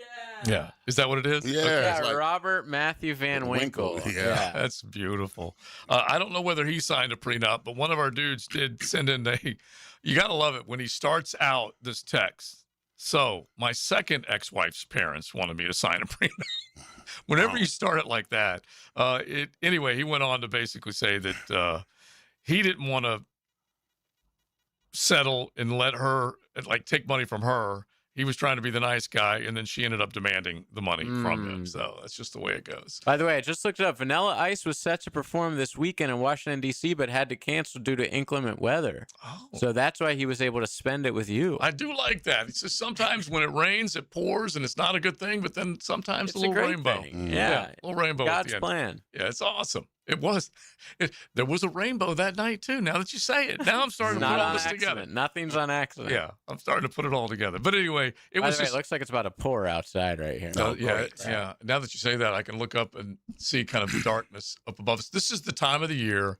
Yeah. Is that what it is? Yeah. Yeah, it's like Robert Matthew Van Winkle. Yeah. That's beautiful. I don't know whether he signed a prenup, but one of our dudes did send in you got to love it when he starts out this text. So my second ex-wife's parents wanted me to sign a prenup. Whenever you start it like that, anyway, he went on to basically say that he didn't want to settle and let her take money from her. He was trying to be the nice guy, and then she ended up demanding the money from him. So that's just the way it goes. By the way, I just looked it up. Vanilla Ice was set to perform this weekend in Washington, D.C., but had to cancel due to inclement weather. Oh. So that's why he was able to spend it with you. I do like that. It's just sometimes when it rains, it pours, and it's not a good thing, but then sometimes It's a little great rainbow. thing. Yeah. A little rainbow at God's the end. plan. Yeah, it's awesome. It was. There was a rainbow that night, too, now that you say it. Now I'm starting to put Not all on this accident. together. Nothing's on accident. Yeah, I'm starting to put it all together. But anyway, it By was the way, just. it looks like it's about to pour outside right here. Yeah. Now that you say that, I can look up and see kind of the darkness up above us. This is the time of the year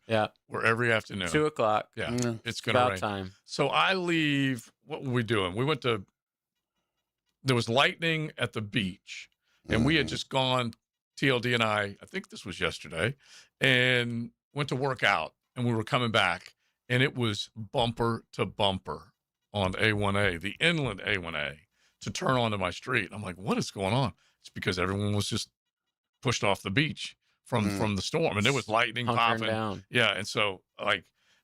where every afternoon. 2 o'clock. Yeah, it's going to about rain. time. So I leave. What were we doing? We went to. There was lightning at the beach, and we had just gone. TLD and I think this was yesterday, and went to work out, and we were coming back, and it was bumper to bumper on A1A, the inland A1A, to turn onto my street. I'm like, what is going on? It's because everyone was just pushed off the beach from the storm, and there was lightning Hunkering popping down. Yeah, and so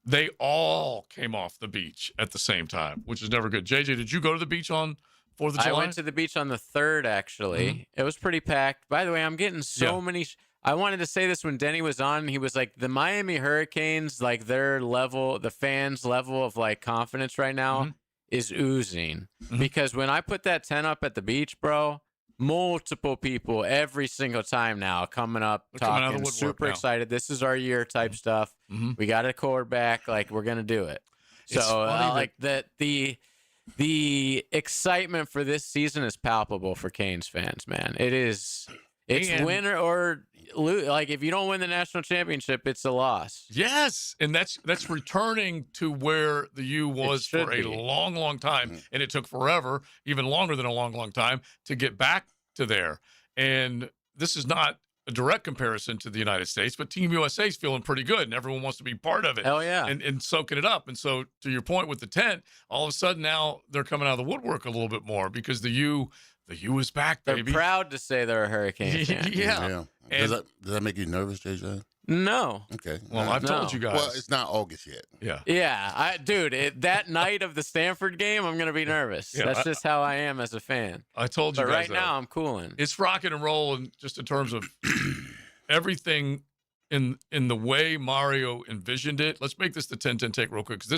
they all came off the beach at the same time, which is never good. JJ, did you go to the beach on 4th of July? I went to the beach on the 3rd, actually. It was pretty packed. By the way, I'm getting so many. I wanted to say this when Denny was on. He was like, the Miami Hurricanes, their level, the fans' level of confidence right now is oozing. Because when I put that tent up at the beach, bro, multiple people every single time now coming up, talking, super excited. This is our year type stuff. We got a quarterback. We're going to do it. It's So, funny the excitement for this season is palpable for Canes fans, man. It's win or lose. If you don't win the national championship, it's a loss. Yes, and that's returning to where the U was for a long, long time, and it took forever, even longer than a long, long time, to get back to there. And this is not a direct comparison to the United States, but Team USA is feeling pretty good, and everyone wants to be part of it. Hell yeah. And soaking it up. And so, to your point with the tent, all of a sudden now they're coming out of the woodwork a little bit more because the U is back, They're baby. proud to say they're a Hurricane fan. Yeah. Does that make you nervous, JJ? No. Okay. Well, I've told you guys. Well, it's not August yet. Yeah. Yeah, that night of the Stanford game, I'm going to be nervous. Yeah, That's just how I am as a fan. I told you but guys right that. now, I'm cooling. It's rocking and rolling just in terms of everything in the way Mario envisioned it. Let's make this the 10-10 take real quick, because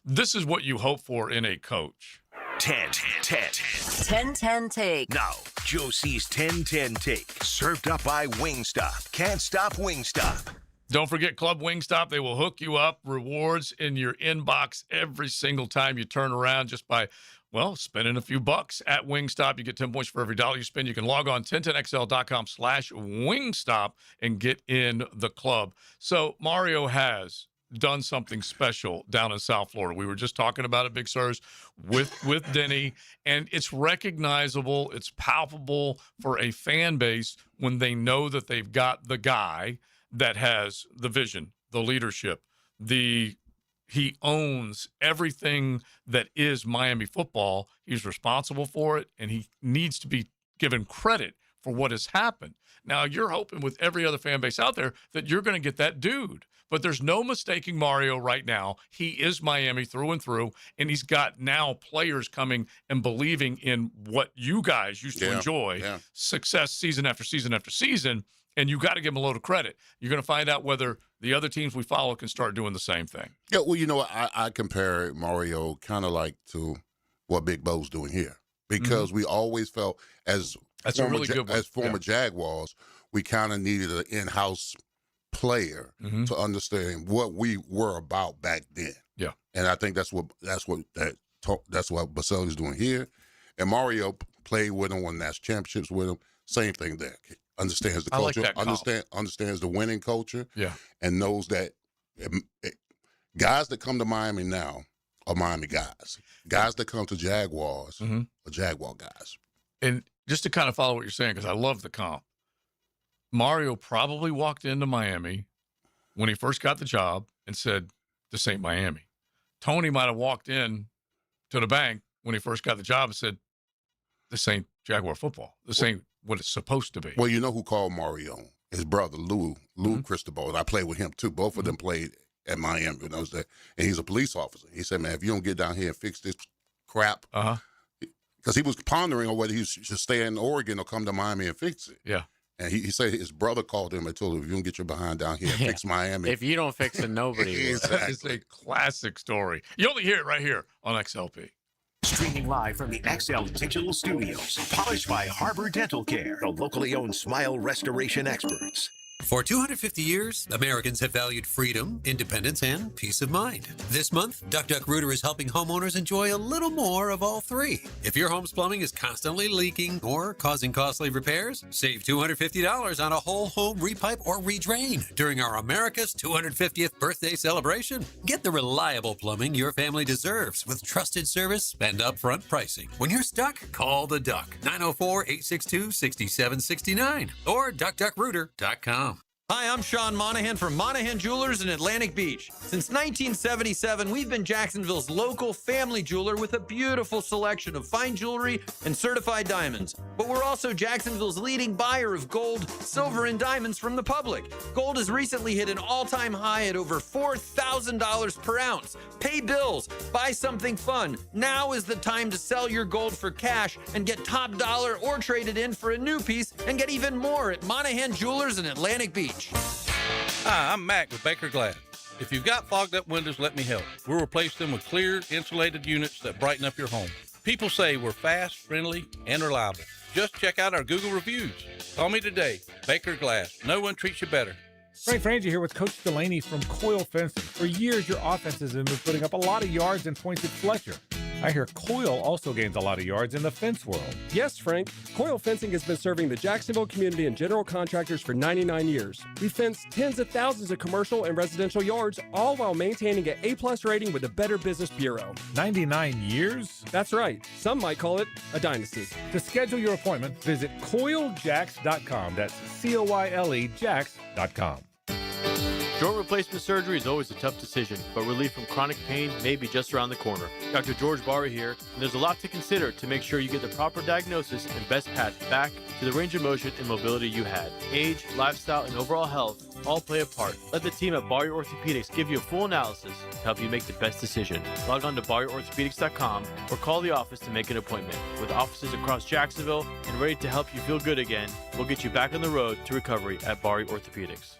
this is what you hope for in a coach. 10-10 take. Now, Josie's 10-10 take, served up by Wingstop. Can't stop Wingstop. Don't forget Club Wingstop. They will hook you up rewards in your inbox every single time you turn around just by, spending a few bucks at Wingstop. You get 10 points for every $1 you spend. You can log on 1010xl.com/Wingstop and get in the club. So Mario has done something special down in South Florida. We were just talking about it, Big Sirs, with Denny, and it's recognizable, it's palpable for a fan base when they know that they've got the guy that has the vision, the leadership, he owns everything that is Miami football. He's responsible for it, and he needs to be given credit for what has happened. Now, you're hoping with every other fan base out there that you're going to get that dude. But there's no mistaking Mario right now. He is Miami through and through, and he's got now players coming and believing in what you guys used to enjoy, success season after season after season, and you got to give him a load of credit. You're going to find out whether the other teams we follow can start doing the same thing. Yeah, well, I compare Mario kind of like to what Big Bo's doing here, because we always felt as former Jaguars, we kind of needed an in-house player to understand what we were about back then. Yeah, and I think that's what Baselli's doing here, and Mario played with him, won national championships with him. Same thing there. Understands the culture, understands the winning culture, and knows that Guys that come to Miami now are Miami guys. Guys that come to Jaguars are Jaguar guys. And just to kind of follow what you're saying, because I love the comp, Mario probably walked into Miami when he first got the job and said, this ain't Miami. Tony might have walked in to the bank when he first got the job and said, this ain't Jaguar football. This ain't what it's supposed to be. Well, you know who called Mario? His brother, Lou Cristobal. And I played with him, too. Both of them played at Miami when I was there. And he's a police officer. He said, man, if you don't get down here and fix this crap, because he was pondering on whether he should stay in Oregon or come to Miami and fix it. Yeah. And he said his brother called him and told him, if you don't get your behind down here and fix Miami. If you don't fix it, nobody will. Exactly. It's a classic story. You only hear it right here on XLP. Streaming live from the XL Digital Studios. Polished by Harbor Dental Care, the locally owned smile restoration experts. For 250 years, Americans have valued freedom, independence, and peace of mind. This month, DuckDuckRooter is helping homeowners enjoy a little more of all three. If your home's plumbing is constantly leaking or causing costly repairs, save $250 on a whole home repipe or redrain during our America's 250th birthday celebration. Get the reliable plumbing your family deserves with trusted service and upfront pricing. When you're stuck, call the Duck, 904-862-6769 or DuckDuckRooter.com. Hi, I'm Sean Monahan from Monahan Jewelers in Atlantic Beach. Since 1977, we've been Jacksonville's local family jeweler with a beautiful selection of fine jewelry and certified diamonds. But we're also Jacksonville's leading buyer of gold, silver, and diamonds from the public. Gold has recently hit an all-time high at over $4,000 per ounce. Pay bills, buy something fun. Now is the time to sell your gold for cash and get top dollar or trade it in for a new piece and get even more at Monahan Jewelers in Atlantic Beach. Hi, I'm Mac with Baker Glass. If you've got fogged up windows, let me help. We'll replace them with clear, insulated units that brighten up your home. People say we're fast, friendly, and reliable. Just check out our Google reviews. Call me today. Baker Glass. No one treats you better. Frank Frangie here with Coach Delaney from Coil Fencing. For years, your offenses have been putting up a lot of yards and points at Fletcher. I hear Coil also gains a lot of yards in the fence world. Yes, Frank. Coil Fencing has been serving the Jacksonville community and general contractors for 99 years. We fence tens of thousands of commercial and residential yards, all while maintaining an A+ rating with the Better Business Bureau. 99 years? That's right. Some might call it a dynasty. To schedule your appointment, visit CoilJacks.com. That's COYLE Jacks.com. Joint replacement surgery is always a tough decision, but relief from chronic pain may be just around the corner. Dr. George Barra here, and there's a lot to consider to make sure you get the proper diagnosis and best path back to the range of motion and mobility you had. Age, lifestyle, and overall health all play a part. Let the team at Barra Orthopedics give you a full analysis to help you make the best decision. Log on to BarriorOrthopedics.com or call the office to make an appointment. With offices across Jacksonville and ready to help you feel good again, we'll get you back on the road to recovery at Barra Orthopedics.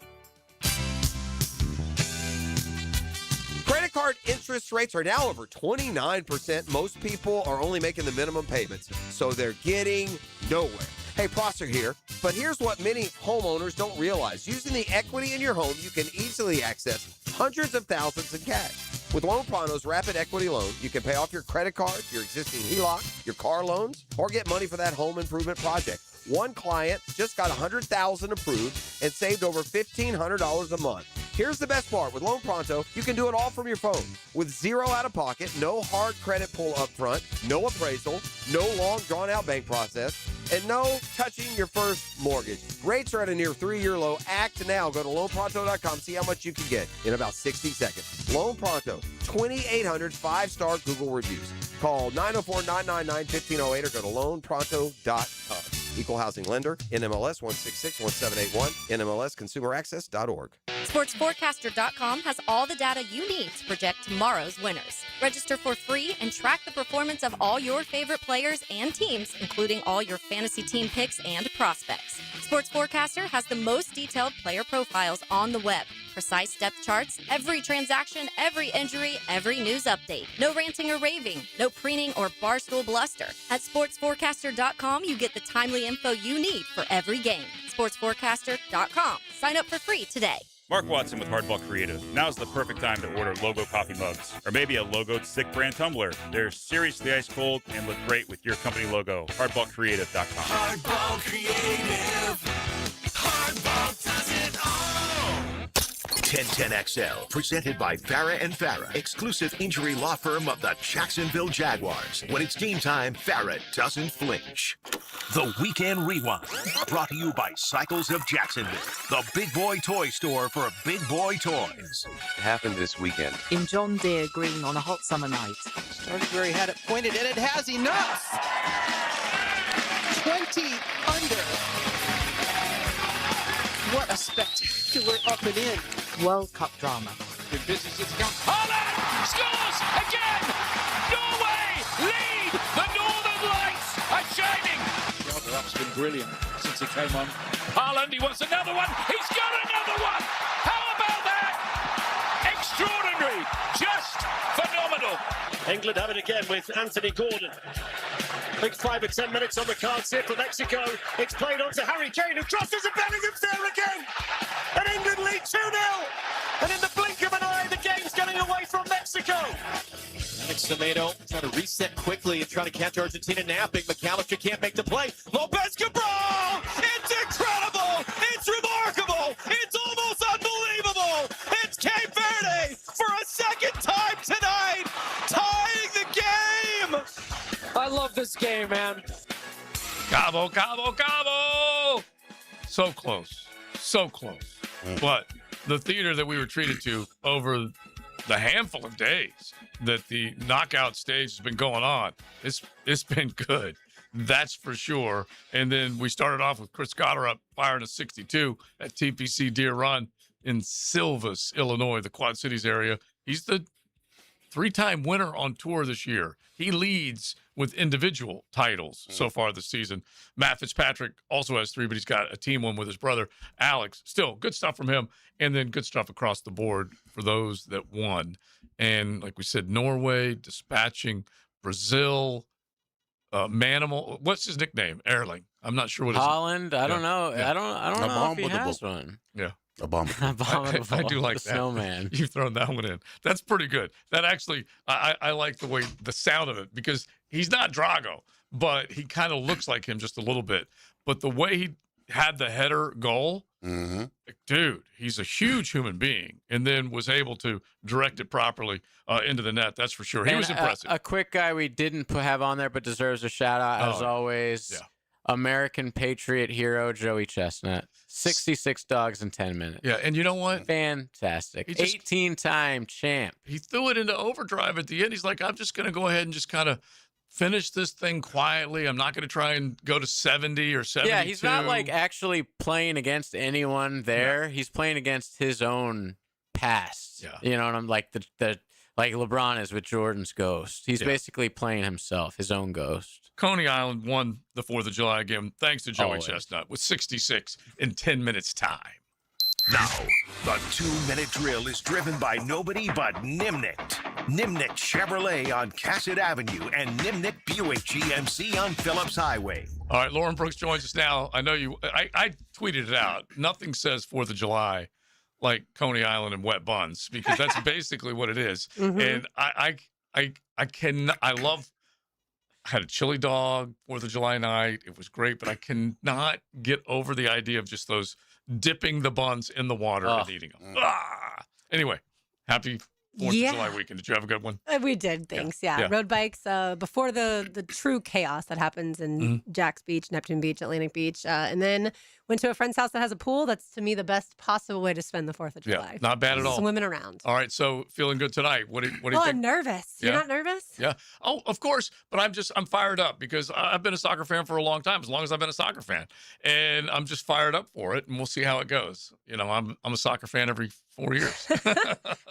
Credit card interest rates are now over 29%. Most people are only making the minimum payments, so they're getting nowhere. Hey, Prosser here, but here's what many homeowners don't realize. Using the equity in your home, you can easily access hundreds of thousands in cash. With Loan Pronto's Rapid Equity Loan, you can pay off your credit cards, your existing HELOC, your car loans, or get money for that home improvement project. One client just got $100,000 approved and saved over $1,500 a month. Here's the best part. With Loan Pronto, you can do it all from your phone. With zero out-of-pocket, no hard credit pull up front, no appraisal, no long, drawn-out bank process, and no touching your first mortgage. Rates are at a near 3-year low. Act now. Go to loanpronto.com. See how much you can get in about 60 seconds. Loan Pronto, 2,800 5-star Google reviews. Call 904-999-1508 or go to loanpronto.com. Equal housing lender, NMLS 1661781, NMLSconsumeraccess.org. SportsForecaster.com has all the data you need to project tomorrow's winners. Register for free and track the performance of all your favorite players and teams, including all your fantasy team picks and prospects. Sports Forecaster has the most detailed player profiles on the web. Precise depth charts, every transaction, every injury, every news update. No ranting or raving, no preening or barstool bluster. At SportsForecaster.com, you get the timely info you need for every game. SportsForecaster.com. Sign up for free today. Mark Watson with Hardball Creative. Now's the perfect time to order logo coffee mugs, or maybe a logoed stick brand tumbler. They're seriously ice cold and look great with your company logo. HardballCreative.com. Hardball Creative. Hardball does it all. 1010XL, presented by Farah and Farah, exclusive injury law firm of the Jacksonville Jaguars. When it's game time, Farah doesn't flinch. The Weekend Rewind, brought to you by Cycles of Jacksonville, the big boy toy store for big boy toys. Happened this weekend. In John Deere Green on a hot summer night. Started where he had it pointed, and it has enough. 20 under. What a spectacular up and in. World Cup drama. Good business is going. Haaland scores again! Norway lead! The Northern Lights are shining! That's been brilliant since he came on. Haaland, he wants another one! He's got another one! How about that? Extraordinary! Just phenomenal! England have it again with Anthony Gordon. Big 5 or 10 minutes on the cards here for Mexico. It's played on to Harry Kane, who crosses and Bellingham's there again. And England lead 2-0. And in the blink of an eye, the game's getting away from Mexico. Alex Tomato trying to reset quickly and trying to catch Argentina napping. McAllister can't make the play. Lopez Cabral! It's incredible! It's remarkable! It's almost unbelievable! It's Cape Verde for a second time tonight, tying the game! I love this game, man. Cabo, Cabo, Cabo! So close. So close. But the theater that we were treated to over the handful of days that the knockout stage has been going on, it's been good. That's for sure. And then we started off with Chris Goddard firing a 62 at TPC Deer Run in Silvis, Illinois, the Quad Cities area. He's the 3-time winner on tour this year. He leads with individual titles so far this season. Matt Fitzpatrick also has 3, but he's got a team one with his brother, Alex. Still, good stuff from him. And then good stuff across the board for those that won. And like we said, Norway, dispatching, Brazil, Manimal. What's his nickname? Erling. I'm not sure what his Holland. I don't know. Yeah. I don't know if he has one. Yeah. Abominable. I do like the that. Snowman. You've thrown that one in. That's pretty good. That actually, I like the way, the sound of it, because he's not Drago, but he kind of looks like him just a little bit. But the way he had the header goal, dude, he's a huge human being, and then was able to direct it properly into the net. That's for sure. He was impressive. A quick guy we didn't have on there, but deserves a shout out as always. Yeah. American Patriot hero Joey Chestnut. 66 dogs in 10 minutes. Yeah, and you know what? Fantastic. 18-time champ. He threw it into overdrive at the end. He's like, I'm just going to go ahead and just kind of finish this thing quietly. I'm not going to try and go to 70 or 72. Yeah, he's not like actually playing against anyone there. Yeah. He's playing against his own past. Yeah. You know, and I'm like like LeBron is with Jordan's ghost. He's basically playing himself, his own ghost. Coney Island won the 4th of July game thanks to Joey Chestnut with 66 in 10 minutes time. Now, the 2-minute drill is driven by nobody but Nimnik. Nimnik Chevrolet on Cassett Avenue and Nimnik Buick GMC on Phillips Highway. All right, Lauren Brooks joins us now. I know you. I tweeted it out. Nothing says 4th of July like Coney Island and wet buns, because that's basically what it is. And I had a chili dog 4th of July night. It was great, but I cannot get over the idea of just those dipping the buns in the water and eating them. Anyway, happy 4th of July weekend. Did you have a good one? We did, thanks. Yeah. Road bikes before the true chaos that happens in Jack's Beach, Neptune Beach, Atlantic Beach. And then went to a friend's house that has a pool. That's, to me, the best possible way to spend the 4th of July. Yeah, not bad at all. Swimming around. All right, so feeling good tonight. What do you think? I'm nervous. You're not nervous? Yeah. Oh, of course. But I'm fired up because I've been a soccer fan for a long time, as long as I've been a soccer fan. And I'm just fired up for it, and we'll see how it goes. You know, I'm a soccer fan every 4 years.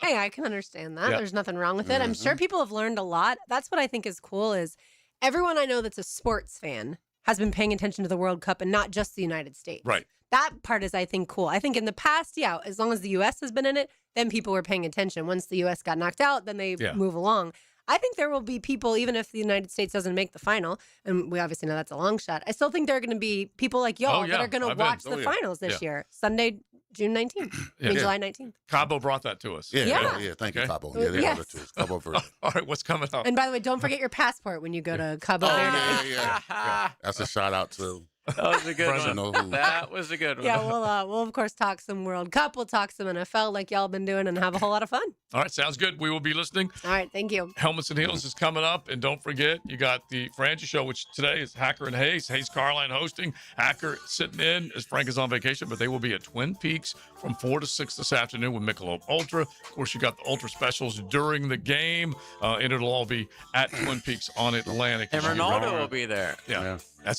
Hey, I can understand that. Yeah. There's nothing wrong with it. I'm sure people have learned a lot. That's what I think is cool is everyone I know that's a sports fan has been paying attention to the World Cup and not just the United States. Right. That part is, I think, cool. I think in the past, as long as the U.S. has been in it, then people were paying attention. Once the U.S. got knocked out, then they move along. I think there will be people, even if the United States doesn't make the final, and we obviously know that's a long shot, I still think there are going to be people like y'all that are going to watch the finals this year. Sunday, June 19th. July 19th. Cabo brought that to us. Yeah. Thank you, Cabo. Yeah, they brought it to us. Cabo Verde. All right, what's coming up? And by the way, don't forget your passport when you go to Cabo Verde. Yeah. That's a shout out to That was a good one. That was a good one. Yeah, we'll of course talk some World Cup. We'll talk some NFL like y'all been doing and have a whole lot of fun. All right, sounds good. We will be listening. All right, thank you. Helmets and Heels is coming up, and don't forget, you got the Frangie Show, which today is Hacker and Hayes. Hayes Carline hosting. Hacker sitting in as Frank is on vacation, but they will be at Twin Peaks from 4 to 6 this afternoon with Michelob Ultra. Of course, you got the Ultra specials during the game, and it'll all be at Twin Peaks on Atlantic. And Ronaldo will be there. Yeah. I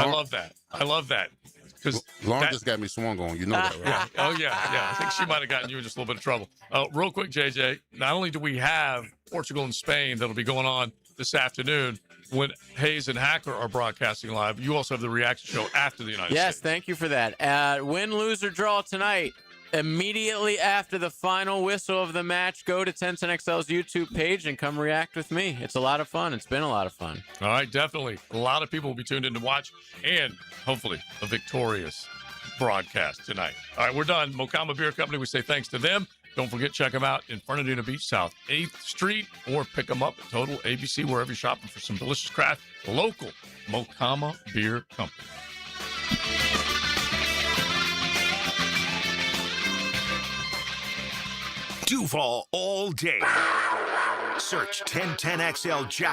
love that. I love that. Because Lauren just got me swung on. You know that, right? Yeah. Oh, yeah. I think she might have gotten you in just a little bit of trouble. Real quick, JJ, not only do we have Portugal and Spain that'll be going on this afternoon when Hayes and Hacker are broadcasting live, you also have the reaction show after the United States. Yes, thank you for that. Win, lose, or draw tonight. Immediately after the final whistle of the match, go to 1010XL's YouTube page and come react with me. It's a lot of fun. It's been a lot of fun. All right, definitely. A lot of people will be tuned in to watch and hopefully a victorious broadcast tonight. All right, we're done. Mokama Beer Company, we say thanks to them. Don't forget, check them out in Fernandina Beach, South 8th Street, or pick them up at Total ABC, wherever you're shopping for some delicious craft. Local Mokama Beer Company. Duval all day. Search 1010XL Jag.